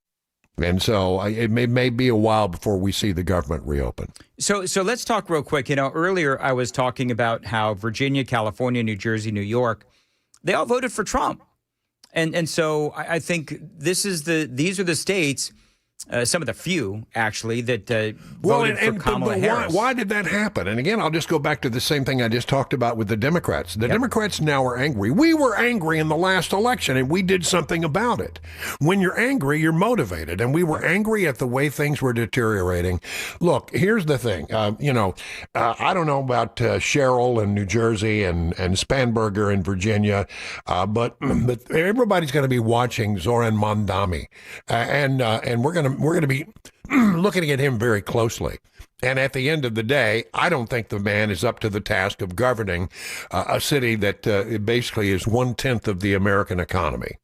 And so it may be a while before we see the government reopen. So let's talk real quick. Earlier I was talking about how Virginia, California, New Jersey, New York, they all voted for Trump. And so I think these are the states, some of the few, actually, that voted for Kamala Harris. Why did that happen? And again, I'll just go back to the same thing I just talked about with the Democrats. The Democrats now are angry. We were angry in the last election, and we did something about it. When you're angry, you're motivated, and we were angry at the way things were deteriorating. Look, here's the thing. I don't know about Cheryl in New Jersey and Spanberger in Virginia, but everybody's going to be watching Zoran Mondani, and we're going to be looking at him very closely. And at the end of the day, I don't think the man is up to the task of governing a city that basically is 1/10 of the American economy.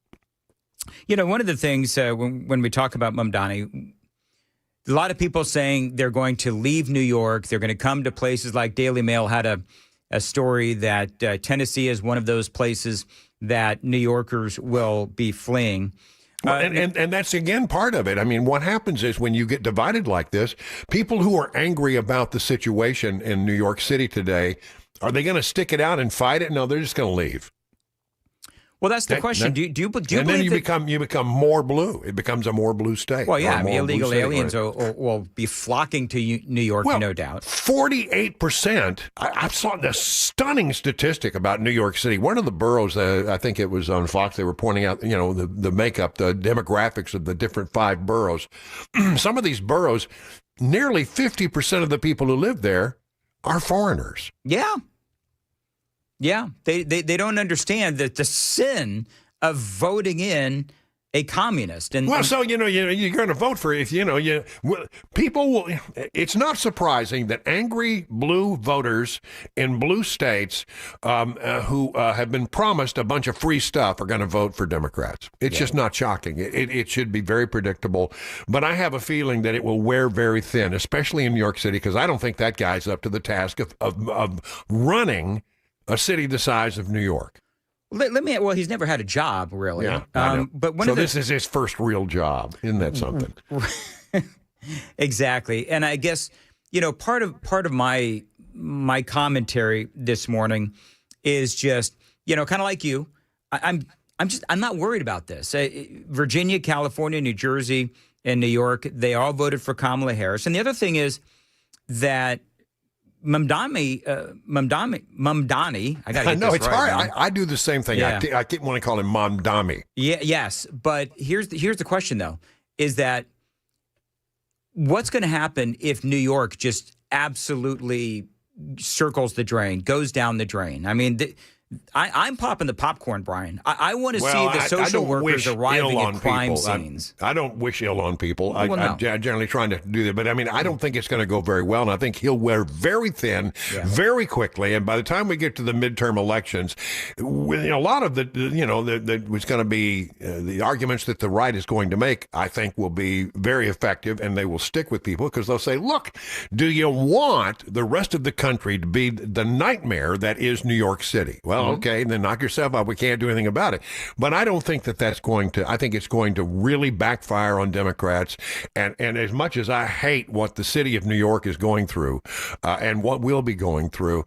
One of the things when we talk about Mamdani, a lot of people saying they're going to leave New York. They're going to come to places like Daily Mail had a story that Tennessee is one of those places that New Yorkers will be fleeing. And that's, again, part of it. I mean, what happens is when you get divided like this, people who are angry about the situation in New York City today, are they going to stick it out and fight it? No, they're just going to leave. Well, that's the question. Do you believe and then you become more blue. It becomes a more blue state. Well, yeah, illegal aliens will be flocking to New York, no doubt. 48%. I saw the stunning statistic about New York City. One of the boroughs, I think it was on Fox, they were pointing out, the makeup, the demographics of the different 5 boroughs. Some of these boroughs, nearly 50% of the people who live there are foreigners. Yeah. Yeah, they don't understand that the sin of voting in a communist. And well, so you're going to vote for people will. It's not surprising that angry blue voters in blue states who have been promised a bunch of free stuff are going to vote for Democrats. It's just not shocking. It should be very predictable. But I have a feeling that it will wear very thin, especially in New York City, because I don't think that guy's up to the task of running a city the size of New York. Well, he's never had a job, really. Yeah, but this is his first real job. Isn't that something? Exactly. And I guess, part of my commentary this morning is just, kind of like you. I'm not worried about this. Virginia, California, New Jersey, and New York, they all voted for Kamala Harris. And the other thing is that Mamdani, I got to get this it's right. hard. I do the same thing. Yeah. I keep want to call him Mamdani. Yeah, yes. But here's the question, though, is that what's going to happen if New York just absolutely circles the drain, goes down the drain? I mean, I'm popping the popcorn, Brian. I want to see the social workers arriving at crime scenes. I don't wish ill on people. Well, no. I'm generally trying to do that. But, I mean, I don't think it's going to go very well. And I think he'll wear very thin very quickly. And by the time we get to the midterm elections, a lot of the was going to be the arguments that the right is going to make, I think, will be very effective. And they will stick with people because they'll say, look, do you want the rest of the country to be the nightmare that is New York City? Well, okay, then knock yourself out. We can't do anything about it. But I don't think that's going to, I think it's going to really backfire on Democrats. And as much as I hate what the city of New York is going through and what we'll be going through,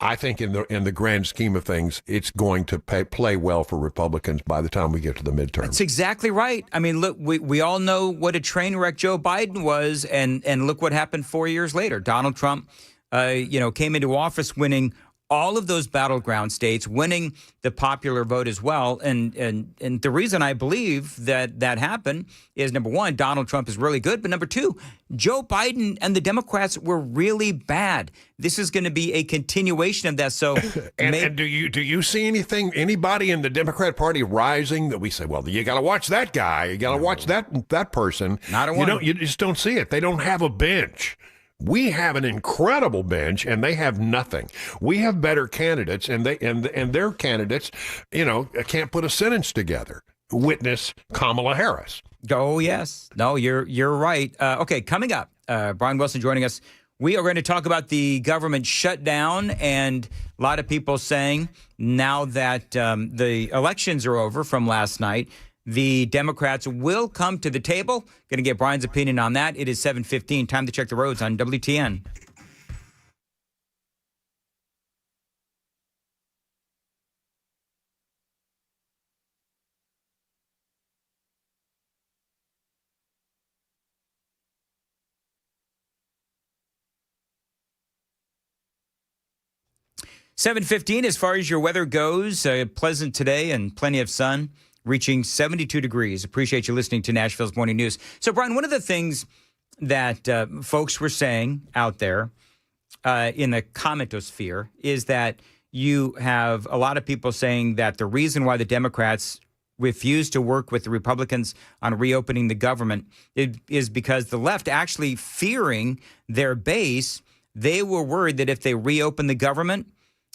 I think in the grand scheme of things, it's going to play well for Republicans by the time we get to the midterm. That's exactly right. I mean, look, we all know what a train wreck Joe Biden was, and look what happened 4 years later. Donald Trump, came into office winning all of those battleground states, winning the popular vote as well. And the reason I believe that happened is, number one, Donald Trump is really good. But number two, Joe Biden and the Democrats were really bad. This is going to be a continuation of that. So, and do you see anybody in the Democrat Party rising that we say, well, you got to watch that guy, you got to watch that person? Not a one. You just don't see it. They don't have a bench. We have an incredible bench, and they have nothing. We have better candidates, and their candidates, can't put a sentence together. Witness Kamala Harris. Oh yes, no, you're right. Okay, coming up, Brian Wilson joining us. We are going to talk about the government shutdown, and a lot of people saying now that the elections are over from last night, the Democrats will come to the table. Going to get Brian's opinion on that. It is 7:15. Time to check the roads on WTN. $7:15 as far as your weather goes. Pleasant today and plenty of sun. Reaching 72 degrees. Appreciate you listening to Nashville's Morning News. So, Brian, one of the things that folks were saying out there in the commentosphere is that you have a lot of people saying that the reason why the Democrats refuse to work with the Republicans on reopening the government is because the left, actually fearing their base, they were worried that if they reopen the government,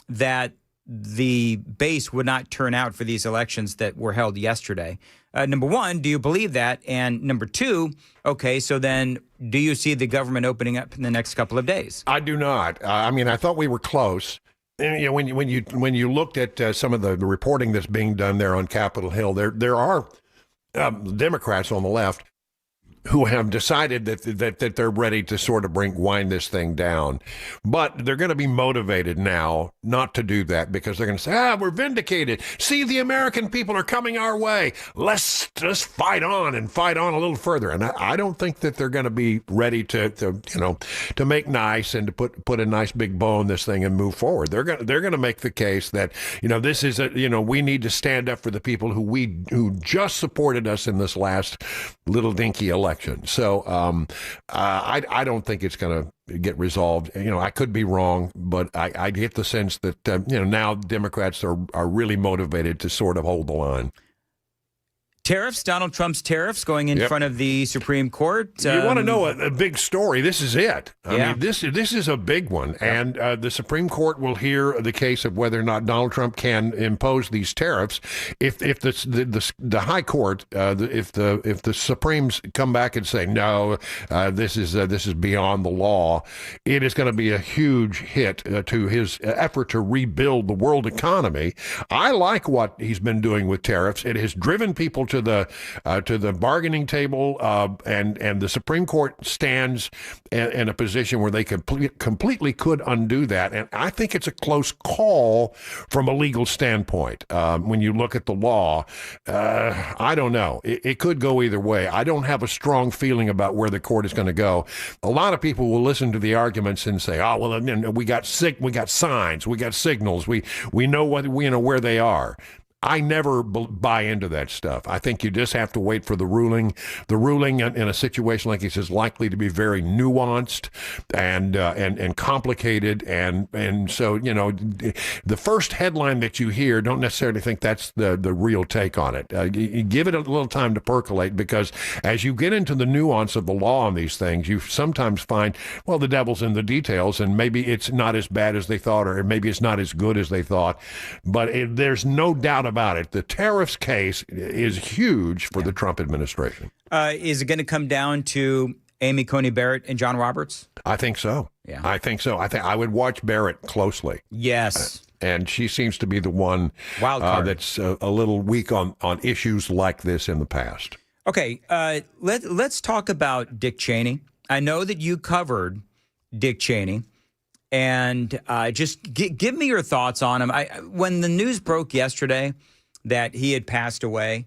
that the base would not turn out for these elections that were held yesterday. Number one, do you believe that? And number two, okay, so then do you see the government opening up in the next couple of days? I do not. I thought we were close. And, when you looked at some of the reporting that's being done there on Capitol Hill, there are Democrats on the left who have decided that they're ready to sort of wind this thing down. But they're going to be motivated now not to do that because they're going to say, we're vindicated. See, the American people are coming our way. Let's just fight on and fight on a little further. And I don't think that they're going to be ready to make nice and to put a nice big bow on this thing and move forward. They're going to make the case that, this is we need to stand up for the people who just supported us in this last little dinky election. So I don't think it's going to get resolved. I could be wrong, but I get the sense that now Democrats are really motivated to sort of hold the line. Tariffs, Donald Trump's tariffs going in front of the Supreme Court. You want to know a big story? This is it. I Yeah. mean, this is a big one, and the Supreme Court will hear the case of whether or not Donald Trump can impose these tariffs. If the High Court, if the Supremes come back and say no, this is beyond the law, it is going to be a huge hit to his effort to rebuild the world economy. I like what he's been doing with tariffs. It has driven people to the bargaining table, and the Supreme Court stands in a position where they completely could undo that. And I think it's a close call from a legal standpoint. When you look at the law, I don't know. It could go either way. I don't have a strong feeling about where the court is going to go. A lot of people will listen to the arguments and say, "Oh, well, we got signs, we got signals, we know where they are." I never buy into that stuff. I think you just have to wait for the ruling. The ruling in a situation like this is likely to be very nuanced and complicated. And so, the first headline that you hear, don't necessarily think that's the real take on it. You give it a little time to percolate, because as you get into the nuance of the law on these things, you sometimes find, well, the devil's in the details, and maybe it's not as bad as they thought, or maybe it's not as good as they thought. But there's no doubt about it. The tariffs case is huge for the Trump administration. Is it going to come down to Amy Coney Barrett and John Roberts? I think so. Yeah. I think so. I would watch Barrett closely. Yes. And she seems to be the one that's a little weak on issues like this in the past. Okay, let's talk about Dick Cheney. I know that you covered Dick Cheney. And just give me your thoughts on him. When the news broke yesterday that he had passed away,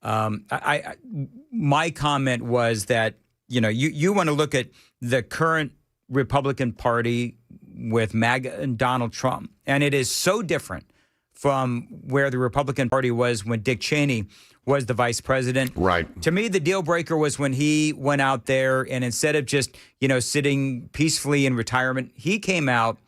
my comment was that, you want to look at the current Republican Party with MAGA and Donald Trump. And it is so different from where the Republican Party was when Dick Cheney was the vice president. Right. To me, the deal breaker was when he went out there and instead of just, sitting peacefully in retirement, he came out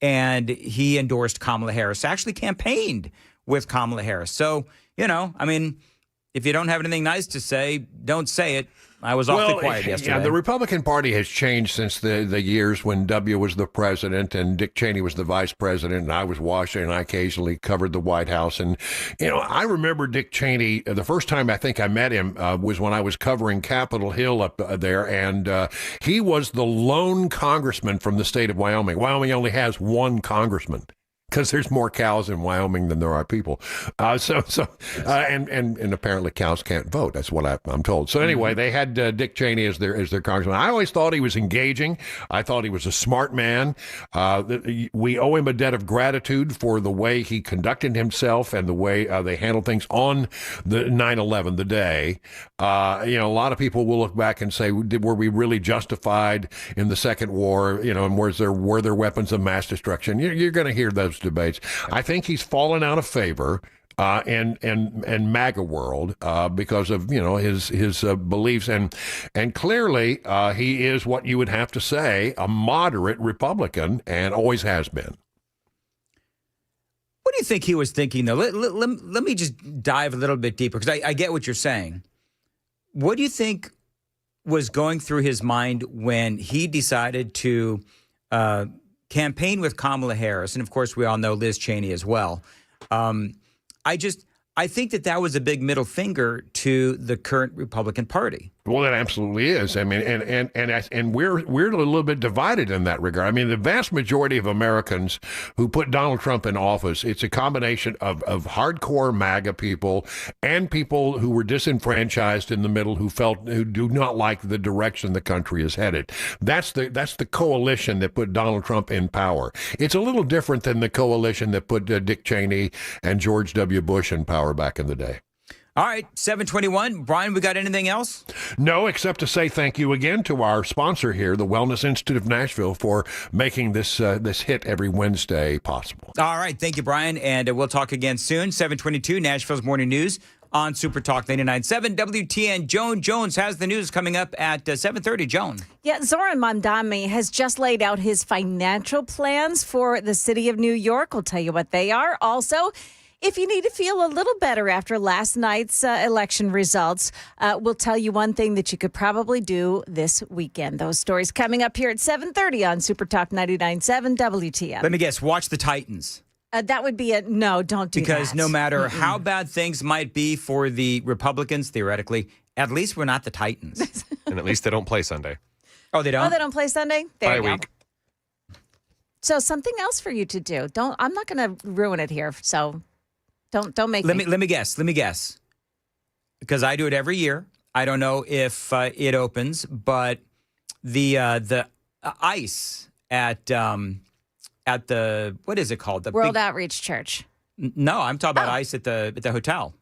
and he endorsed Kamala Harris, actually campaigned with Kamala Harris. So, if you don't have anything nice to say, don't say it. I was awfully quiet yesterday. Yeah, the Republican Party has changed since the years when W was the president and Dick Cheney was the vice president, and I was Washington, and I occasionally covered the White House. And, I remember Dick Cheney, the first time I think I met him was when I was covering Capitol Hill up there, and he was the lone congressman from the state of Wyoming. Wyoming only has one congressman, because there's more cows in Wyoming than there are people. And apparently cows can't vote. That's what I'm told. So anyway, they had Dick Cheney as their congressman. I always thought he was engaging. I thought he was a smart man. We owe him a debt of gratitude for the way he conducted himself and the way they handled things on the 9/11, the day. A lot of people will look back and say, were we really justified in the Second War? And were there weapons of mass destruction? You're going to hear those debates. I think he's fallen out of favor and MAGA world because of his beliefs, and clearly he is what you would have to say a moderate Republican, and always has been. What do you think he was thinking, though? Let me just dive a little bit deeper, because I get what you're saying. What do you think was going through his mind when he decided to campaign with Kamala Harris? And of course, we all know Liz Cheney as well. I think that was a big middle finger to the current Republican Party. Well, it absolutely is. I mean, and we're a little bit divided in that regard. I mean, the vast majority of Americans who put Donald Trump in office, it's a combination of hardcore MAGA people and people who were disenfranchised in the middle, who do not like the direction the country is headed. That's the coalition that put Donald Trump in power. It's a little different than the coalition that put Dick Cheney and George W. Bush in power back in the day. All right, 7:21. Brian, we got anything else? No, except to say thank you again to our sponsor here, the Wellness Institute of Nashville, for making this hit every Wednesday possible. All right, thank you, Brian, and we'll talk again soon. 7:22, Nashville's Morning News on Super Talk 99.7 WTN. Joan Jones has the news coming up at 7:30. Joan. Yeah, Zoran Mamdani has just laid out his financial plans for the city of New York. We'll tell you what they are. Also, If you need to feel a little better after last night's election results, we'll tell you one thing that you could probably do this weekend. Those stories coming up here at 7:30 on Super Talk 99.7 WTN. Let me guess, watch the Titans. That would be no, don't do that. Because no matter how bad things might be for the Republicans, theoretically, at least we're not the Titans. And at least they don't play Sunday. Oh, they don't? Oh, they don't play Sunday? There Bye you go. week. So something else for you to do. I'm not going to ruin it here. So don't make Let me guess. Because I do it every year. I don't know if it opens, but the ice at the, what is it called? The World Outreach Church. No, I'm talking about ice at the hotel.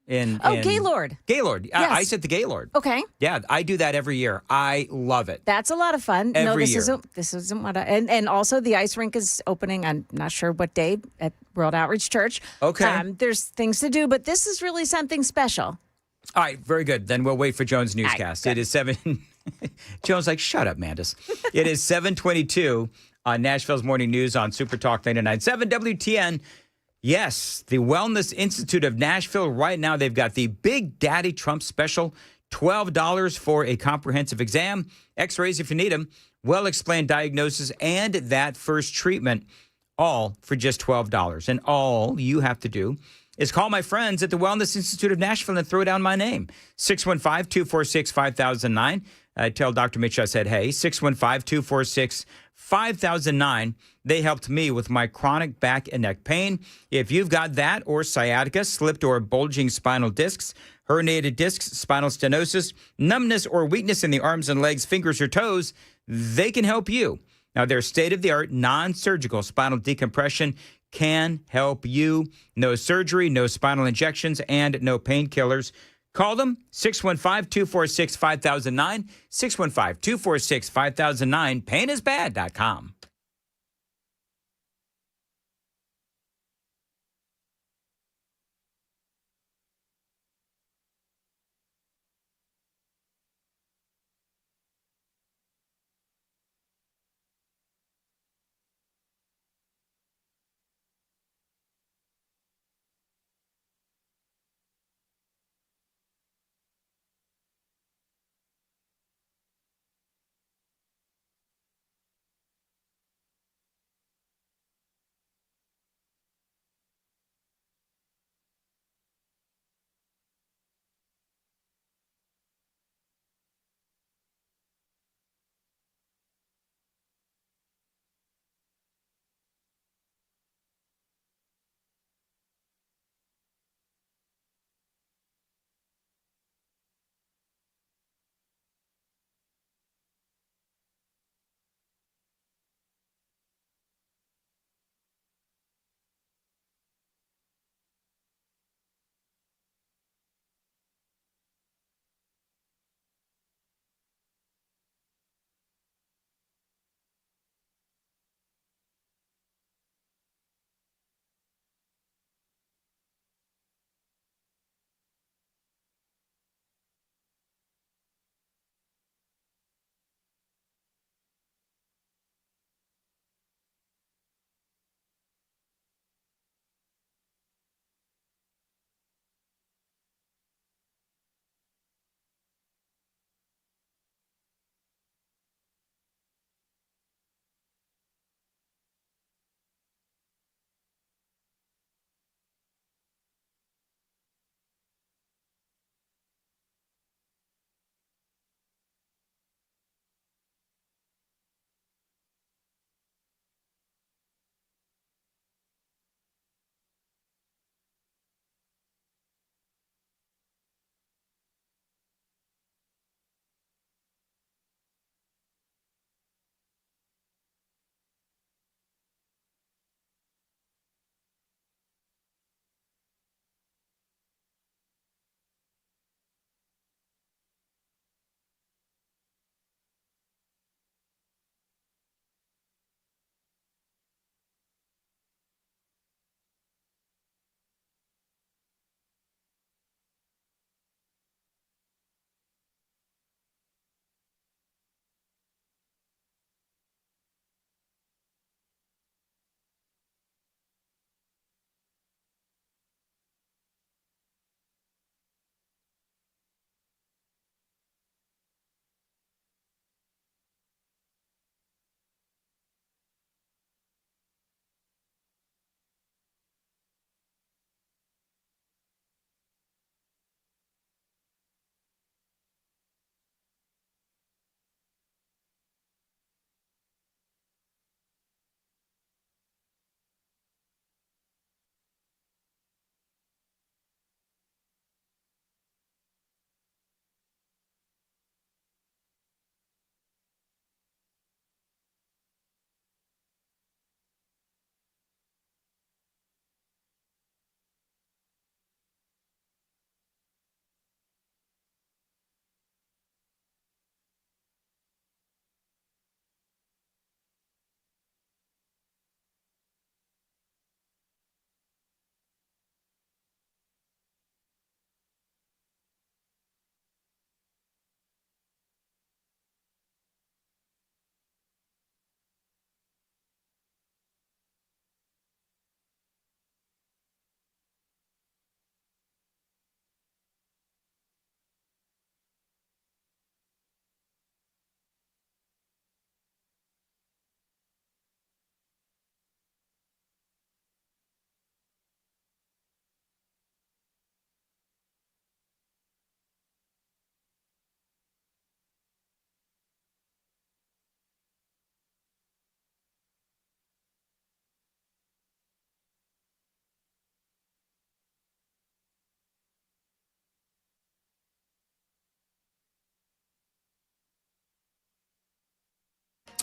Gaylord. Gaylord. Yes. Ice at the Gaylord. Okay. Yeah, I do that every year. I love it. That's a lot of fun. Every year. This isn't what and also the ice rink is opening. I'm not sure what day at World Outreach Church. Okay. There's things to do, but this is really something special. All right, very good. Then we'll wait for Jones' newscast. Right, it is 7. Jones like, shut up, Mandis. It is 7:22 on Nashville's Morning News on Super Talk 99.7 WTN. Yes, the Wellness Institute of Nashville. Right now, they've got the Big Daddy Trump special, $12 for a comprehensive exam, x-rays if you need them, well-explained diagnosis, and that first treatment, all for just $12. And all you have to do is call my friends at the Wellness Institute of Nashville and throw down my name, 615-246-5009. Tell Dr. Mitch I said, hey, 615-246-5009. They helped me with my chronic back and neck pain. If you've got that or sciatica, slipped or bulging spinal discs, herniated discs, spinal stenosis, numbness or weakness in the arms and legs, fingers or toes, they can help you. Now, their state-of-the-art non-surgical spinal decompression can help you. No surgery, no spinal injections, and no painkillers. Call them, 615-246-5009, 615-246-5009, painisbad.com.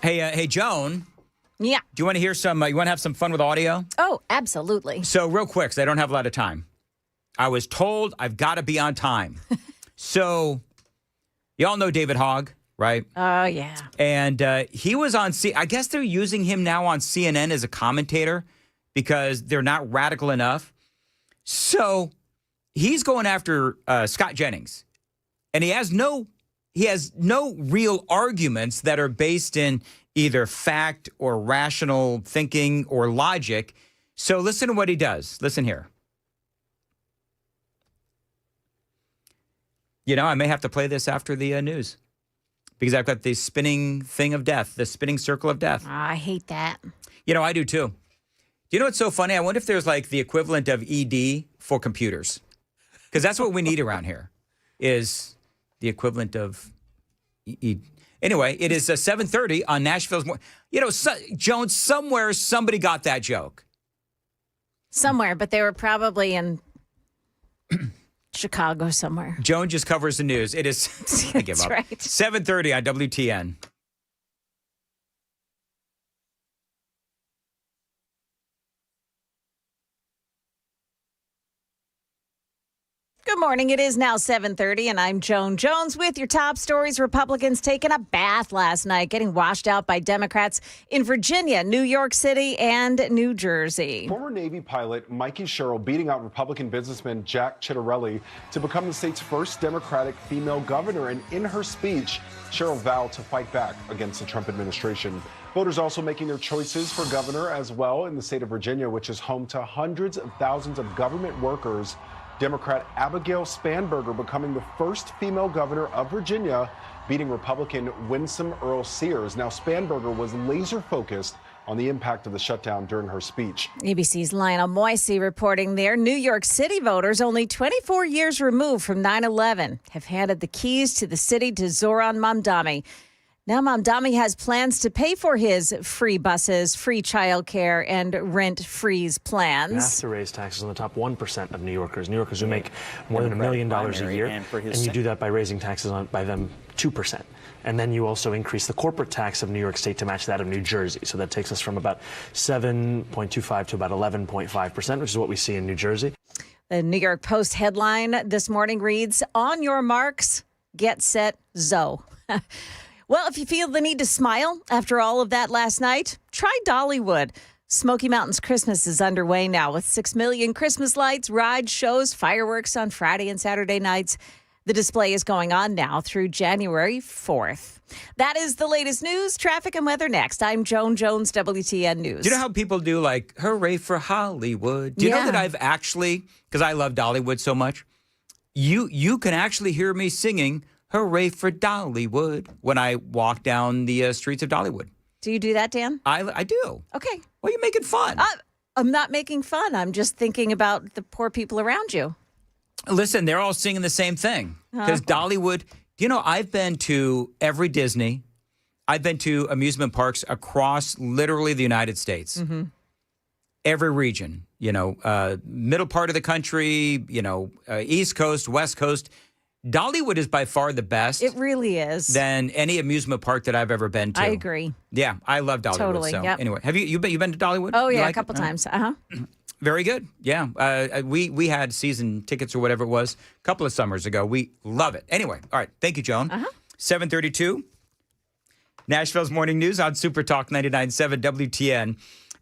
Hey, Joan. Yeah. Do you want to hear some? You want to have some fun with audio? Oh, absolutely. So real quick, because I don't have a lot of time. I was told I've got to be on time. So y'all know David Hogg, right? Oh, yeah. And he was on I guess they're using him now on CNN as a commentator because they're not radical enough. So he's going after Scott Jennings. And he has no real arguments that are based in either fact or rational thinking or logic. So listen to what he does. Listen here. You know, I may have to play this after the news because I've got the spinning thing of death, the spinning circle of death. I hate that. You know, I do too. Do you know what's so funny? I wonder if there's like the equivalent of ED for computers, because that's what we need around here is the equivalent of ED. Anyway, it is 7:30 on Nashville's. You know, Jones, somewhere somebody got that joke. Somewhere, but they were probably in Chicago somewhere. Joan just covers the news. It is, I give up. Right. 7:30 on WTN. Good morning. It is now 7:30, and I'm Joan Jones with your top stories. Republicans taking a bath last night, getting washed out by Democrats in Virginia, New York City, and New Jersey. Former Navy pilot Mikey Sherrill beating out Republican businessman Jack Ciattarelli to become the state's first Democratic female governor. And in her speech, Sherrill vowed to fight back against the Trump administration. Voters also making their choices for governor as well in the state of Virginia, which is home to hundreds of thousands of government workers. Democrat Abigail Spanberger becoming the first female governor of Virginia, beating Republican Winsome Earl Sears. Now, Spanberger was laser focused on the impact of the shutdown during her speech. ABC's Lionel Moisey reporting there. New York City voters, only 24 years removed from 9/11, have handed the keys to the city to Zoran Mamdani. Now Mamdani has plans to pay for his free buses, free childcare, and rent freeze plans. You have to raise taxes on the top 1% of New Yorkers who make more than $1 million a year. And you do that by raising taxes by them 2%. And then you also increase the corporate tax of New York State to match that of New Jersey. So that takes us from about 7.25 to about 11.5%, which is what we see in New Jersey. The New York Post headline this morning reads, "On your marks, get set, Zoe." Well, if you feel the need to smile after all of that last night, try Dollywood. Smoky Mountains Christmas is underway now with 6 million Christmas lights, rides, shows, fireworks on Friday and Saturday nights. The display is going on now through January 4th. That is the latest news, traffic, and weather next. I'm Joan Jones, WTN News. Do you know how people do like, hooray for Hollywood? Do you know that I've actually, because I love Dollywood so much, you can actually hear me singing hooray for Dollywood when I walk down the streets of Dollywood. Do you do that, Dan? I do. Okay. Well, you're making fun. I'm not making fun. I'm just thinking about the poor people around you. Listen, they're all singing the same thing. Because Dollywood, you know, I've been to every Disney. I've been to amusement parks across literally the United States. Mm-hmm. Every region, you know, middle part of the country, you know, East Coast, West Coast. Dollywood is by far the best. It really is. Than any amusement park that I've ever been to. I agree. Yeah, I love Dollywood. Totally. So yep. Anyway, have you been to Dollywood? Oh yeah, like a couple times. Very good. Yeah, we had season tickets or whatever it was a couple of summers ago. We love it. Anyway, all right. Thank you, Joan. 7:32. Nashville's Morning News on Super Talk 99.7 WTN.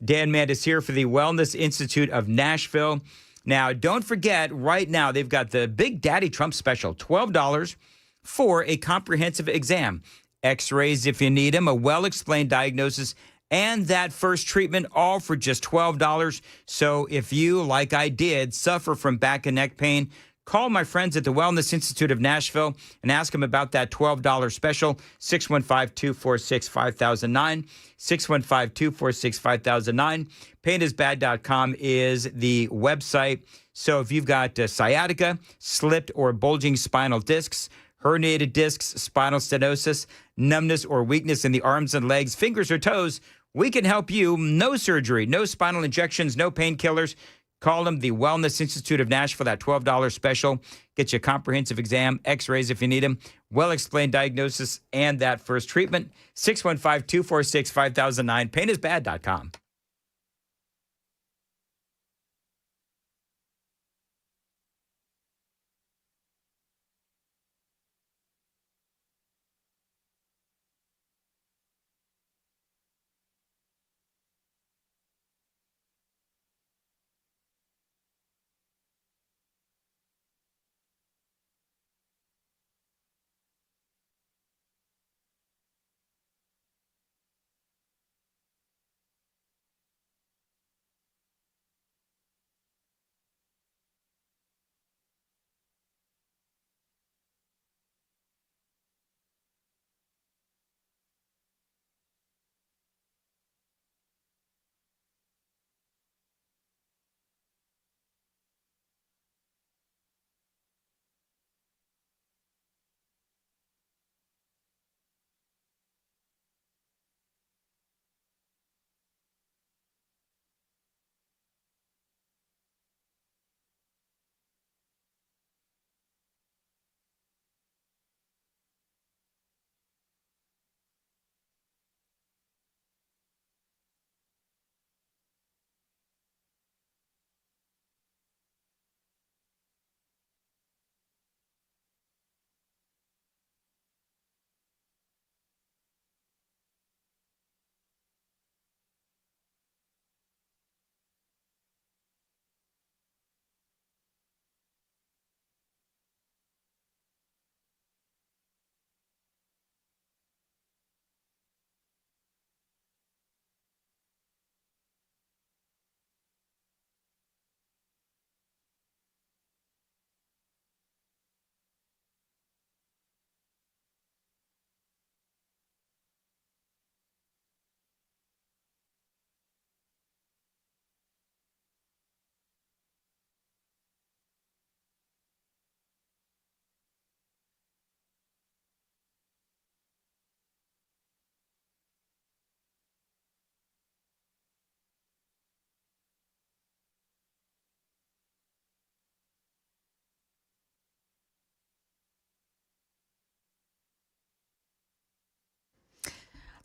Dan Mandis here for the Wellness Institute of Nashville. Now, don't forget, right now, they've got the Big Daddy Trump special, $12 for a comprehensive exam. X-rays if you need them, a well-explained diagnosis, and that first treatment, all for just $12. So if you, like I did, suffer from back and neck pain, call my friends at the Wellness Institute of Nashville and ask them about that $12 special, 615-246-5009, 615-246-5009. Painisbad.com is the website. So if you've got sciatica, slipped or bulging spinal discs, herniated discs, spinal stenosis, numbness or weakness in the arms and legs, fingers or toes, we can help you. No surgery, no spinal injections, no painkillers. Call them, the Wellness Institute of Nashville, that $12 special. Get you a comprehensive exam, x-rays if you need them, well-explained diagnosis, and that first treatment. 615-246-5009, painisbad.com.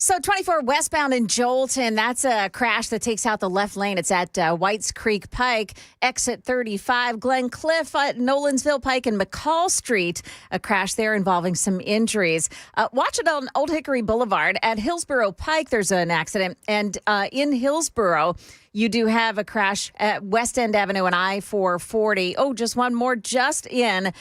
So 24 westbound in Jolton, that's a crash that takes out the left lane. It's at Whites Creek Pike, exit 35, Glen Cliff at Nolansville Pike and McCall Street, a crash there involving some injuries. Watch it on Old Hickory Boulevard. At Hillsborough Pike, there's an accident. And in Hillsborough, you do have a crash at West End Avenue and I-440. Oh, just one more just in.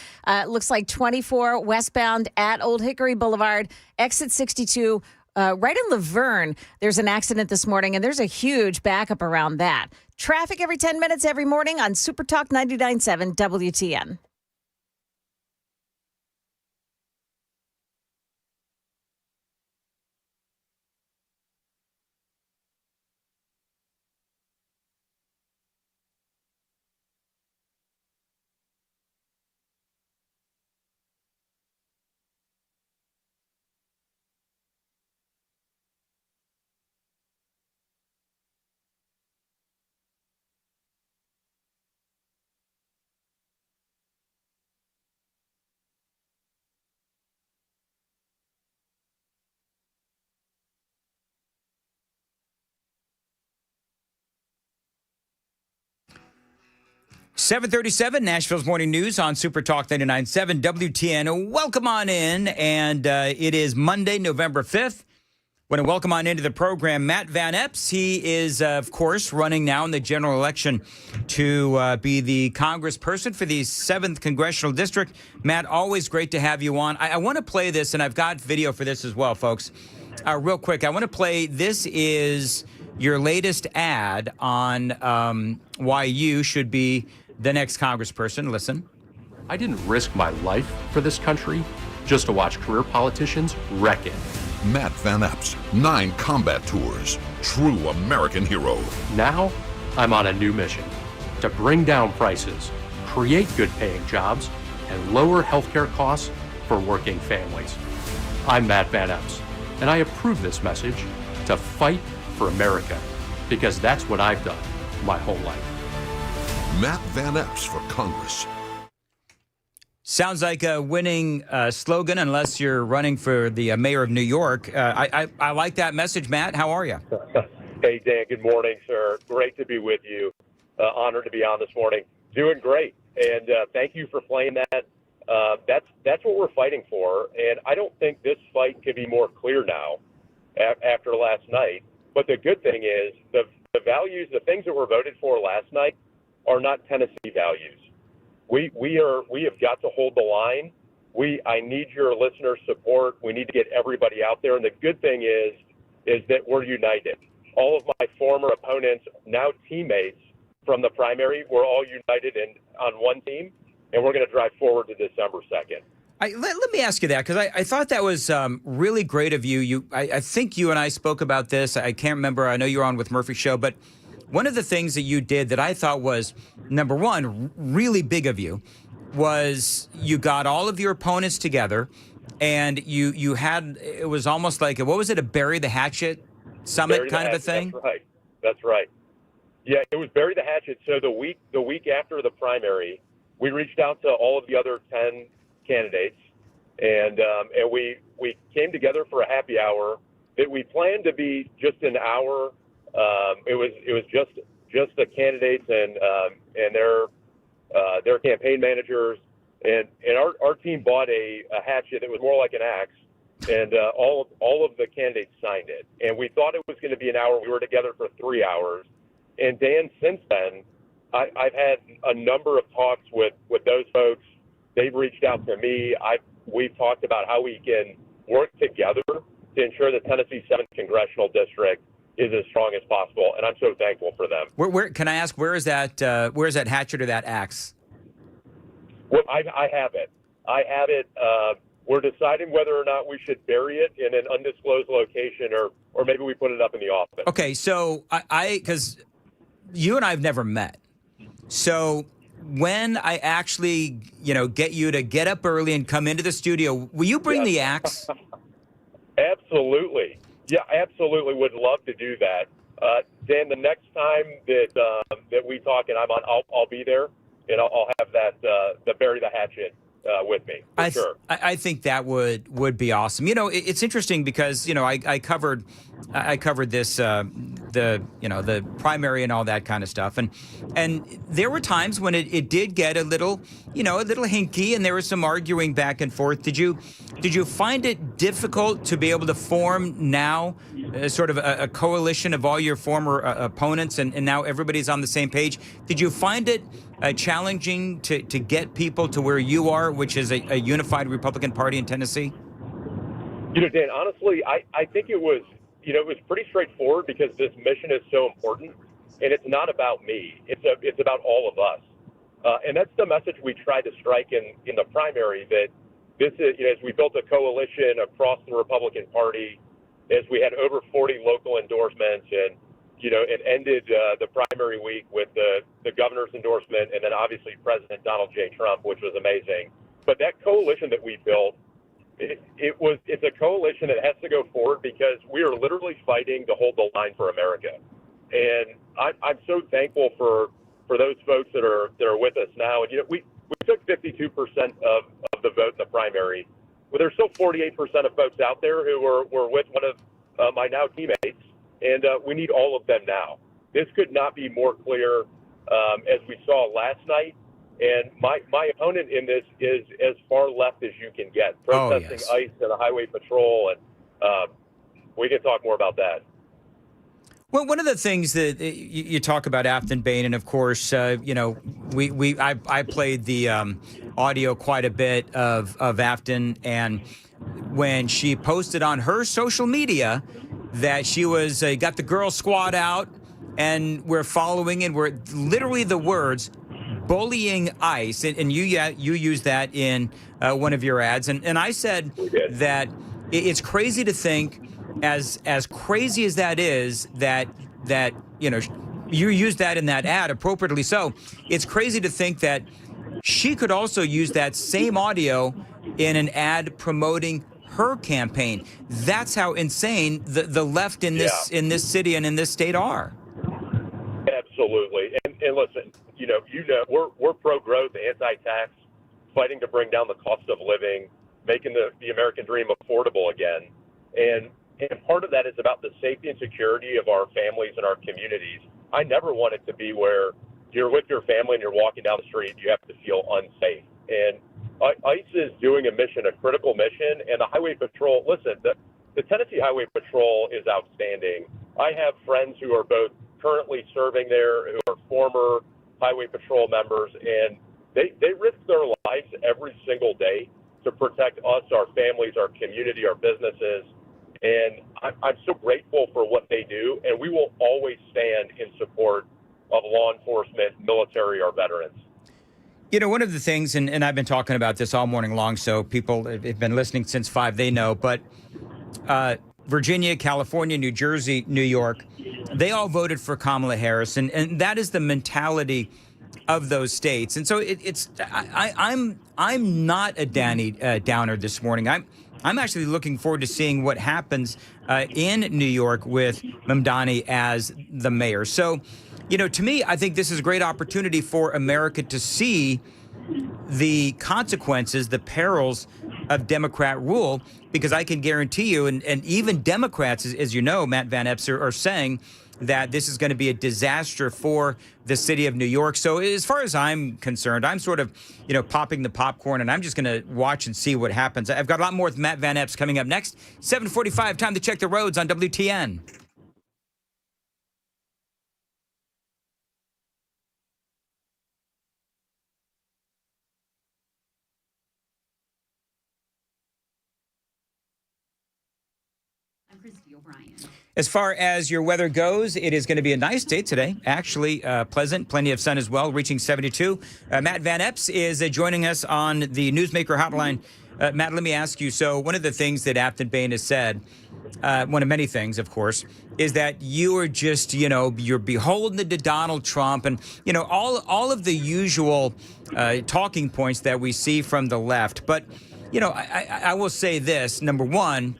Looks like 24 westbound at Old Hickory Boulevard, exit 62. Right in Laverne, there's an accident this morning, and there's a huge backup around that. Traffic every 10 minutes every morning on Super Talk 99.7 WTN. .737, Nashville's Morning News on Super Talk 99.7 WTN. Welcome on in, and it is Monday, November 5th. Want to welcome on into the program Matt Van Epps. He is, of course, running now in the general election to be the congressperson for the 7th Congressional District. Matt, always great to have you on. I want to play this, and I've got video for this as well, folks. Real quick, I want to play, this is your latest ad on why you should be the next congressperson. Listen. I didn't risk my life for this country just to watch career politicians wreck it. Matt Van Epps, 9 combat tours, true American hero. Now, I'm on a new mission to bring down prices, create good paying jobs, and lower healthcare costs for working families. I'm Matt Van Epps, and I approve this message to fight for America, because that's what I've done my whole life. Matt Van Epps for Congress. Sounds like a winning slogan, unless you're running for the mayor of New York. I like that message, Matt. How are you? Hey, Dan. Good morning, sir. Great to be with you. Honored to be on this morning. Doing great, and thank you for playing that. That's what we're fighting for, and I don't think this fight can be more clear now after last night. But the good thing is the values, the things that were voted for last night, are not Tennessee values. We have got to hold the line. I need your listener support. We need to get everybody out there. And the good thing is that we're united. All of my former opponents, now teammates from the primary, we're all united and on one team, and we're going to drive forward to December 2nd. Let me ask you that, because I thought that was really great of you. I think you and I spoke about this. I can't remember. I know you were on with Murphy's show, but one of the things that you did that I thought was, number one, really big of you, was you got all of your opponents together, and you had, it was almost like, what was it, a bury the hatchet summit kind of a thing? That's right. Yeah, it was bury the hatchet. So the week after the primary, we reached out to all of the other 10 candidates, and we came together for a happy hour that we planned to be just an hour. It was just the candidates and their campaign managers, and our team bought a hatchet that was more like an axe, and all of the candidates signed it. And we thought it was going to be an hour. We were together for 3 hours. And Dan, since then, I've had a number of talks with those folks. They've reached out to me. We've talked about how we can work together to ensure the Tennessee 7th Congressional District is as strong as possible, and I'm so thankful for them. Where can I ask, where is that hatchet or that axe? Well, I have it. We're deciding whether or not we should bury it in an undisclosed location, or maybe we put it up in the office. Okay, so because you and I have never met, so when I actually, get you to get up early and come into the studio, will you bring the axe? Absolutely. Yeah, absolutely. Would love to do that. Dan, the next time that we talk and I'm on, I'll be there, and I'll have that the bury the hatchet with me. For sure. I think that would be awesome. It's interesting because I covered this the primary and all that kind of stuff, and there were times when it did get a little hinky, and there was some arguing back and forth. Did you find it difficult to be able to form now sort of a coalition of all your former opponents, and now everybody's on the same page? Did you find it challenging to get people to where you are, which is a unified Republican Party in Tennessee? Dan, honestly, I think it was pretty straightforward because this mission is so important, and it's not about me. It's about all of us. And that's the message we tried to strike in the primary, that this is, as we built a coalition across the Republican Party, as we had over 40 local endorsements, and it ended the primary week with the governor's endorsement, and then obviously President Donald J. Trump, which was amazing. But that coalition that we built, it's a coalition that has to go forward because we are literally fighting to hold the line for America. And I'm so thankful for those folks that are with us now. And we took 52% of the vote in the primary. Well, there's still 48% of folks out there who were with one of my now teammates. And we need all of them now. This could not be more clear as we saw last night. And my opponent in this is as far left as you can get, protesting ICE and the Highway Patrol. And we can talk more about that. Well, one of the things that you talk about Afton Bain, and of course, I played the audio quite a bit of Afton, and when she posted on her social media that she was got the girl squad out, and we're following, and we're literally the words bullying ICE, and you used that in one of your ads, and I said that it's crazy to think, as crazy as that is, that you used that in that ad, appropriately so. It's crazy to think that she could also use that same audio in an ad promoting her campaign. That's how insane the left in this city and in this state are. Absolutely. And And listen, we're pro-growth, anti-tax, fighting to bring down the cost of living, making the American dream affordable again. And part of that is about the safety and security of our families and our communities. I never want it to be where you're with your family and you're walking down the street, you have to feel unsafe. And ICE is doing a mission, a critical mission, and the Highway Patrol, listen, the Tennessee Highway Patrol is outstanding. I have friends who are both currently serving there, who are former Highway Patrol members, and they risk their lives every single day to protect us, our families, our community, our businesses. And I'm so grateful for what they do, and we will always stand in support of law enforcement, military, or veterans. One of the things, and I've been talking about this all morning long, so people have been listening since 5, they know, but Virginia, California, New Jersey, New York, they all voted for Kamala Harris, and that is the mentality of those states. And so I'm not a Danny Downer this morning. I'm actually looking forward to seeing what happens in New York with Mamdani as the mayor. So, to me, I think this is a great opportunity for America to see the consequences, the perils of Democrat rule, because I can guarantee you, and even Democrats, as you know, Matt Van Epps, are saying that this is going to be a disaster for the city of New York. So as far as I'm concerned, I'm sort of, popping the popcorn, and I'm just going to watch and see what happens. I've got a lot more with Matt Van Epps coming up next. 7:45, time to check the roads on WTN. As far as your weather goes, it is going to be a nice day today. Actually, pleasant, plenty of sun as well, reaching 72. Matt Van Epps is joining us on the Newsmaker hotline. Matt, let me ask you. So one of the things that Afton Bain has said, one of many things, of course, is that you are just, you're beholden to Donald Trump and, all of the usual talking points that we see from the left. But, I will say this. Number one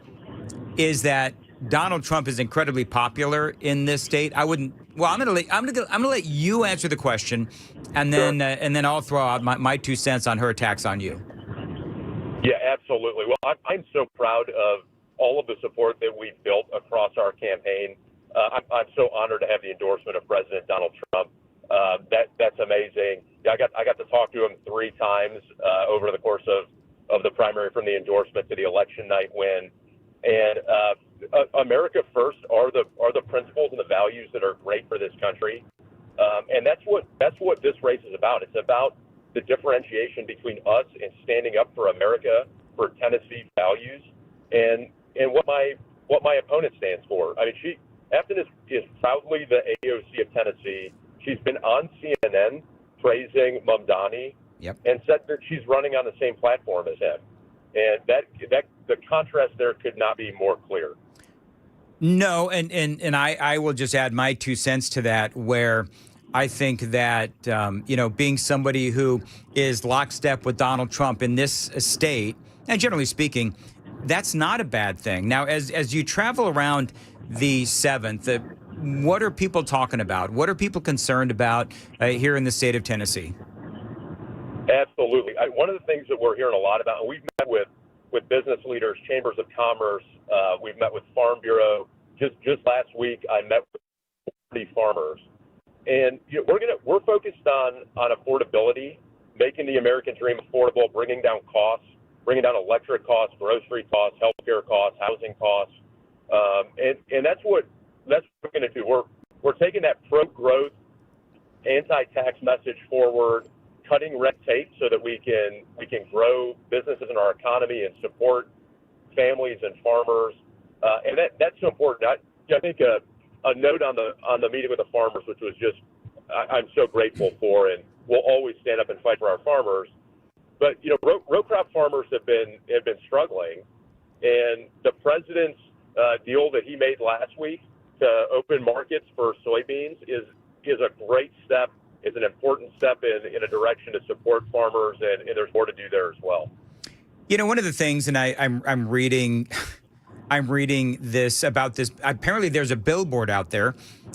is that Donald Trump is incredibly popular in this state. I'm going to let you answer the question, and then I'll throw out my 2 cents on her attacks on you. Yeah, absolutely. Well, I'm so proud of all of the support that we've built across our campaign. I'm so honored to have the endorsement of President Donald Trump. That's amazing. I got to talk to him 3 times over the course of the primary, from the endorsement to the election night win. And America first are the principles and the values that are great for this country, and that's what this race is about. It's about the differentiation between us and standing up for America, for Tennessee values, and what my opponent stands for. I mean, Afton is proudly the AOC of Tennessee. She's been on CNN praising Mamdani, and said that she's running on the same platform as him. And that the contrast there could not be more clear. No, and I will just add my 2 cents to that, where I think that, being somebody who is lockstep with Donald Trump in this state, and generally speaking, that's not a bad thing. Now, as you travel around the 7th, what are people talking about? What are people concerned about here in the state of Tennessee? Absolutely. One of the things that we're hearing a lot about, and we've met with business leaders, chambers of commerce, we've met with Farm Bureau. Just last week, I met with 40 farmers, and we're focused on affordability, making the American dream affordable, bringing down costs, bringing down electric costs, grocery costs, healthcare costs, housing costs, and that's what we're going to do. We're taking that pro-growth, anti-tax message forward, cutting red tape so that we can grow businesses in our economy and support families and farmers, and that's so important. I think a note on the meeting with the farmers, which was just I'm so grateful for, and we'll always stand up and fight for our farmers. But row crop farmers have been struggling, and the president's deal that he made last week to open markets for soybeans is a great step. Is an important step in a direction to support farmers, and there's more to do there as well. One of the things, and I'm reading I'm reading this about this. Apparently, there's a billboard out there.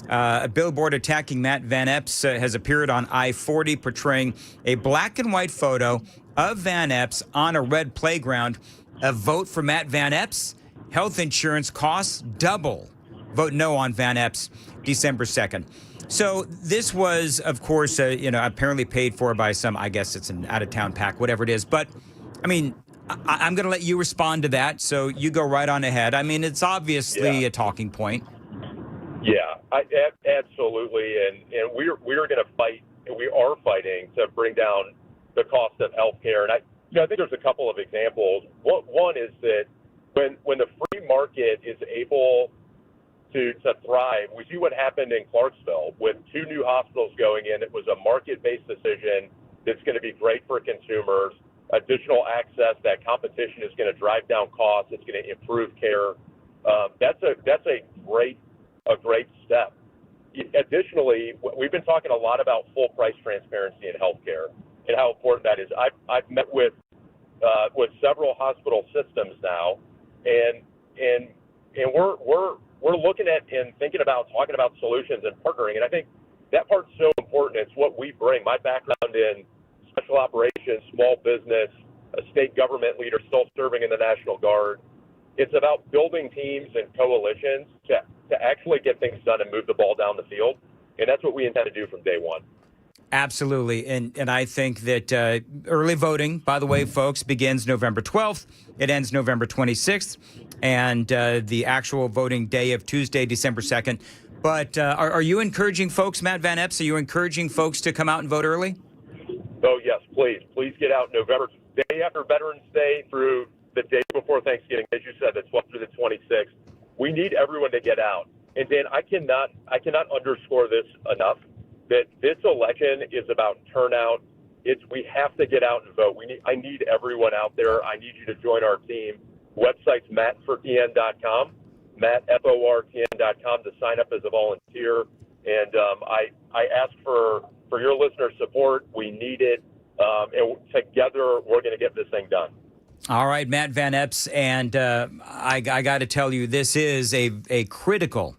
A billboard attacking Matt Van Epps has appeared on I-40, portraying a black and white photo of Van Epps on a red playground. A vote for Matt Van Epps. Health insurance costs double. Vote no on Van Epps December 2nd. So this was, of course, apparently paid for by some, I guess it's an out-of-town PAC, whatever it is. But, I mean, I'm going to let you respond to that, so you go right on ahead. I mean, it's obviously a talking point. Yeah, absolutely. And we're going to fight, and we are fighting to bring down the cost of health care. And I think there's a couple of examples. One is that when the free market is able to thrive, we see what happened in Clarksville with 2 new hospitals going in. It was a market-based decision that's going to be great for consumers. Additional access, that competition is going to drive down costs. It's going to improve care. That's a great step. Additionally, we've been talking a lot about full price transparency in healthcare and how important that is. I've met with several hospital systems now, and we're looking at and thinking about talking about solutions and partnering. And I think that part's so important. It's what we bring. My background in special operations, small business, a state government leader, still serving in the National Guard. It's about building teams and coalitions to actually get things done and move the ball down the field. And that's what we intend to do from day one. Absolutely. And I think that early voting, by the way, folks, begins November 12th. It ends November 26th. And the actual voting day of Tuesday, December 2nd. But are you encouraging folks, Matt Van Epps, are you encouraging folks to come out and vote early? Oh, yes, please. Please get out November, day after Veterans Day through the day before Thanksgiving, as you said, the 12th through the 26th. We need everyone to get out. And Dan, I cannot underscore this enough, that this election is about turnout. We have to get out and vote. I need everyone out there. I need you to join our team. Website's mattfortn.com, mattfortn.com to sign up as a volunteer. And I ask for your listener support. We need it. And together, we're going to get this thing done. All right, Matt Van Epps. And I got to tell you, this is a critical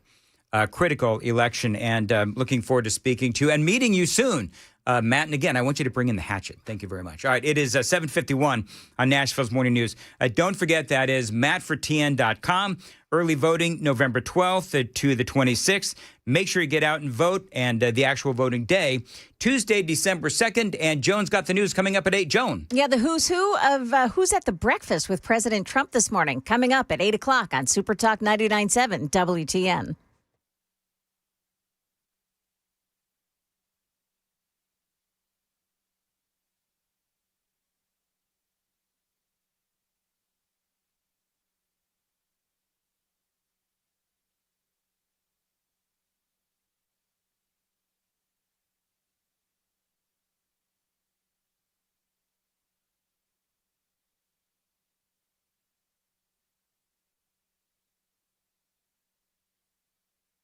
election, and looking forward to speaking to and meeting you soon. Matt, and again, I want you to bring in the hatchet. Thank you very much. All right, it is 7:51 on Nashville's Morning News. Don't forget, that is mattfortn.com. Early voting, November 12th to the 26th. Make sure you get out and vote, and the actual voting day, Tuesday, December 2nd. And Joan's got the news coming up at 8. Joan. Yeah, the who's who of who's at the breakfast with President Trump this morning, coming up at 8 o'clock on Super Talk 99.7 WTN.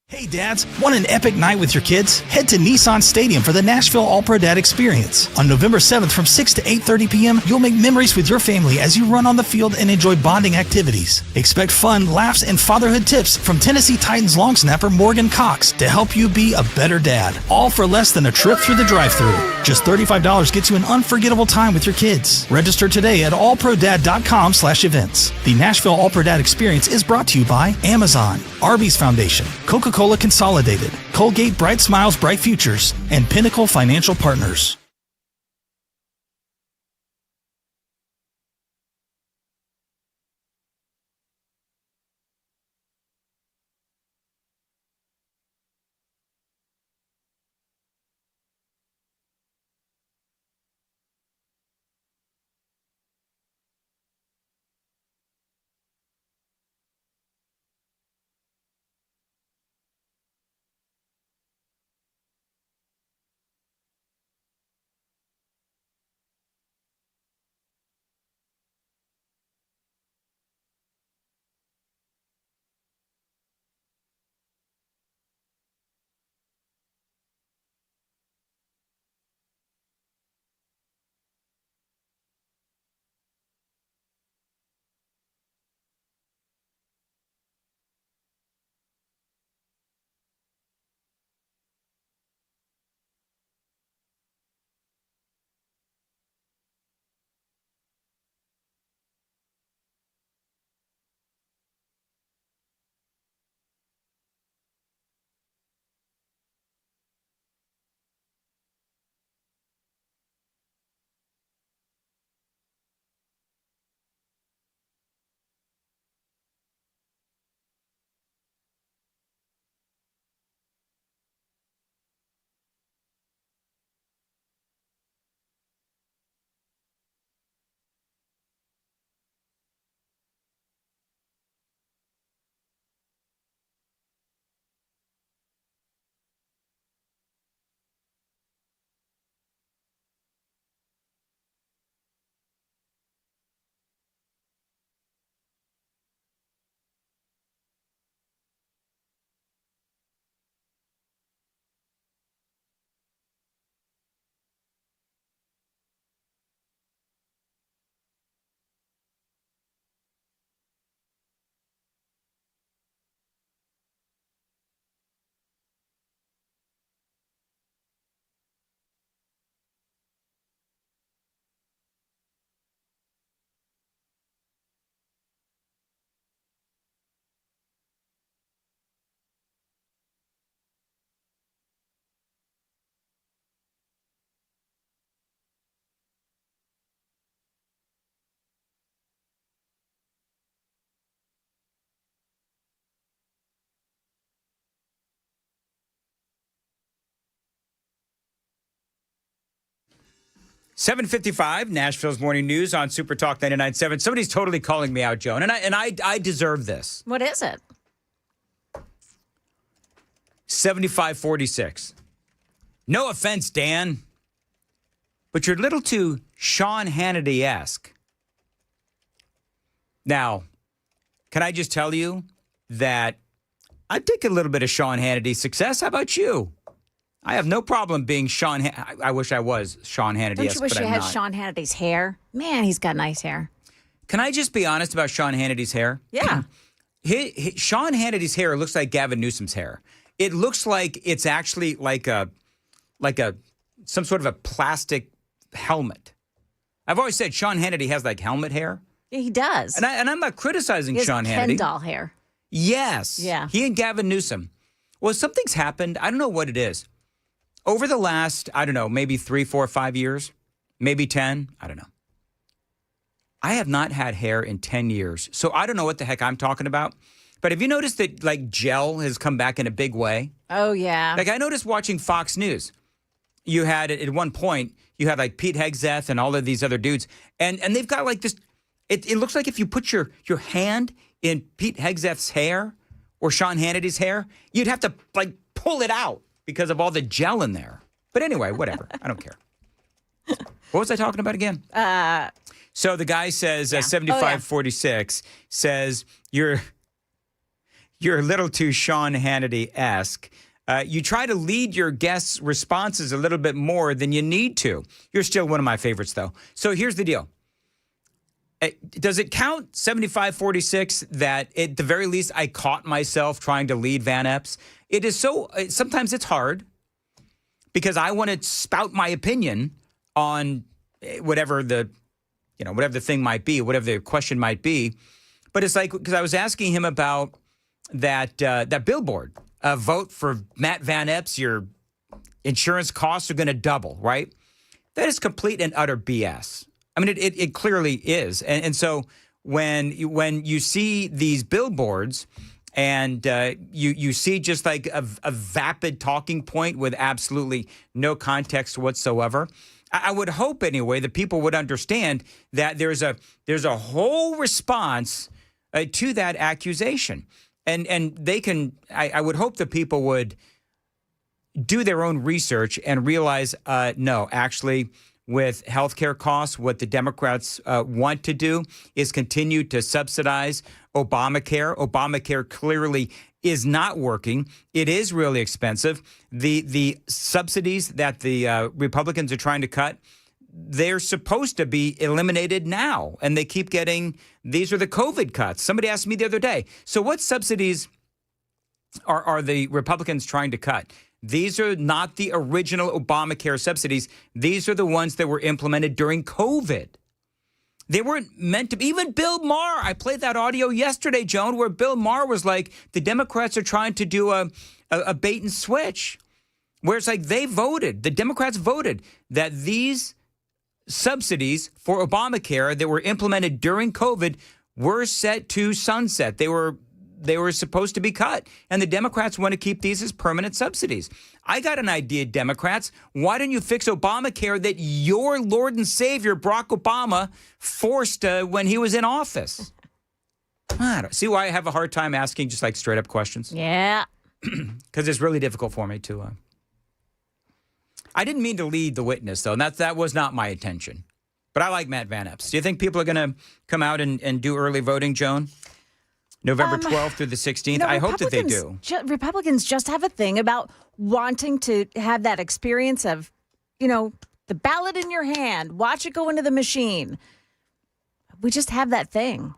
Hey dads, want an epic night with your kids? Head to Nissan Stadium for the Nashville All-Pro Dad Experience. On November 7th from 6 to 8:30 p.m., you'll make memories with your family as you run on the field and enjoy bonding activities. Expect fun, laughs, and fatherhood tips from Tennessee Titans long snapper Morgan Cox to help you be a better dad. All for less than a trip through the drive-thru. Just $35 gets you an unforgettable time with your kids. Register today at allprodad.com/events. The Nashville All-Pro Dad Experience is brought to you by Amazon, Arby's Foundation, Coca-Cola Consolidated, Colgate Bright Smiles Bright Futures, and Pinnacle Financial Partners. 7:55, Nashville's Morning News on Super Talk 99.7. Somebody's totally calling me out, Joan, and I deserve this. What is it? 75-46. No offense, Dan, but you're a little too Sean Hannity-esque. Now, can I just tell you that I take a little bit of Sean Hannity's success? How about you? I have no problem being Sean. I wish I was Sean Hannity. Don't you wish you had Sean Hannity's hair? Man, he's got nice hair. Can I just be honest about Sean Hannity's hair? Yeah. Sean Hannity's hair looks like Gavin Newsom's hair. It looks like it's actually like some sort of a plastic helmet. I've always said Sean Hannity has like helmet hair. Yeah, he does. And I'm not criticizing he has Sean Ken Hannity. doll hair. Yes. Yeah. He and Gavin Newsom. Well, something's happened. I don't know what it is. Over the last, I don't know, maybe 3, 4, 5 years, maybe 10, I don't know. I have not had hair in 10 years. So I don't know what the heck I'm talking about. But have you noticed that like gel has come back in a big way? Oh, yeah. Like I noticed watching Fox News. You had, at one point, you had like Pete Hegseth and all of these other dudes. And they've got like this, it looks like if you put your hand in Pete Hegseth's hair or Sean Hannity's hair, you'd have to like pull it out because of all the gel in there. But anyway, whatever. I don't care. What was I talking about again? So the guy says, 75-46, says, you're a little too Sean Hannity-esque. You try to lead your guests' responses a little bit more than you need to. You're still one of my favorites, though. So here's the deal. Does it count 75-46 that at the very least I caught myself trying to lead Van Epps? It is so, sometimes it's hard because I want to spout my opinion on whatever the thing might be, whatever the question might be. But it's like, because I was asking him about that billboard, vote for Matt Van Epps, your insurance costs are going to double, right? That is complete and utter BS. I mean, it clearly is. And so when you see these billboards and you see just like a vapid talking point with absolutely no context whatsoever, I would hope anyway that people would understand that there's a whole response to that accusation. And they can, I would hope that people would do their own research and realize, no, actually, with healthcare costs, what the Democrats want to do is continue to subsidize Obamacare. Obamacare clearly is not working. It is really expensive. The subsidies that the Republicans are trying to cut, they're supposed to be eliminated now. And they keep getting, these are the COVID cuts. Somebody asked me the other day, so what subsidies are the Republicans trying to cut? These are not the original Obamacare subsidies. These are the ones that were implemented during COVID. They weren't meant to be. Even Bill Maher, I played that audio yesterday, Joan, where Bill Maher was like, the Democrats are trying to do a bait and switch. Where it's like the Democrats voted that these subsidies for Obamacare that were implemented during COVID were set to sunset. They were supposed to be cut. And the Democrats want to keep these as permanent subsidies. I got an idea, Democrats. Why don't you fix Obamacare that your Lord and Savior, Barack Obama, forced when he was in office? I don't see why I have a hard time asking just like straight up questions. Yeah. Because it's really difficult for me to. I didn't mean to lead the witness, though. And that was not my intention. But I like Matt Van Epps. Do you think people are going to come out and do early voting, Joan? November 12th through the 16th. I hope that they do. Republicans just have a thing about wanting to have that experience of, the ballot in your hand, watch it go into the machine. We just have that thing.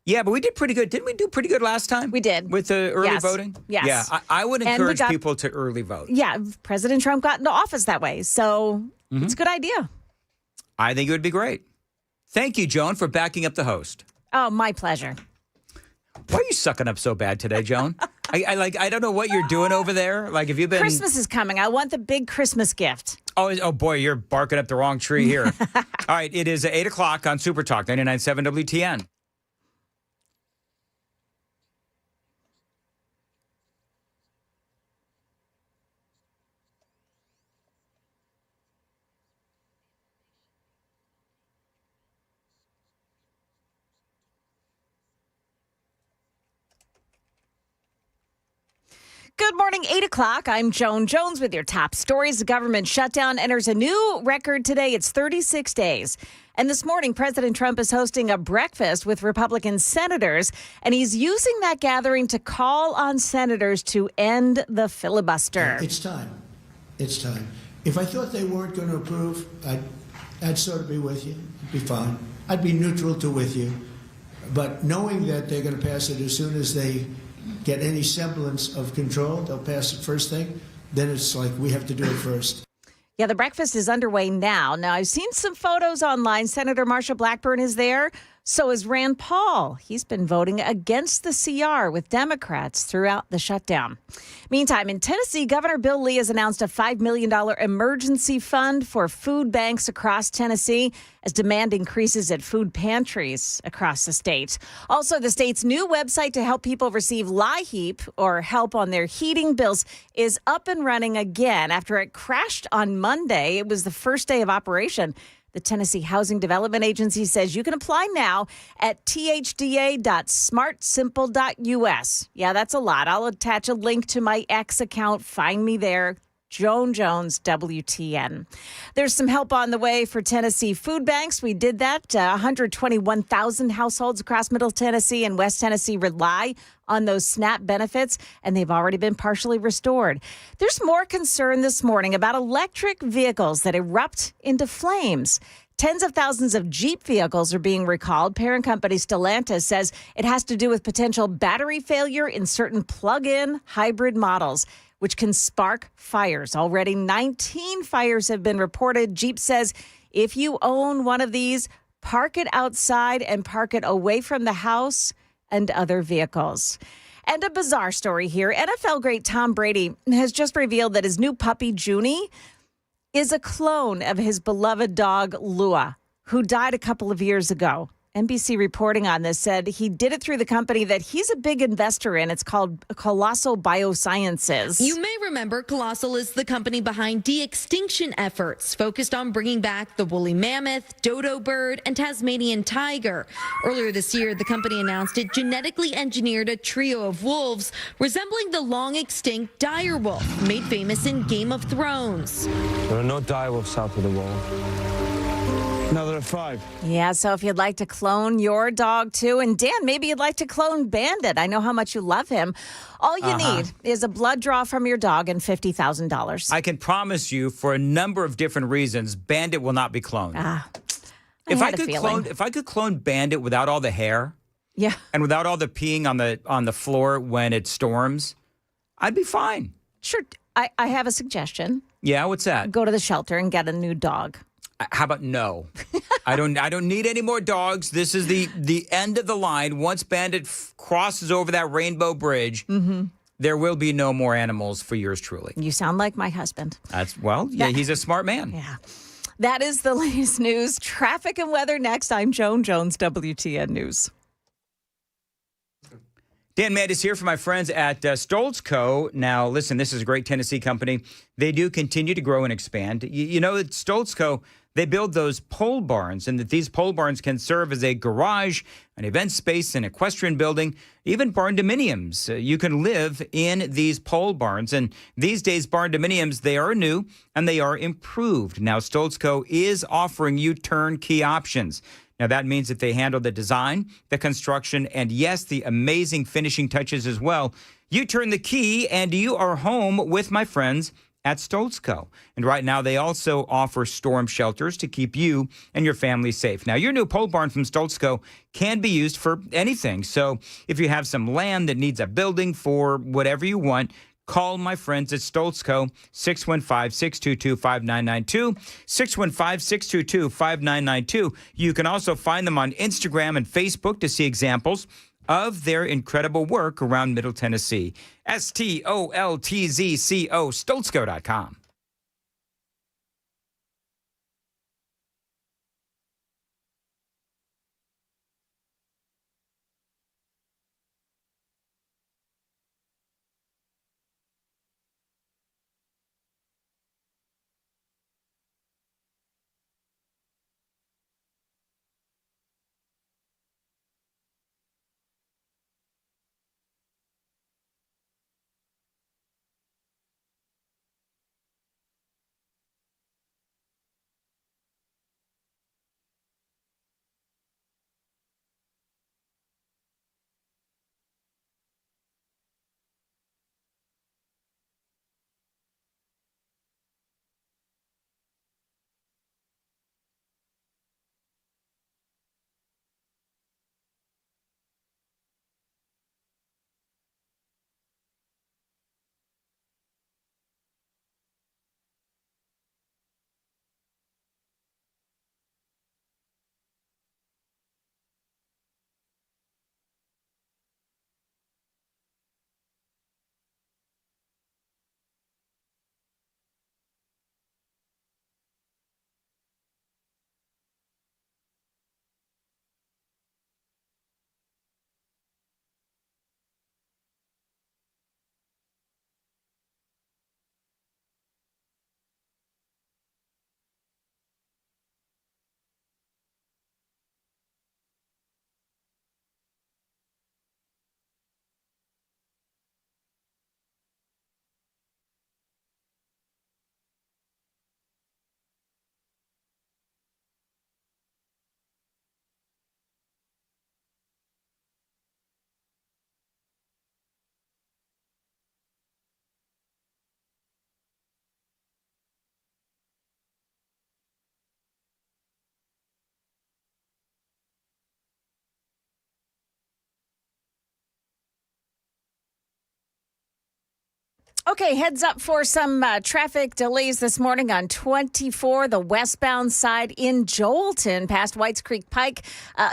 Yeah, but we did pretty good. Didn't we do pretty good last time? We did. With the early voting? Yes. Yeah, I would encourage people to early vote. Yeah, President Trump got into office that way. So it's a good idea. I think it would be great. Thank you, Joan, for backing up the host. Oh, my pleasure. Why are you sucking up so bad today, Joan? I don't know what you're doing over there. Like, have you been? Christmas is coming. I want the big Christmas gift. Oh boy, you're barking up the wrong tree here. All right, it is 8 o'clock on Super Talk 99.7 WTN. Good morning, 8 o'clock. I'm Joan Jones with your top stories. The government shutdown enters a new record today. It's 36 days. And this morning, President Trump is hosting a breakfast with Republican senators, and he's using that gathering to call on senators to end the filibuster. It's time. It's time. If I thought they weren't going to approve, I'd sort of be with you. It'd be fine. I'd be neutral to with you. But knowing that they're going to pass it as soon as they get any semblance of control, they'll pass it first thing, then it's like we have to do it first. Yeah, the breakfast is underway now. Now, I've seen some photos online. Senator Marsha Blackburn is there. So is Rand Paul. He's been voting against the CR with Democrats throughout the shutdown. Meantime, in Tennessee, Governor Bill Lee has announced a $5 million emergency fund for food banks across Tennessee as demand increases at food pantries across the state. Also, the state's new website to help people receive LIHEAP, or help on their heating bills, is up and running again after it crashed on Monday. It was the first day of operation. The Tennessee Housing Development Agency says you can apply now at thda.smartsimple.us. Yeah, that's a lot. I'll attach a link to my X account. Find me there. Joan Jones, WTN. There's some help on the way for Tennessee food banks. We did that. 121,000 households across Middle Tennessee and West Tennessee rely on those SNAP benefits, and they've already been partially restored. There's more concern this morning about electric vehicles that erupt into flames. Tens of thousands of Jeep vehicles are being recalled. Parent company Stellantis says it has to do with potential battery failure in certain plug-in hybrid models, which can spark fires. Already 19 fires have been reported. Jeep says if you own one of these, park it outside and park it away from the house and other vehicles. And a bizarre story here. NFL great Tom Brady has just revealed that his new puppy, Junie, is a clone of his beloved dog, Lua, who died a couple of years ago. NBC reporting on this said he did it through the company that he's a big investor in. It's called Colossal Biosciences. You may remember Colossal is the company behind de-extinction efforts focused on bringing back the woolly mammoth, dodo bird, and Tasmanian tiger. Earlier this year, the company announced it genetically engineered a trio of wolves resembling the long-extinct dire wolf, made famous in Game of Thrones. There are no dire wolves south of the wall. Now there are 5. Yeah, so if you'd like to clone your dog too, and Dan, maybe you'd like to clone Bandit. I know how much you love him. All you need is a blood draw from your dog and $50,000. I can promise you, for a number of different reasons, Bandit will not be cloned. If I could clone Bandit without all the hair, yeah, and without all the peeing on the floor when it storms, I'd be fine. Sure. I have a suggestion. Yeah, what's that? Go to the shelter and get a new dog. How about no? I don't need any more dogs. This is the end of the line. Once Bandit crosses over that rainbow bridge, there will be no more animals for yours truly. You sound like my husband. Yeah, he's a smart man. Yeah. That is the latest news. Traffic and weather next. I'm Joan Jones, WTN News. Dan Mandis here for my friends at Stoltz Co. Now, listen, this is a great Tennessee company. They do continue to grow and expand. You know, at Stoltz Co., they build those pole barns, and that these pole barns can serve as a garage, an event space, an equestrian building, even barn dominiums. You can live in these pole barns, and these days barn dominiums, they are new and they are improved. Now, Stoltz Co. is offering you turnkey options. Now, that means that they handle the design, the construction, and yes, the amazing finishing touches as well. You turn the key and you are home with my friends at Stoltz Co. And right now, they also offer storm shelters to keep you and your family safe. Now, your new pole barn from Stoltz Co. can be used for anything. So if you have some land that needs a building for whatever you want, call my friends at Stoltz Co. 615-622-5992, 615-622-5992. You can also find them on Instagram and Facebook to see examples of their incredible work around Middle Tennessee. STOLTZCO, stoltzco.com. Okay, heads up for some traffic delays this morning on 24, the westbound side in Joelton past Whites Creek Pike.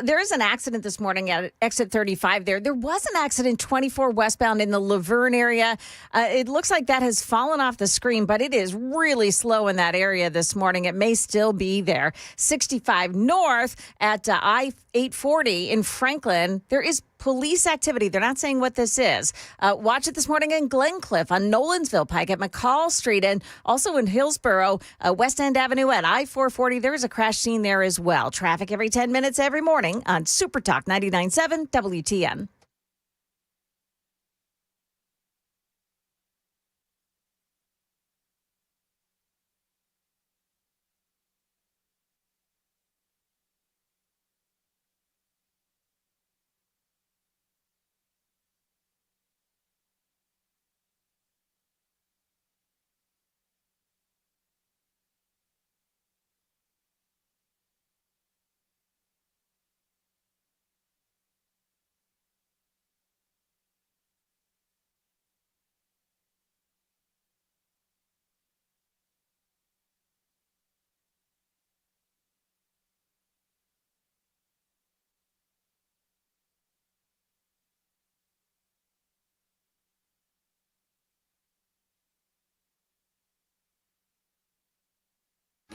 There is an accident this morning at exit 35 there. There was an accident 24 westbound in the Laverne area. It looks like that has fallen off the screen, but it is really slow in that area this morning. It may still be there. 65 north at I-840 in Franklin. There is police activity. They're not saying what this is. Watch it this morning in Glencliff on Nolensville Pike at McCall Street, and also in Hillsborough, West End Avenue at I-440. There is a crash scene there as well. Traffic every 10 minutes every morning on Super Talk 99.7 WTN.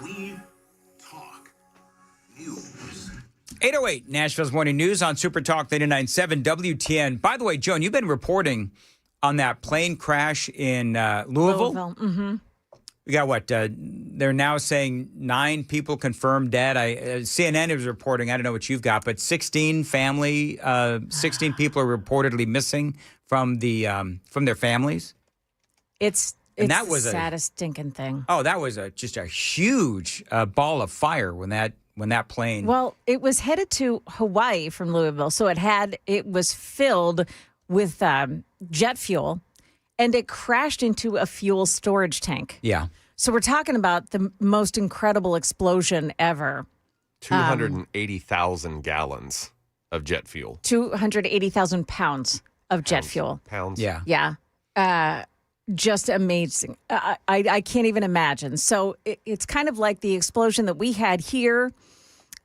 We talk news. 808 Nashville's Morning News on Super Talk 99.7 WTN. By the way, Joan, you've been reporting on that plane crash in Louisville. Mm-hmm. We got what? They're now saying 9 people confirmed dead. CNN is reporting, I don't know what you've got, but 16 people are reportedly missing from their families. It's that was the saddest stinking thing. Oh, that was just a huge ball of fire when that plane. Well, it was headed to Hawaii from Louisville, so it was filled with jet fuel, and it crashed into a fuel storage tank. Yeah. So we're talking about the most incredible explosion ever. 280,000 gallons of jet fuel. 280,000 pounds of jet fuel. Pounds. Yeah. Yeah. Just amazing. I can't even imagine. So it's kind of like the explosion that we had here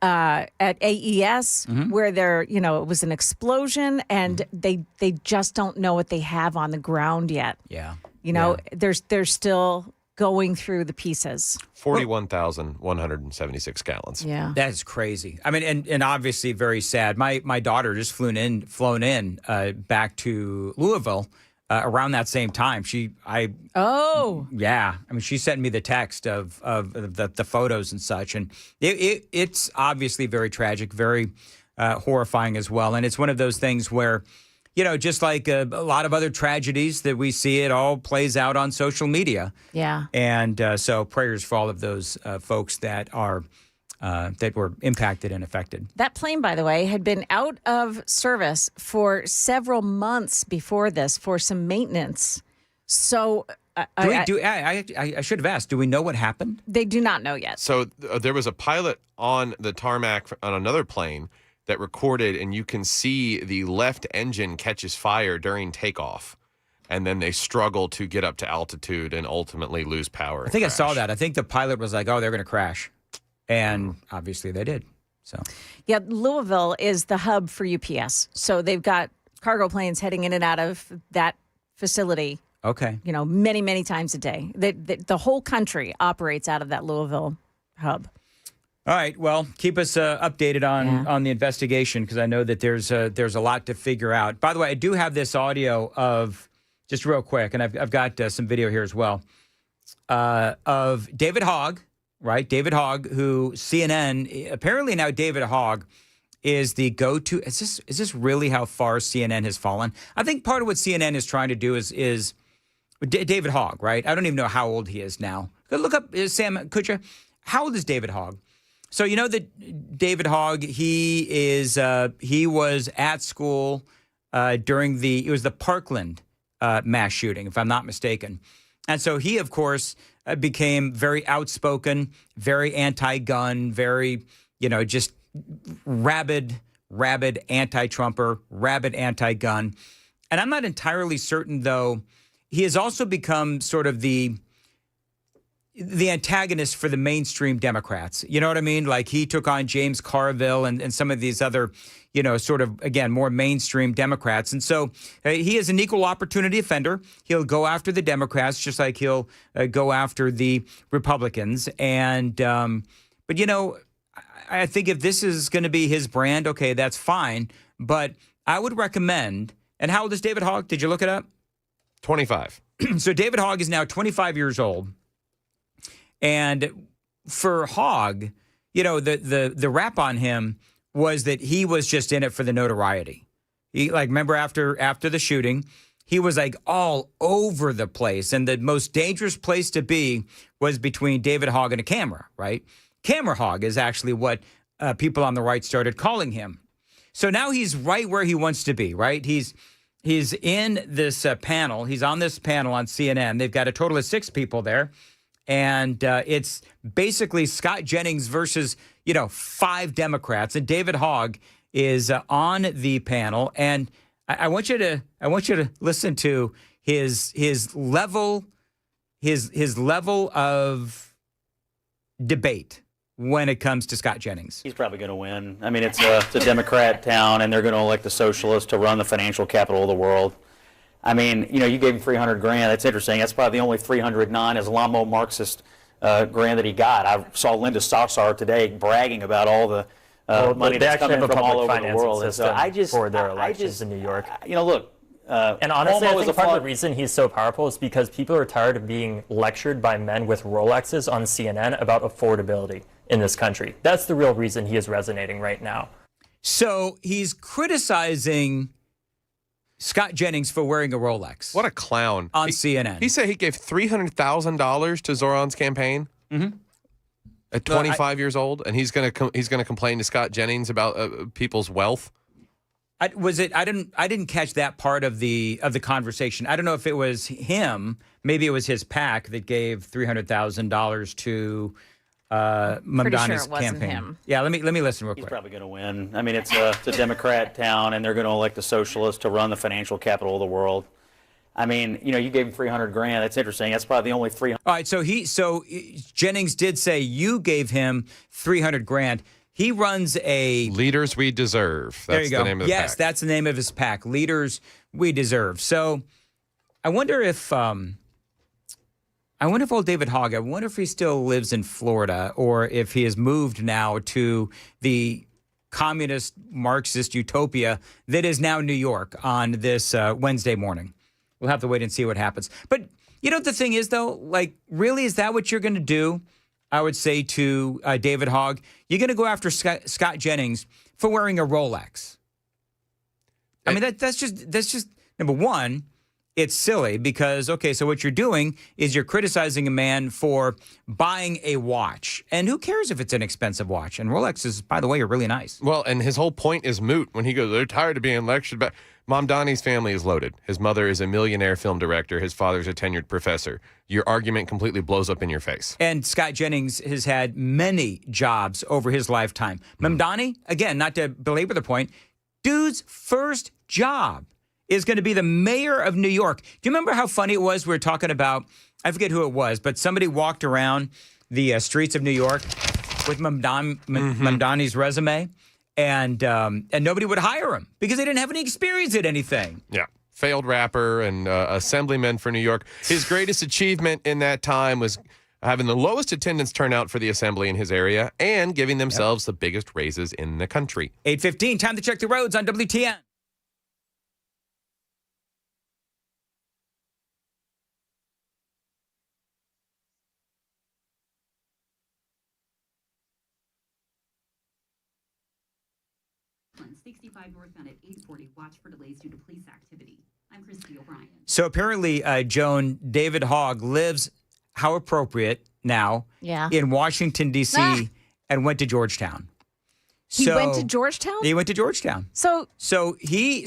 at AES, where it was an explosion, and they just don't know what they have on the ground yet. Yeah. They're still going through the pieces. 41,176 gallons. Yeah. That is crazy. I mean, and obviously very sad. My daughter just flown in back to Louisville. Around that same time, yeah. I mean, she sent me the text of the photos and such, and it's obviously very tragic, very horrifying as well. And it's one of those things where, just like a lot of other tragedies that we see, it all plays out on social media. Yeah. And so prayers for all of those folks that were impacted and affected. That plane, by the way, had been out of service for several months before this for some maintenance. So I should have asked, do we know what happened? They do not know yet. So there was a pilot on the tarmac on another plane that recorded, and you can see the left engine catches fire during takeoff. And then they struggle to get up to altitude and ultimately lose power. I think I saw that. I think the pilot was like, oh, they're going to crash. And obviously they did. So, yeah, Louisville is the hub for UPS. So they've got cargo planes heading in and out of that facility. Okay. Many, many times a day. The whole country operates out of that Louisville hub. All right. Well, keep us updated on the investigation, because I know that there's a lot to figure out. By the way, I do have this audio of, just real quick, and I've got some video here as well, of David Hogg. Right, David Hogg, who CNN, apparently now David Hogg is the go-to. Is this really how far CNN has fallen? I think part of what CNN is trying to do is David Hogg, right? I don't even know how old he is now. Look up, Sam, could you? How old is David Hogg? So you know that David Hogg, he was at school during it was the Parkland mass shooting, if I'm not mistaken. And so he, of course, became very outspoken, very anti-gun, very, just rabid anti-Trumper, rabid anti-gun. And I'm not entirely certain, though, he has also become sort of the antagonist for the mainstream Democrats. You know what I mean? Like he took on James Carville and some of these other, sort of, again, more mainstream Democrats. And so he is an equal opportunity offender. He'll go after the Democrats just like he'll go after the Republicans. And, but, I think if this is going to be his brand, okay, that's fine. But I would recommend, and how old is David Hogg? Did you look it up? 25. So David Hogg is now 25 years old. And for Hogg, the rap on him was that he was just in it for the notoriety. He, remember after the shooting, he was all over the place. And the most dangerous place to be was between David Hogg and a camera, right? Camera Hogg is actually what people on the right started calling him. So now he's right where he wants to be, right? He's in this panel. He's on this panel on CNN. They've got a total of 6 people there. And it's basically Scott Jennings versus, 5 Democrats. And David Hogg is on the panel. And I want you to listen to his level of debate when it comes to Scott Jennings. He's probably going to win. I mean, it's a Democrat town, and they're going to elect a socialist to run the financial capital of the world. I mean, you gave him $300,000. That's interesting. That's probably the only 300 non-Islamo Marxist grand that he got. I saw Linda Stossar today bragging about all the money that's coming from all over the world. And so for their elections in New York. Look. And honestly, I think part of the reason he's so powerful is because people are tired of being lectured by men with Rolexes on CNN about affordability in this country. That's the real reason he is resonating right now. So he's criticizing Scott Jennings for wearing a Rolex. What a clown. On CNN. He said he gave $300,000 to Zoran's campaign at 25 years old, and he's going to complain to Scott Jennings about people's wealth. I didn't catch that part of the conversation. I don't know if it was him. Maybe it was his PAC that gave $300,000 to Mamdani's campaign. Him. Yeah, let me listen real quick. He's probably going to win. I mean, it's a Democrat town, and they're going to elect a socialist to run the financial capital of the world. I mean, you gave him $300,000. That's interesting. That's probably the only $300,000. All right, so Jennings did say you gave him $300,000. He runs a Leaders We Deserve. That's the name of the PAC. Yes, that's the name of his PAC. Leaders We Deserve. So, I wonder if old David Hogg, I wonder if he still lives in Florida or if he has moved now to the communist Marxist utopia that is now New York on this Wednesday morning. We'll have to wait and see what happens. But the thing is, though, really, is that what you're going to do? I would say to David Hogg, you're going to go after Scott Jennings for wearing a Rolex. I mean, that's just number one. It's silly because, okay, so what you're doing is you're criticizing a man for buying a watch. And who cares if it's an expensive watch? And Rolexes, by the way, are really nice. Well, and his whole point is moot when he goes, they're tired of being lectured about. Mamdani's family is loaded. His mother is a millionaire film director. His father's a tenured professor. Your argument completely blows up in your face. And Scott Jennings has had many jobs over his lifetime. Mamdani, again, not to belabor the point, dude's first job is going to be the mayor of New York. Do you remember how funny it was? We were talking about, I forget who it was, but somebody walked around the streets of New York with Mamdani's resume, and nobody would hire him because they didn't have any experience at anything. Yeah. Failed rapper and assemblyman for New York. His greatest achievement in that time was having the lowest attendance turnout for the assembly in his area and giving themselves the biggest raises in the country. 8:15, time to check the roads on WTN. Northbound at 840. Watch for delays due to police activity. I'm Christy O'Brien. So apparently, Joan, David Hogg lives, how appropriate now, in Washington, D.C. and went to Georgetown. He went to Georgetown? He went to Georgetown. So he.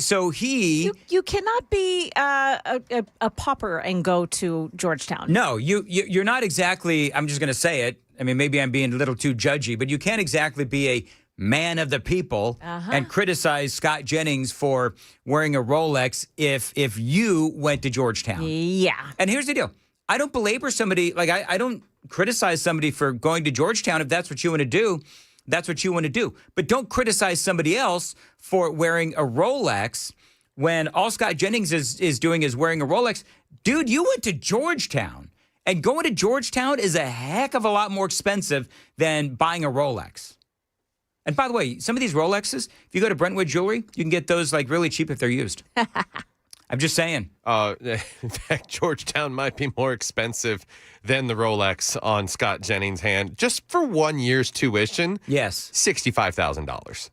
You cannot be a pauper and go to Georgetown. No, you're not exactly. I'm just going to say it. I mean, maybe I'm being a little too judgy, but you can't exactly be a man of the people and criticize Scott Jennings for wearing a Rolex if you went to Georgetown. Yeah. And here's the deal. I don't belabor somebody, like I don't criticize somebody for going to Georgetown. If that's what you want to do, that's what you want to do. But don't criticize somebody else for wearing a Rolex when all Scott Jennings is doing is wearing a Rolex. Dude, you went to Georgetown. And going to Georgetown is a heck of a lot more expensive than buying a Rolex. And by the way, some of these Rolexes, if you go to Brentwood Jewelry, you can get those like really cheap if they're used. I'm just saying. In fact, Georgetown might be more expensive than the Rolex on Scott Jennings' hand. Just for 1 year's tuition. Yes. $65,000.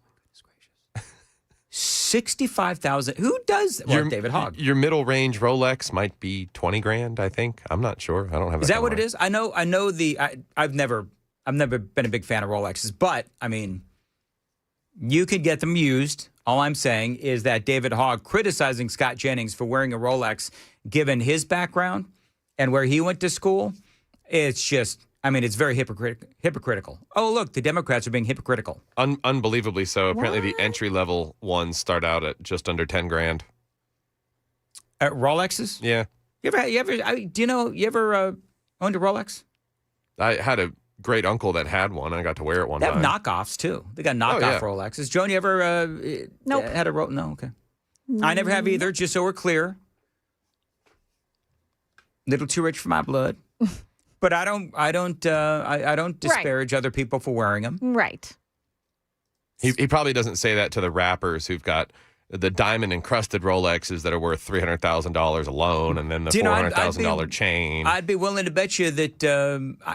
$65,000. Who does? Well, David Hogg. Your middle range Rolex might be 20 grand, I think. I'm not sure. I don't have. Is that what it is? I know I've never been a big fan of Rolexes, but I mean, you could get them used. All I'm saying is that David Hogg criticizing Scott Jennings for wearing a Rolex, given his background and where he went to school, it's just, I mean, it's very hypocritical. Oh, look, the Democrats are being hypocritical. Unbelievably so. Apparently, the entry-level ones start out at just under 10 grand. Rolexes? Yeah. You ever owned a Rolex? I had a great uncle that had one. I got to wear it one They time. have knockoffs, too. They got knockoff Rolexes. Joan, you ever Nope. had a Rolex? No, okay. I never have either, just so we're clear. Little too rich for my blood. But I don't disparage other people for wearing them. Right. He probably doesn't say that to the rappers who've got the diamond encrusted Rolexes that are worth $300,000 alone, and then the $400,000 chain. I'd be willing to bet you that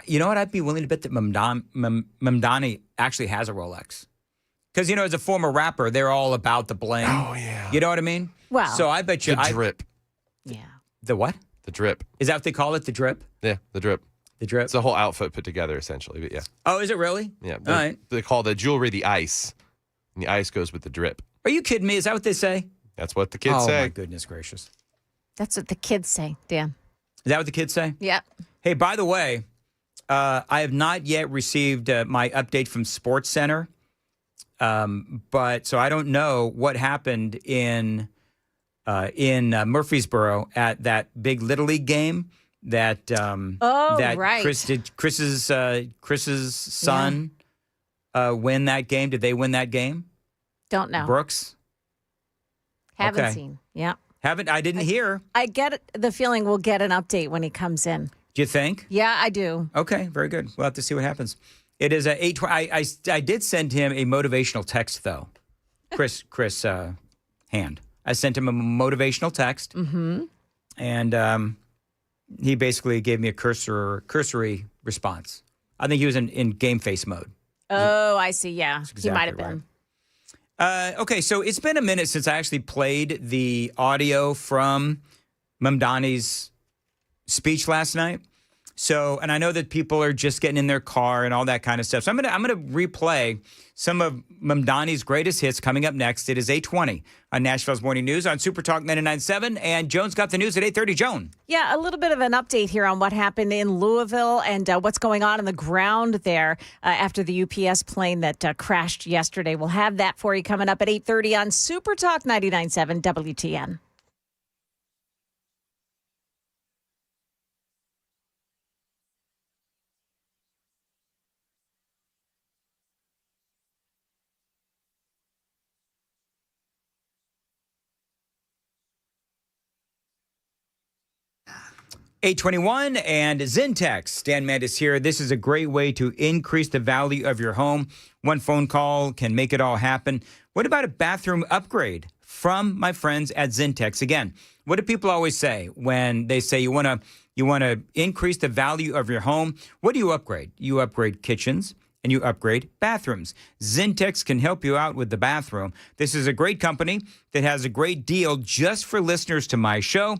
you know what? I'd be willing to bet that Mamdani actually has a Rolex, because as a former rapper, they're all about the bling. Oh yeah. You know what I mean? Wow. So I bet you the drip. Yeah. The what? The drip. Is that what they call it? The drip? Yeah, the drip. The drip. It's a whole outfit put together, essentially. But yeah. Oh, is it really? Yeah. All right. They call the jewelry the ice, and the ice goes with the drip. Are you kidding me? Is that what they say? That's what the kids say. Oh, my goodness gracious. That's what the kids say, Dan. Is that what the kids say? Yep. Hey, by the way, I have not yet received my update from Sports Center. But so I don't know what happened in Murfreesboro at that big Little League game that right. Chris's son win that game. Did they win that game? Don't know. Brooks? Haven't seen. Yeah. I didn't hear. I get the feeling we'll get an update when he comes in. Do you think? Yeah, I do. Okay, very good. We'll have to see what happens. It is 8:20. I did send him a motivational text, though. Chris Hand. I sent him a motivational text. Mm-hmm. And he basically gave me a cursory response. I think he was in game face mode. Oh, I see. Yeah, exactly he might have been. Right. Okay, so it's been a minute since I actually played the audio from Mamdani's speech last night. So, and I know that people are just getting in their car and all that kind of stuff. So I'm gonna replay some of Mamdani's greatest hits coming up next. It is 8:20 on Nashville's Morning News on Super Talk 99.7, and Joan's got the news at 8:30. Joan. Yeah, a little bit of an update here on what happened in Louisville and what's going on the ground there after the UPS plane that crashed yesterday. We'll have that for you coming up at 8:30 on Super Talk 99.7 WTN. $821 and Zentex. Dan Mandis here. This is a great way to increase the value of your home. One phone call can make it all happen. What about a bathroom upgrade from my friends at Zentex? Again, what do people always say when they say you want to increase the value of your home? What do you upgrade? You upgrade kitchens and you upgrade bathrooms. Zentex can help you out with the bathroom. This is a great company that has a great deal just for listeners to my show.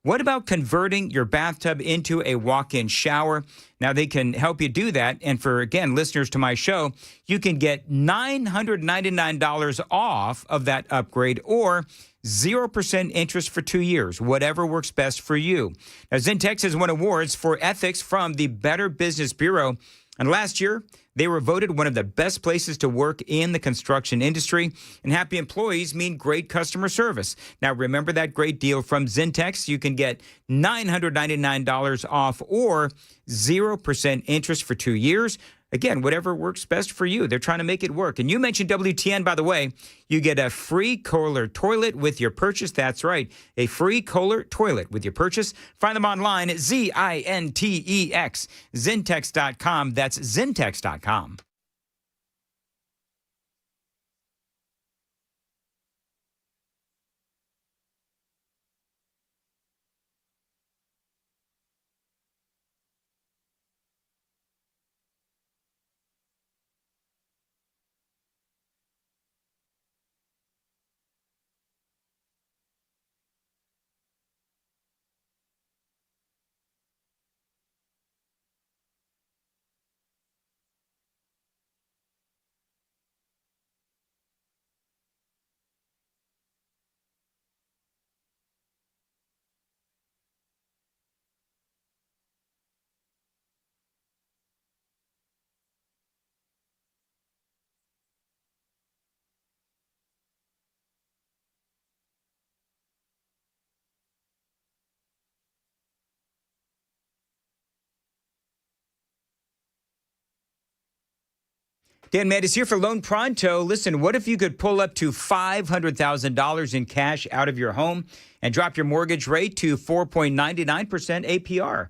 What about converting your bathtub into a walk-in shower? Now, they can help you do that. And for, again, listeners to my show, you can get $999 off of that upgrade or 0% interest for 2 years, whatever works best for you. Now, Zentex has won awards for ethics from the Better Business Bureau. And last year, they were voted one of the best places to work in the construction industry. And happy employees mean great customer service. Now, remember that great deal from Zintex? You can get $999 off or 0% interest for 2 years. Again, whatever works best for you. They're trying to make it work. And you mentioned WTN, by the way. You get a free Kohler toilet with your purchase. That's right, a free Kohler toilet with your purchase. Find them online at Zintex, Zintex.com. That's Zintex.com. Dan Mandis here for Loan Pronto. Listen, what if you could pull up to $500,000 in cash out of your home and drop your mortgage rate to 4.99% APR?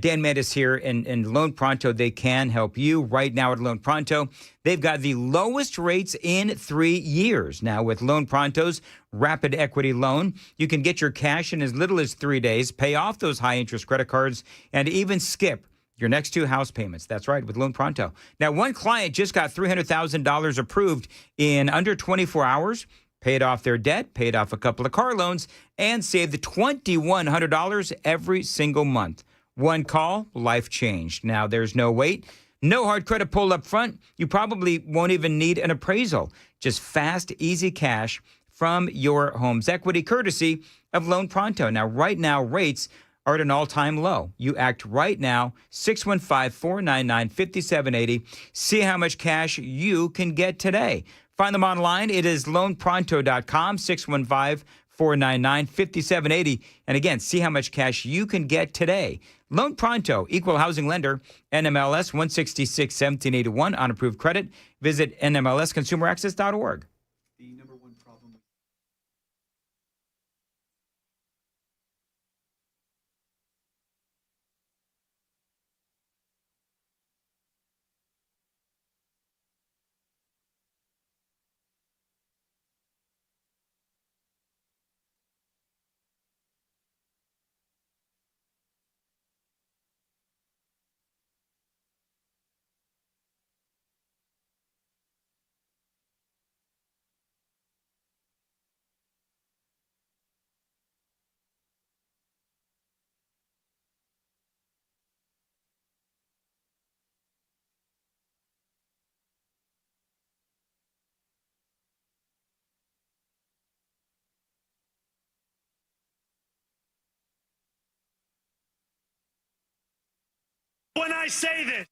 Dan Mandis here, and Loan Pronto, they can help you right now at Loan Pronto. They've got the lowest rates in 3 years. Now, with Loan Pronto's Rapid Equity Loan, you can get your cash in as little as 3 days, pay off those high-interest credit cards, and even skip your next 2 house payments. That's right, with Loan Pronto. Now, one client just got $300,000 approved in under 24 hours, paid off their debt, paid off a couple of car loans, and saved $2,100 every single month. One call, life changed. Now, there's no wait, no hard credit pull up front. You probably won't even need an appraisal. Just fast, easy cash from your home's equity, courtesy of Loan Pronto. Now, right now, rates are at an all-time low. You act right now, 615-499-5780. See how much cash you can get today. Find them online. It is loanpronto.com, 615-499-5780. And again, see how much cash you can get today. Loan Pronto, equal housing lender, NMLS 166-1781 on approved credit. Visit nmlsconsumeraccess.org. When I say this.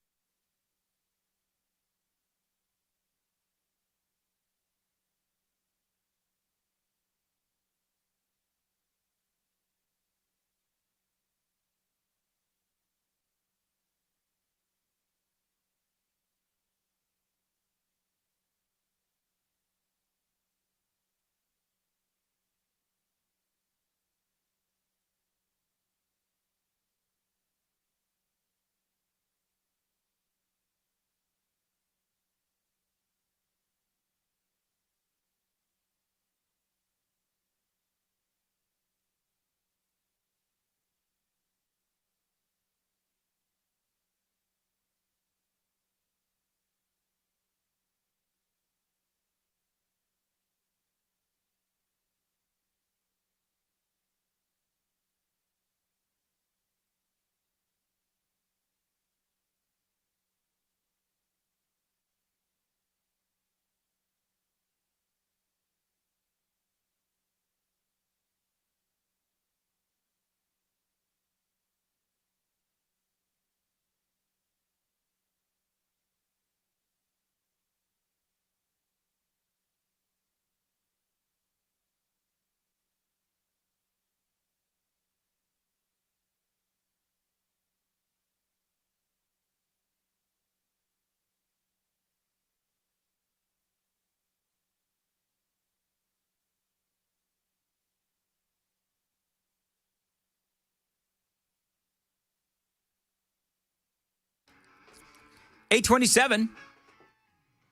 827.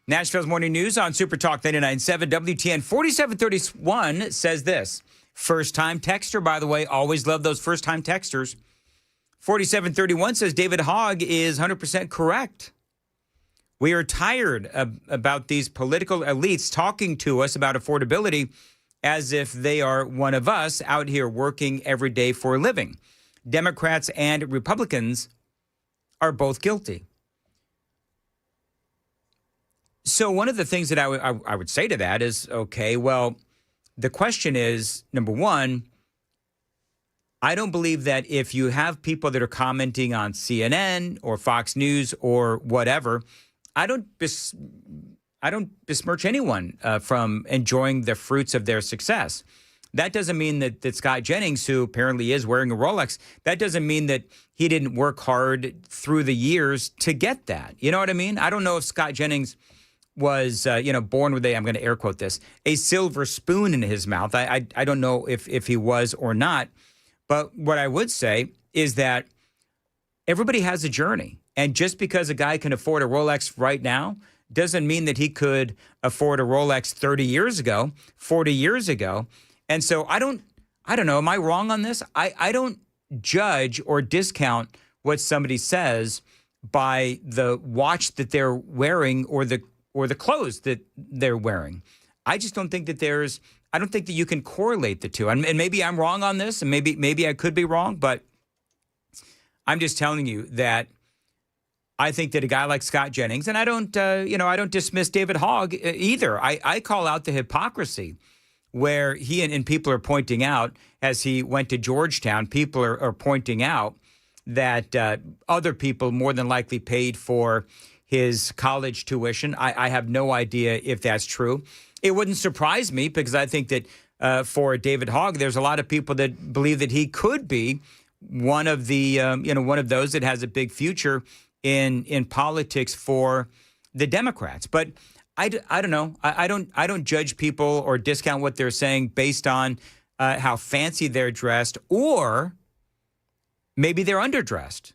Nashville's Morning News on Super Talk 99.7 WTN. 4731 says this. First-time texter, by the way. Always love those first-time texters. 4731 says David Hogg is 100% correct. We are tired about these political elites talking to us about affordability as if they are one of us out here working every day for a living. Democrats and Republicans are both guilty. So one of the things that I would say to that is, okay, well, the question is, number one, I don't believe that if you have people that are commenting on CNN or Fox News or whatever, I don't besmirch anyone from enjoying the fruits of their success. That doesn't mean that Scott Jennings, who apparently is wearing a Rolex, that doesn't mean that he didn't work hard through the years to get that. You know what I mean? I don't know if Scott Jennings was, born with I'm going to air quote this, a silver spoon in his mouth. I don't know if he was or not. But what I would say is that everybody has a journey. And just because a guy can afford a Rolex right now doesn't mean that he could afford a Rolex 30 years ago, 40 years ago. And so I don't know. Am I wrong on this? I don't judge or discount what somebody says by the watch that they're wearing or the clothes that they're wearing. I just don't think that I don't think that you can correlate the two. And maybe I'm wrong on this, and maybe I could be wrong, but I'm just telling you that I think that a guy like Scott Jennings, and I don't dismiss David Hogg either. I call out the hypocrisy where he and people are pointing out, as he went to Georgetown, people are pointing out that other people more than likely paid for his college tuition. I have no idea if that's true. It wouldn't surprise me because I think that for David Hogg, there's a lot of people that believe that he could be one of the one of those that has a big future in politics for the Democrats. But I don't know. I don't judge people or discount what they're saying based on how fancy they're dressed, or maybe they're underdressed.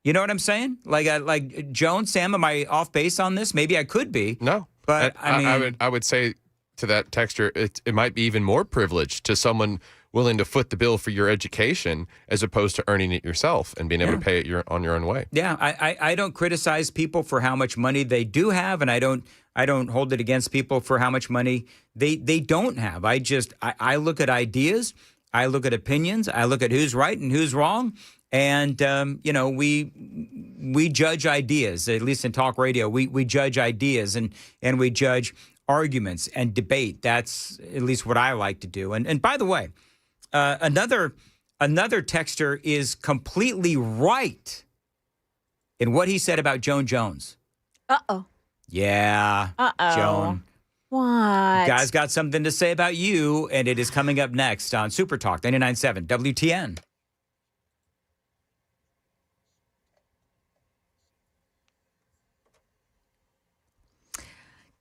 You know what I'm saying? Like Joan, Sam, am I off base on this? Maybe I could be. No, but I would say to that texter, it might be even more privileged to someone willing to foot the bill for your education as opposed to earning it yourself and being able to pay it on your own way. Yeah, I don't criticize people for how much money they do have, and I don't hold it against people for how much money they don't have. I look at ideas, I look at opinions, I look at who's right and who's wrong. And, we judge ideas, at least in talk radio. We judge ideas and we judge arguments and debate. That's at least what I like to do. And by the way, another texter is completely right in what he said about Joan Jones. Uh-oh. Yeah. Uh-oh. Joan. What? Guy's got something to say about you, and it is coming up next on Super Talk 99.7 WTN.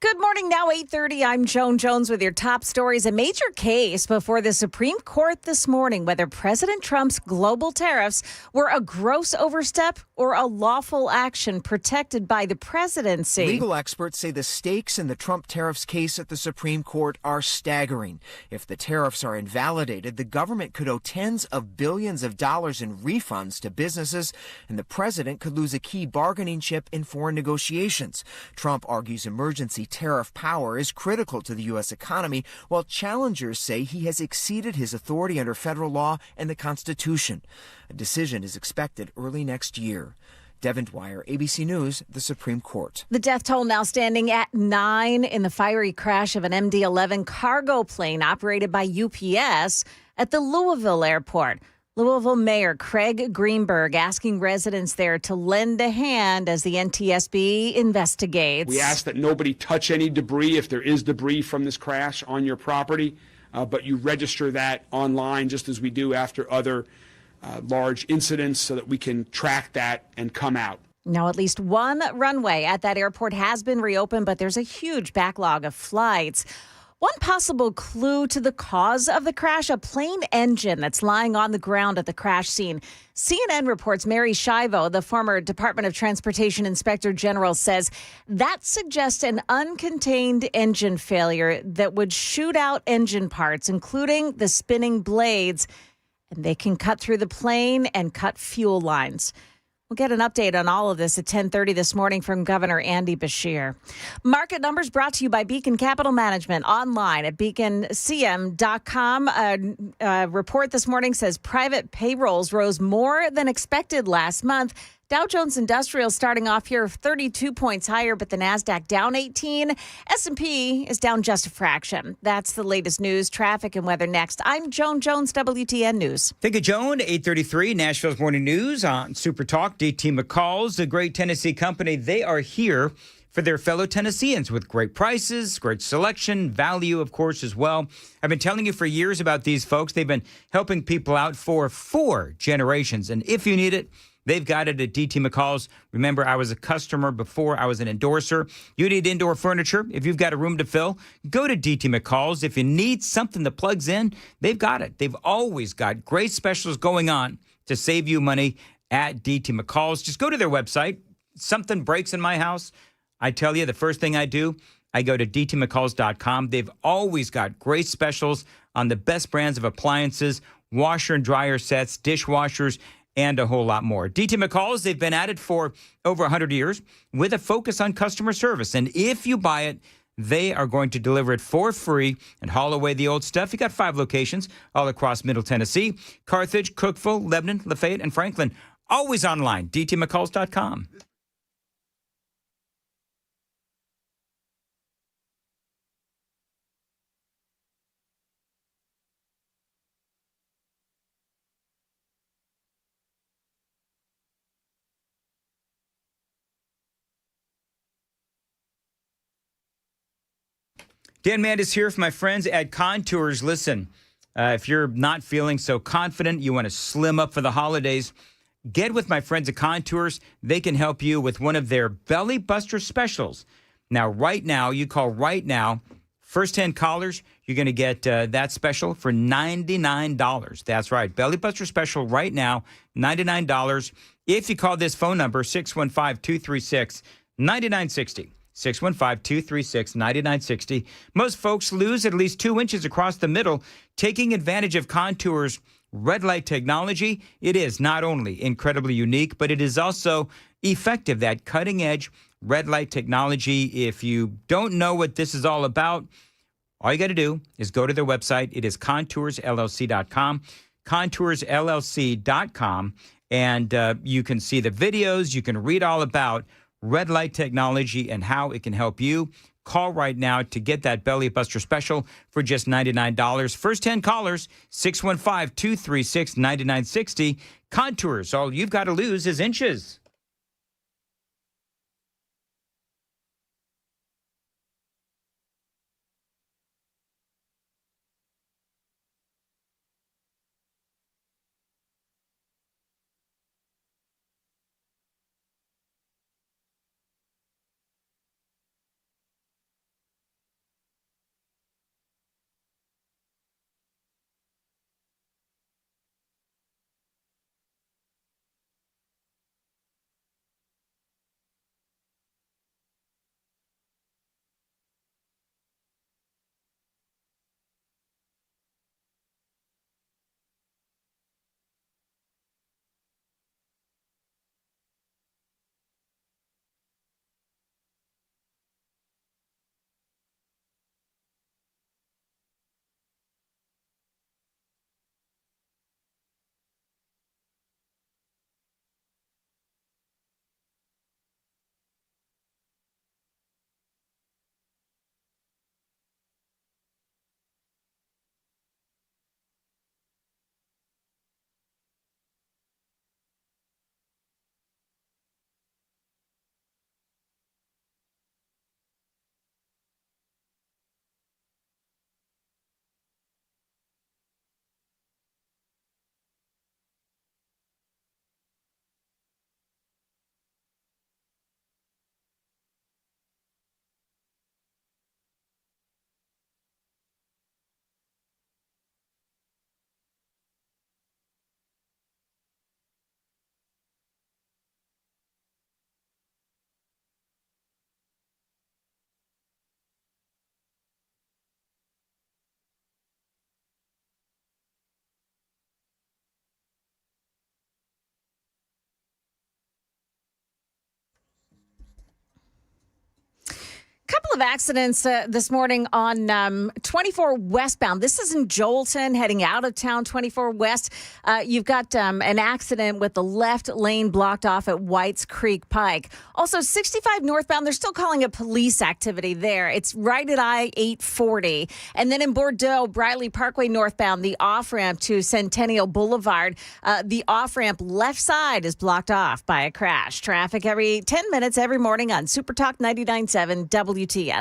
Good morning. Now 8:30. I'm Joan Jones with your top stories. A major case before the Supreme Court this morning whether President Trump's global tariffs were a gross overstep or a lawful action protected by the presidency. Legal experts say the stakes in the Trump tariffs case at the Supreme Court are staggering. If the tariffs are invalidated, the government could owe tens of billions of dollars in refunds to businesses, and the president could lose a key bargaining chip in foreign negotiations. Trump argues emergency tariff power is critical to the U.S. economy, while challengers say he has exceeded his authority under federal law and the Constitution. A decision is expected early next year. Devin Dwyer, ABC News, the Supreme Court. The death toll now standing at 9 in the fiery crash of an MD-11 cargo plane operated by UPS at the Louisville airport. Louisville Mayor Craig Greenberg asking residents there to lend a hand as the NTSB investigates. We ask that nobody touch any debris if there is debris from this crash on your property, but you register that online just as we do after other large incidents so that we can track that and come out. Now, at least one runway at that airport has been reopened, but there's a huge backlog of flights. One possible clue to the cause of the crash, a plane engine that's lying on the ground at the crash scene. CNN reports Mary Shivo, the former Department of Transportation Inspector General, says that suggests an uncontained engine failure that would shoot out engine parts, including the spinning blades, and they can cut through the plane and cut fuel lines. We'll get an update on all of this at 10:30 this morning from Governor Andy Beshear. Market numbers brought to you by Beacon Capital Management online at beaconcm.com. A report this morning says private payrolls rose more than expected last month. Dow Jones Industrial starting off here 32 points higher, but the NASDAQ down 18. S&P is down just a fraction. That's the latest news, traffic, and weather next. I'm Joan Jones, WTN News. Thank you, Joan. 8:33, Nashville's Morning News on Super Talk. DT McCall's, a great Tennessee company. They are here for their fellow Tennesseans with great prices, great selection, value, of course, as well. I've been telling you for years about these folks. They've been helping people out for 4 generations. And if you need it, they've got it at DT McCall's. Remember, I was a customer before I was an endorser. You need indoor furniture. If you've got a room to fill, go to DT McCall's. If you need something that plugs in, they've got it. They've always got great specials going on to save you money at DT McCall's. Just go to their website. Something breaks in my house, I tell you, the first thing I do, I go to dtmccalls.com. They've always got great specials on the best brands of appliances, washer and dryer sets, dishwashers, and a whole lot more. DT McCall's, they've been at it for over 100 years with a focus on customer service. And if you buy it, they are going to deliver it for free and haul away the old stuff. You got 5 locations all across Middle Tennessee: Carthage, Cookeville, Lebanon, Lafayette, and Franklin. Always online, dtmccalls.com. Dan Mandis here for my friends at Contours. Listen, if you're not feeling so confident, you want to slim up for the holidays, get with my friends at Contours. They can help you with one of their Belly Buster specials. Now, right now, you call right now, first 10 callers, you're going to get that special for $99. That's right. Belly Buster special right now, $99. If you call this phone number, 615-236-9960. 615-236-9960. Most folks lose at least 2 inches across the middle. Taking advantage of Contours' red light technology, it is not only incredibly unique, but it is also effective. That cutting-edge red light technology. If you don't know what this is all about, all you got to do is go to their website. It is contoursllc.com, contoursllc.com, and you can see the videos. You can read all about red light technology and how it can help you. Call right now to get that Belly Buster special for just $99. First 10 callers, 615-236-9960. Contours, all you've got to lose is inches. of accidents this morning on 24 westbound. This is in Joelton, heading out of town, 24 west. You've got an accident with the left lane blocked off at Whites Creek Pike. Also, 65 northbound, they're still calling it police activity there. It's right at I-840. And then in Bordeaux, Briley Parkway northbound, the off-ramp to Centennial Boulevard, the off-ramp left side is blocked off by a crash. Traffic every 10 minutes every morning on Super Talk 99.7 WTN.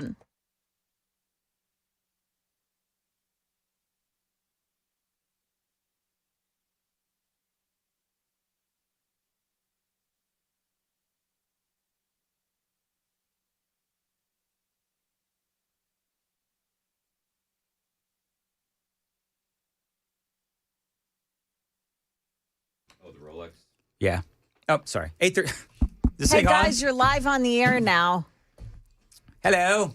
Oh, the Rolex? Yeah. Oh, sorry. 8:30. Hey, guys, you're live on the air now. Hello.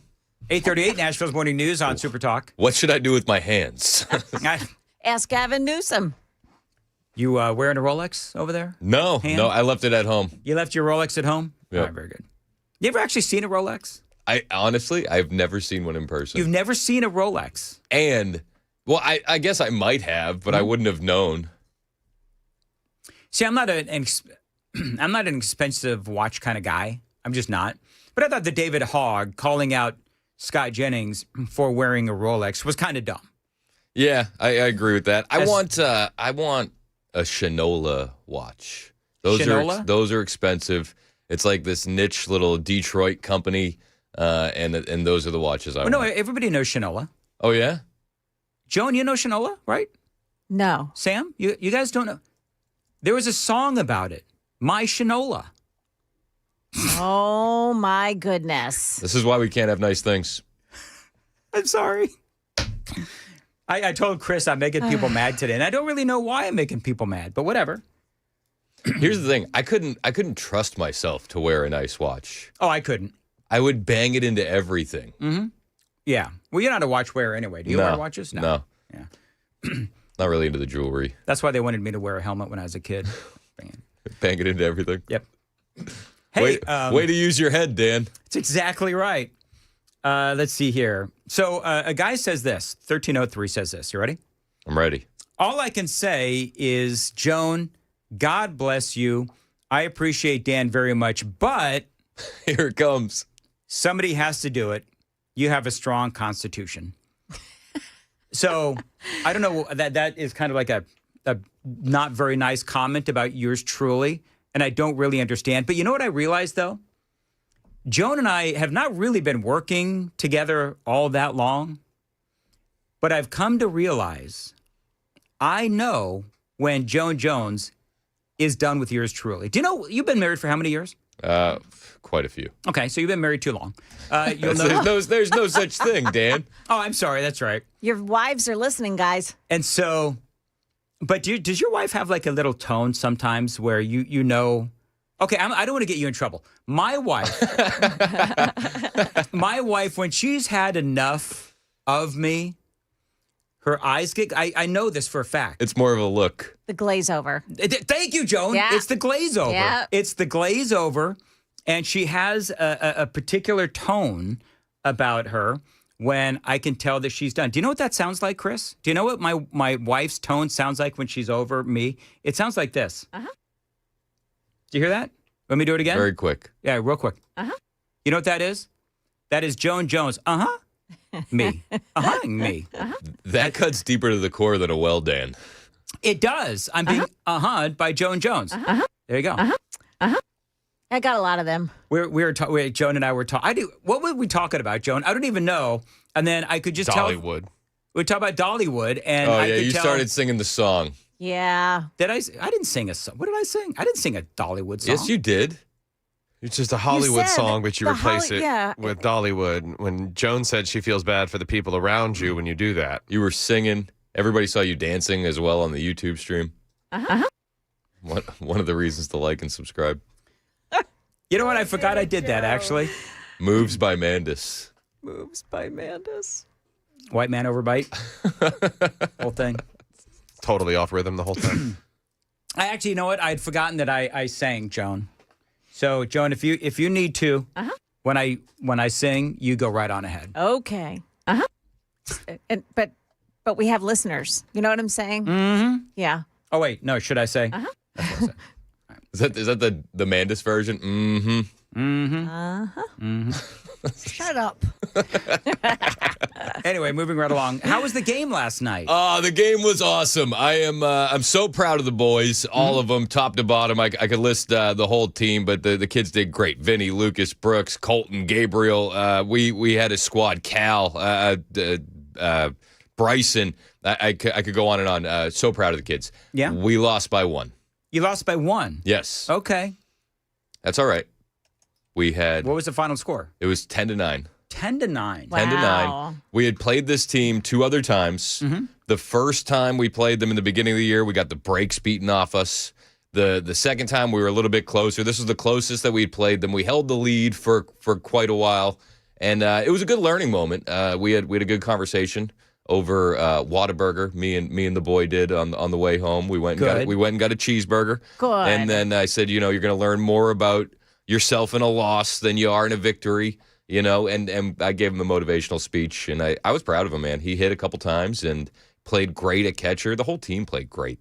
8:38, Nashville's Morning News on Super Talk. What should I do with my hands? Ask Gavin Newsom. You wearing a Rolex over there? No, I left it at home. You left your Rolex at home? Yeah. All right, very good. You ever actually seen a Rolex? I've never seen one in person. You've never seen a Rolex? And, well, I guess I might have, but I wouldn't have known. See, I'm not an expensive watch kind of guy. I'm just not. But I thought the David Hogg calling out Scott Jennings for wearing a Rolex was kind of dumb. Yeah, I agree with that. I want a Shinola watch. Those are expensive. It's like this niche little Detroit company, and those are the watches I want. No, everybody knows Shinola. Oh, yeah? Joan, you know Shinola, right? No. Sam, you guys don't know? There was a song about it. My Shinola. Oh, my goodness. This is why we can't have nice things. I'm sorry. I told Chris I'm making people mad today, and I don't really know why I'm making people mad, but whatever. Here's the thing. I couldn't trust myself to wear a nice watch. Oh, I couldn't. I would bang it into everything. Mm-hmm. Yeah. Well, you're not a watch wearer anyway. Do you wear watches? No. Yeah. Not really into the jewelry. That's why they wanted me to wear a helmet when I was a kid. Bang it into everything. Yep. Hey, way to use your head, Dan. That's exactly right. Let's see here. So a guy says this. 1303 says this. You ready? I'm ready. All I can say is, Joan, God bless you. I appreciate Dan very much, but here it comes. Somebody has to do it. You have a strong constitution. So I don't know, that is kind of like a not very nice comment about yours truly, and I don't really understand. But you know what I realized, though? Joan and I have not really been working together all that long, but I've come to realize I know when Joan Jones is done with yours truly. Do you know, you've been married for how many years? Quite a few. Okay, so you've been married too long. You'll know. There's no such thing, Dan. Oh, I'm sorry. That's right. Your wives are listening, guys. And so, but does your wife have like a little tone sometimes where you know? Okay, I don't want to get you in trouble. My wife, when she's had enough of me, her eyes get. I know this for a fact. It's more of a look. The glaze over. Thank you, Joan. Yeah. It's the glaze over. Yeah. It's the glaze over, and she has a particular tone about her when I can tell that she's done. Do you know what that sounds like, Chris? Do you know what my wife's tone sounds like when she's over me? It sounds like this. Uh-huh. Do you hear that? Let me do it again? Very quick. Yeah, real quick. Uh-huh. You know what that is? That is Joan Jones. Uh-huh. Me. Uh-huh. Me. Uh-huh. That cuts deeper to the core than a well, Dan. It does. I'm being uh-huh by Joan Jones. Uh-huh. There you go. Uh-huh. Uh-huh. I got a lot of them. Joan and I were talking. What were we talking about, Joan? I don't even know. And then I could just Dollywood. We talk about Dollywood, and you started singing the song. Yeah. Did I? I didn't sing a song. What did I sing? I didn't sing a Dollywood song. Yes, you did. It's just a Hollywood song, but you replace it yeah. with Dollywood. When Joan said she feels bad for the people around you when you do that. You were singing. Everybody saw you dancing as well on the YouTube stream. Uh-huh. One of the reasons to like and subscribe. You know what? I forgot I did that, actually. Moves by Mandis. Moves by Mandis. White man overbite. Whole thing. Totally off rhythm the whole time. I actually, you know what? I had forgotten that I sang, Joan. So, Joan, if you need to, When I sing, you go right on ahead. Okay. But we have listeners. You know what I'm saying? Mm-hmm. Yeah. Oh wait, no. Should I say? Uh-huh. Is that the Mandis version? Mm-hmm. Mm-hmm. Uh-huh. Mm-hmm. Shut up. Anyway, moving right along. How was the game last night? The game was awesome. I'm so proud of the boys, all of them, top to bottom. I could list the whole team, but the kids did great. Vinny, Lucas, Brooks, Colton, Gabriel. We had a squad. Cal, Bryson. I could go on and on. So proud of the kids. Yeah. We lost by 1. You lost by 1. Yes. Okay. That's all right. We had. What was the final score? It was 10-9. 10-9. 10-9. We had played this team 2 other times. Mm-hmm. The first time we played them in the beginning of the year, we got the brakes beaten off us. The second time we were a little bit closer. This was the closest that we'd played them. We held the lead for quite a while, and it was a good learning moment. We had a good conversation over Whataburger. Me and the boy did on the way home. We went and got a cheeseburger. Good. And then I said, you're going to learn more about yourself in a loss than you are in a victory. And I gave him the motivational speech, and I was proud of him, man. He hit a couple times and played great at catcher. The whole team played great.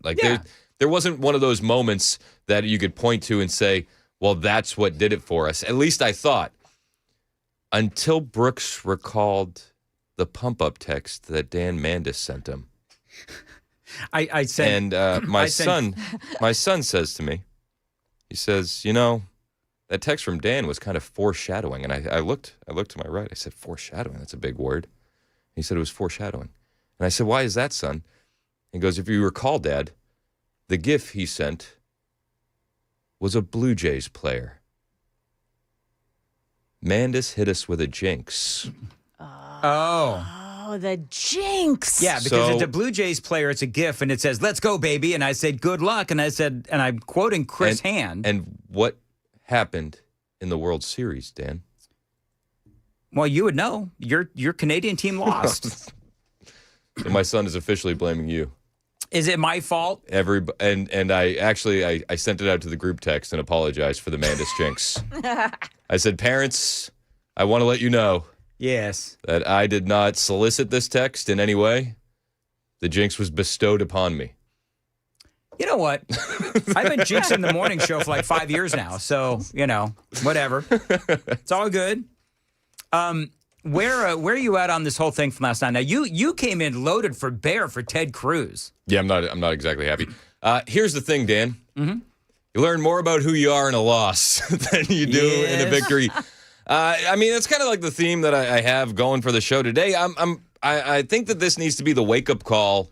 There wasn't one of those moments that you could point to and say, well, that's what did it for us. At least I thought. Until Brooks recalled the pump-up text that Dan Mandis sent him. I sent... And my son says to me, he says, that text from Dan was kind of foreshadowing. And I looked to my right. I said, foreshadowing? That's a big word. He said it was foreshadowing. And I said, why is that, son? He goes, if you recall, Dad, the GIF he sent was a Blue Jays player. Mandis hit us with a jinx. Oh, the jinx. Yeah, because it's a Blue Jays player. It's a GIF, and it says, let's go, baby. And I said, good luck. And I said, and I'm quoting Chris Hand. And what happened in the World Series, Dan? Well, you would know. Your Canadian team lost. So my son is officially blaming you. Is it my fault? And I sent it out to the group text and apologized for the Mandis jinx. I said, parents, I want to let you know. Yes. That I did not solicit this text in any way. The jinx was bestowed upon me. You know what? I've been jinxing the morning show for like 5 years now. So, whatever. It's all good. Where are you at on this whole thing from last night? Now, you came in loaded for bear for Ted Cruz. Yeah, I'm not exactly happy. Here's the thing, Dan. Mm-hmm. You learn more about who you are in a loss than you do in a victory. It's kind of like the theme that I have going for the show today. I think that this needs to be the wake-up call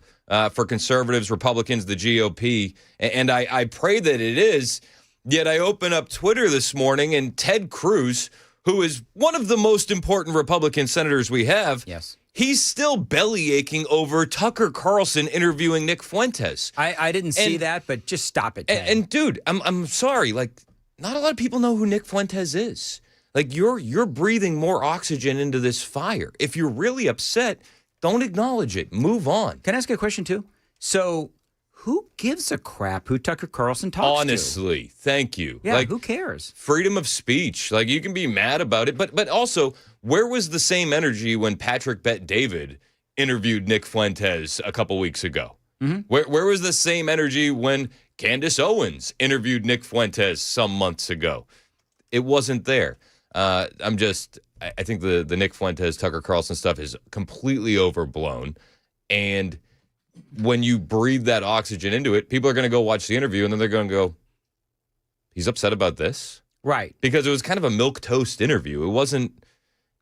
for conservatives, Republicans, the GOP, and I pray that it is. Yet I open up Twitter this morning, and Ted Cruz, who is one of the most important Republican senators we have, yes, he's still bellyaching over Tucker Carlson interviewing Nick Fuentes. I didn't see that, but just stop it, Ted. And dude, I'm sorry, not a lot of people know who Nick Fuentes is. You're breathing more oxygen into this fire. If you're really upset, don't acknowledge it. Move on. Can I ask you a question, too? So who gives a crap who Tucker Carlson talks Honestly, thank you. Yeah, who cares? Freedom of speech. You can be mad about it, but also, where was the same energy when Patrick Bet-David interviewed Nick Fuentes a couple weeks ago? Mm-hmm. Where was the same energy when Candace Owens interviewed Nick Fuentes some months ago? It wasn't there. I think the Nick Fuentes, Tucker Carlson stuff is completely overblown. And when you breathe that oxygen into it, people are going to go watch the interview and then they're going to go, he's upset about this? Right. Because it was kind of a milquetoast interview. It wasn't.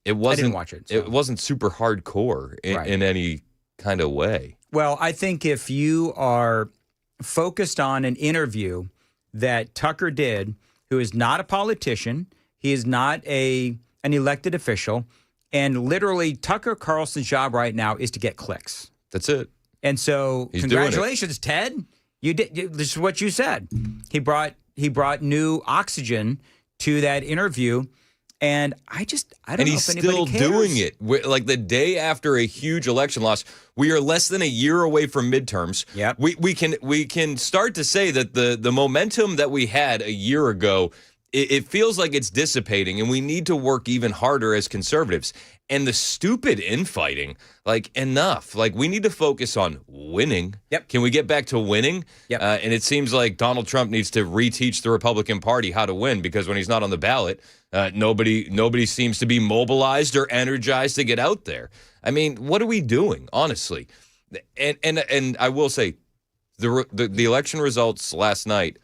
I didn't watch it. So. It wasn't super hardcore in any kind of way. Well, I think if you are focused on an interview that Tucker did, who is not a politician, he is not an elected official, and literally Tucker Carlson's job right now is to get clicks. That's it. And so, congratulations, Ted. You did. This is what you said. He brought new oxygen to that interview, and I don't know if anybody cares. And he's still doing it. Like the day after a huge election loss, we are less than a year away from midterms. Yep. We can start to say that the momentum that we had a year ago it feels like it's dissipating, and we need to work even harder as conservatives. And the stupid infighting, like, enough. Like, we need to focus on winning. Yep. Can we get back to winning? Yep. And it seems like Donald Trump needs to reteach the Republican Party how to win, because when he's not on the ballot, nobody seems to be mobilized or energized to get out there. I mean, what are we doing, honestly? And I will say, the election results last night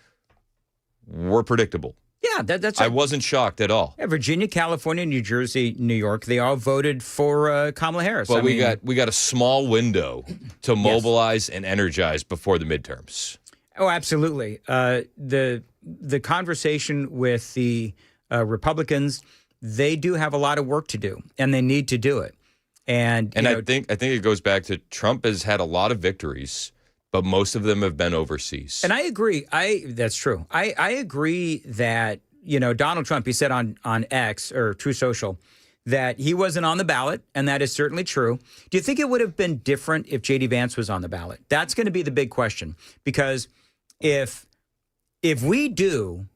were predictable. Yeah, that's. I wasn't shocked at all. Yeah, Virginia, California, New Jersey, New York, they all voted for Kamala Harris. But we got a small window to mobilize and energize before the midterms. Oh, absolutely. The conversation with the Republicans, they do have a lot of work to do, and they need to do it. And I think it goes back to Trump has had a lot of victories, but most of them have been overseas. And I agree. That's true. I agree that, Donald Trump, he said on X or True Social that he wasn't on the ballot, and that is certainly true. Do you think it would have been different if J.D. Vance was on the ballot? That's going to be the big question, because if we do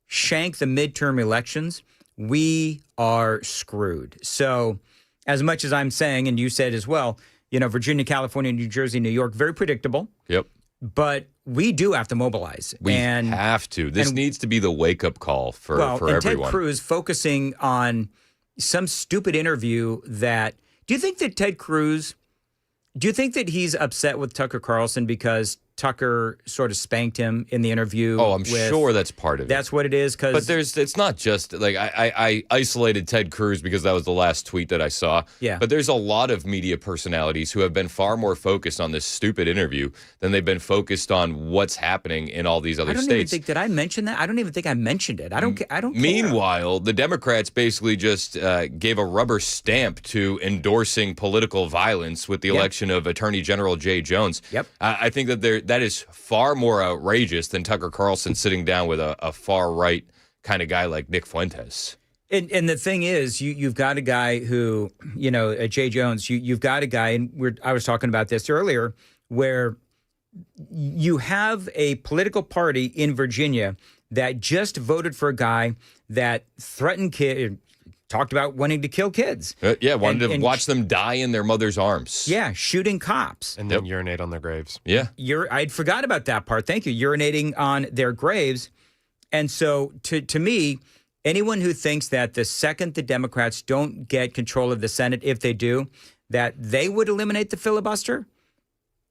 shank the midterm elections, we are screwed. So as much as I'm saying, and you said as well, Virginia, California, New Jersey, New York, very predictable. Yep. But we do have to mobilize. We have to. This needs to be the wake-up call for everyone. Ted Cruz focusing on some stupid interview that... Do you think that he's upset with Tucker Carlson because Tucker sort of spanked him in the interview? Oh, I'm sure that's part of it. That's what it is. But it's not just like I isolated Ted Cruz because that was the last tweet that I saw. Yeah. But there's a lot of media personalities who have been far more focused on this stupid interview than they've been focused on what's happening in all these other I don't states. even think, did I mention that? I don't even think I mentioned it. I don't care. Meanwhile, the Democrats basically just gave a rubber stamp to endorsing political violence with the election of Attorney General Jay Jones. Yep. I think that is far more outrageous than Tucker Carlson sitting down with a far-right kind of guy like Nick Fuentes. And the thing is, you've got a guy who, Jay Jones, you've got a guy, and I was talking about this earlier, where you have a political party in Virginia that just voted for a guy that threatened kids, talked about wanting to kill kids. Wanted to watch them die in their mother's arms. Yeah, shooting cops. And then urinate on their graves. Yeah. I'd forgot about that part. Thank you. Urinating on their graves. And so to me, anyone who thinks that the second the Democrats don't get control of the Senate, if they do, that they would eliminate the filibuster,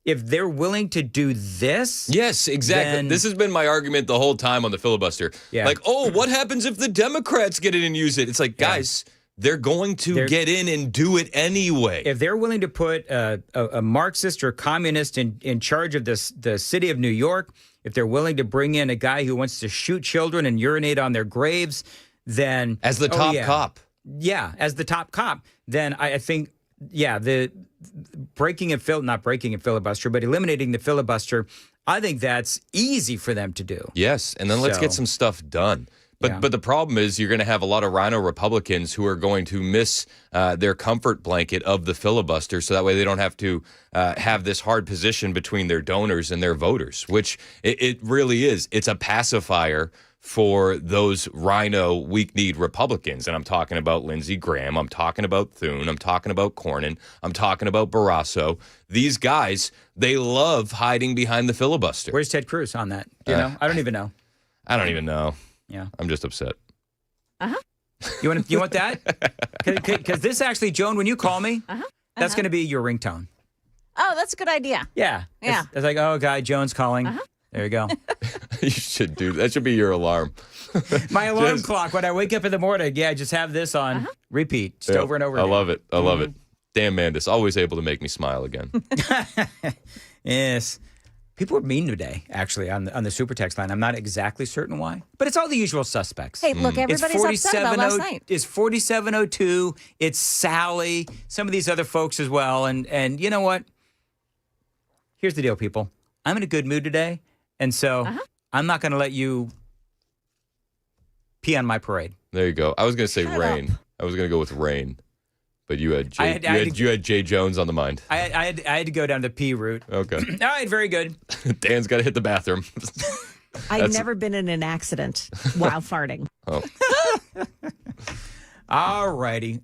if they're willing to do this. Yes, exactly. This has been my argument the whole time on the filibuster. Yeah. Like, what happens if the Democrats get in and use it? It's like, guys, they're going to get in and do it anyway. If they're willing to put a Marxist or communist in charge of the city of New York, if they're willing to bring in a guy who wants to shoot children and urinate on their graves, then... As the top cop. Yeah, as the top cop. Then I think, the... not breaking a filibuster, but eliminating the filibuster, I think that's easy for them to do. Yes, and then let's get some stuff done. But the problem is you're going to have a lot of rhino Republicans who are going to miss their comfort blanket of the filibuster, so that way they don't have to have this hard position between their donors and their voters, which it really is. It's a pacifier for those rhino weak-kneed Republicans. And I'm talking about Lindsey Graham. I'm talking about Thune. I'm talking about Cornyn. I'm talking about Barrasso. These guys, they love hiding behind the filibuster. Where's Ted Cruz on that? Do you know? I don't even know. I don't even know. Yeah. I'm just upset. You want that? Because this actually, Joan, when you call me, that's going to be your ringtone. Oh, that's a good idea. Yeah. Yeah. It's like, guy Jones calling. There you go. You should do that. Should be your alarm. My alarm clock when I wake up in the morning. Yeah, just have this on repeat, just over and over again. I love it. I love it. Dan Mandis, always able to make me smile again. Yes. People were mean today, actually, on the super text line. I'm not exactly certain why, but it's all the usual suspects. Hey, look, everybody's upset about last night. It's 4702. It's Sally. Some of these other folks as well. And you know what? Here's the deal, people. I'm in a good mood today, and so I'm not going to let you pee on my parade. There you go. I was going to say rain. I was going to go with rain. But you had Jay Jones on the mind. I had to go down the P route. Okay. All right, very good. Dan's got to hit the bathroom. I've never been in an accident while farting. Oh. All righty.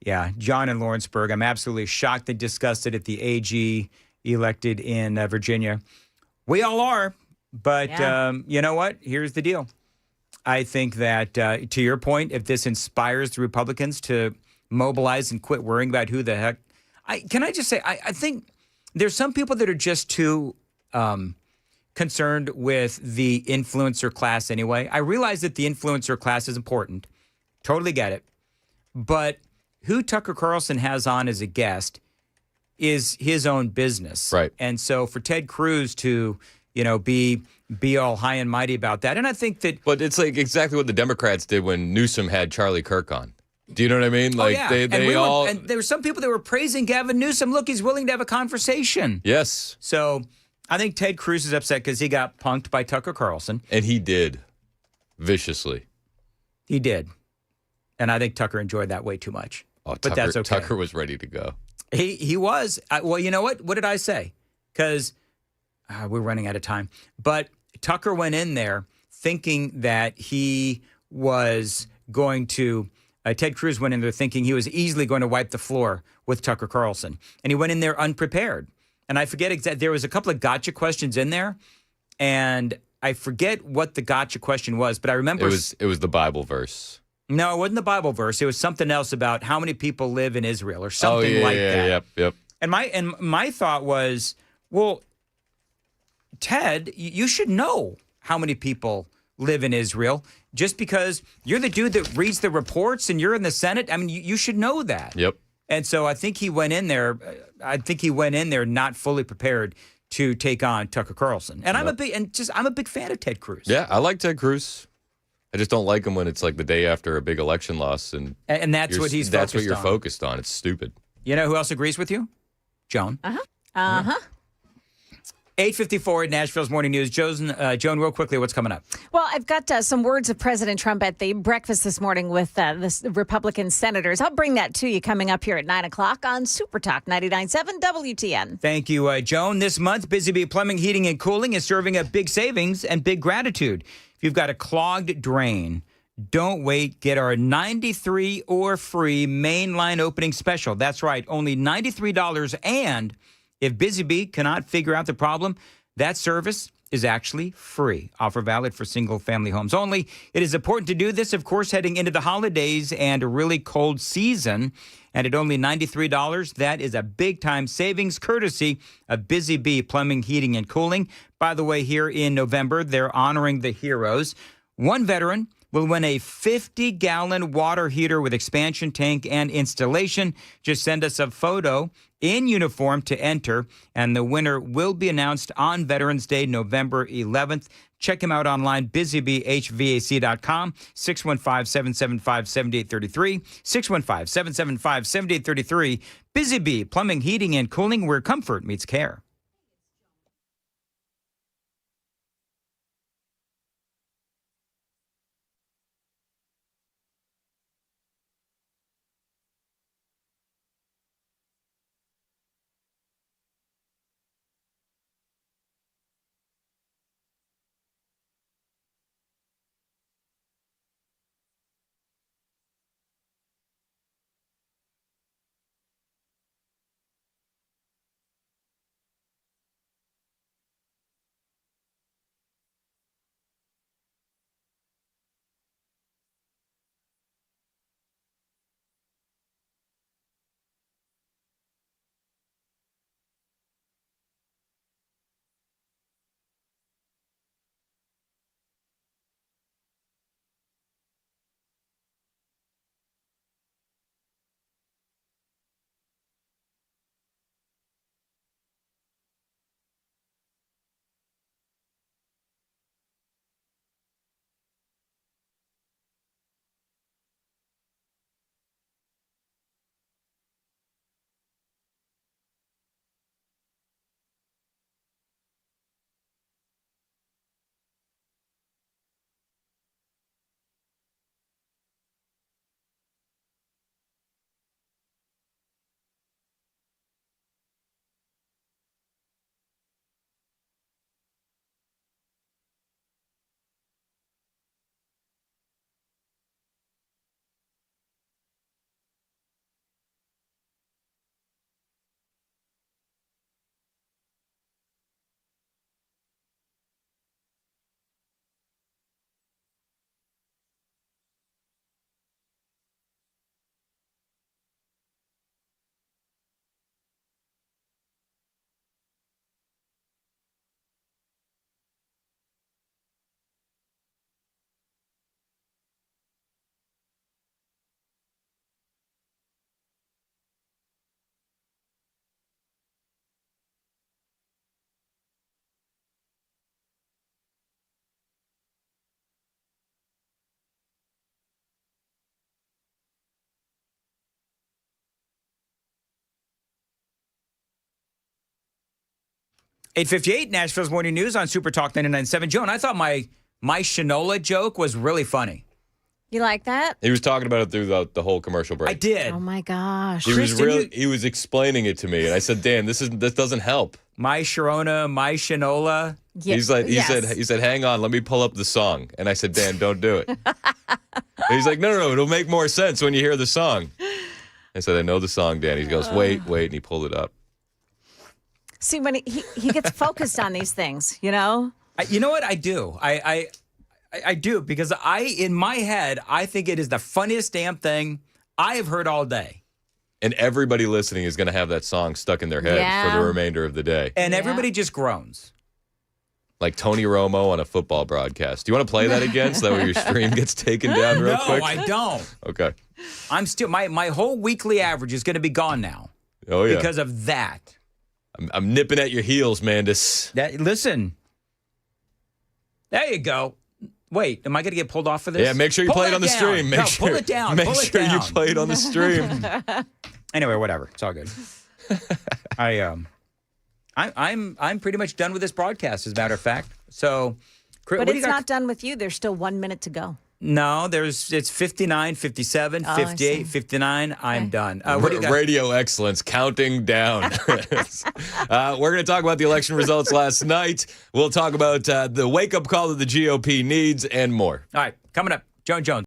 Yeah, John in Lawrenceburg. I'm absolutely shocked and disgusted at the AG elected in Virginia. We all are. But you know what? Here's the deal. I think that, to your point, if this inspires the Republicans to mobilize and quit worrying about who the heck. Can I just say, I think there's some people that are just too concerned with the influencer class anyway. I realize that the influencer class is important. Totally get it. But who Tucker Carlson has on as a guest is his own business. Right. And so for Ted Cruz to, be all high and mighty about that. And I think that. But it's like exactly what the Democrats did when Newsom had Charlie Kirk on. Do you know what I mean? Like they and there were some people that were praising Gavin Newsom. Look, he's willing to have a conversation. Yes. So I think Ted Cruz is upset because he got punked by Tucker Carlson. And he did. Viciously. He did. And I think Tucker enjoyed that way too much. Oh, but that's okay. Tucker was ready to go. He was. Well, you know what? What did I say? Because we're running out of time. But Tucker went in there thinking that he was going to, Ted Cruz went in there thinking he was easily going to wipe the floor with Tucker Carlson. And he went in there unprepared. And I forget exactly, there was a couple of gotcha questions in there. And I forget what the gotcha question was, but I remember. It was the Bible verse. No, it wasn't the Bible verse. It was something else about how many people live in Israel or something like that. Yep. And my thought was, well, Ted, you should know how many people live in Israel just because you're the dude that reads the reports and you're in the Senate. I mean, you should know that. Yep. And so I think he went in there. Not fully prepared to take on Tucker Carlson. And I'm a big fan of Ted Cruz. Yeah, I like Ted Cruz. I just don't like him when it's like the day after a big election loss and that's what he's focused on. That's what you're focused on. It's stupid. You know who else agrees with you? Joan. 8:54 at Nashville's Morning News. Joan, real quickly, what's coming up? Well, I've got some words of President Trump at the breakfast this morning with the Republican senators. I'll bring that to you coming up here at 9 o'clock on Super Talk 99.7 WTN. Thank you, Joan. This month, Busy Bee Plumbing, Heating, and Cooling is serving up big savings and big gratitude. If you've got a clogged drain, don't wait. Get our $93 or free main line opening special. That's right, only $93. And if Busy Bee cannot figure out the problem, that service is actually free. Offer valid for single-family homes only. It is important to do this, of course, heading into the holidays and a really cold season. And at only $93, that is a big-time savings courtesy of Busy Bee Plumbing, Heating, and Cooling. By the way, here in November, they're honoring the heroes. One veteran will win a 50-gallon water heater with expansion tank and installation. Just send us a photo in uniform to enter, and the winner will be announced on Veterans Day, November 11th. Check him out online, busybeehvac.com, 615-775-7833, 615-775-7833. Busy Bee Plumbing, Heating, and Cooling, where comfort meets care. 8:58, Nashville's Morning News on Super Talk 99.7. Joan, I thought my Shinola joke was really funny. You like that? He was talking about it through the whole commercial break. I did. Oh my gosh. He was explaining it to me, and I said, Dan, this doesn't help. My Sharona, my Shinola. Yeah. He said, hang on, let me pull up the song. And I said, Dan, don't do it. And he's like, no, it'll make more sense when you hear the song. I said, I know the song, Dan. He goes, wait, and he pulled it up. See, when he gets focused on these things, you know? You know what? I do. I do, because in my head, I think it is the funniest damn thing I have heard all day. And everybody listening is going to have that song stuck in their head for the remainder of the day. And everybody just groans. Like Tony Romo on a football broadcast. Do you want to play that again so that way your stream gets taken down real quick? No, I don't. Okay. I'm still, my whole weekly average is going to be gone now. Oh, yeah. Because of that. I'm nipping at your heels, Mandis. Listen. There you go. Wait, am I going to get pulled off for this? Yeah, make sure you play it on the stream. Pull it down. Make sure you play it on the stream. Anyway, whatever. It's all good. I'm pretty much done with this broadcast, as a matter of fact. So, but it's not done with you. There's still 1 minute to go. No, it's 59, 57, 58, 59. I'm done. What do you got? Radio excellence counting down. We're going to talk about the election results last night. We'll talk about the wake-up call that the GOP needs and more. All right, coming up, Joan Jones.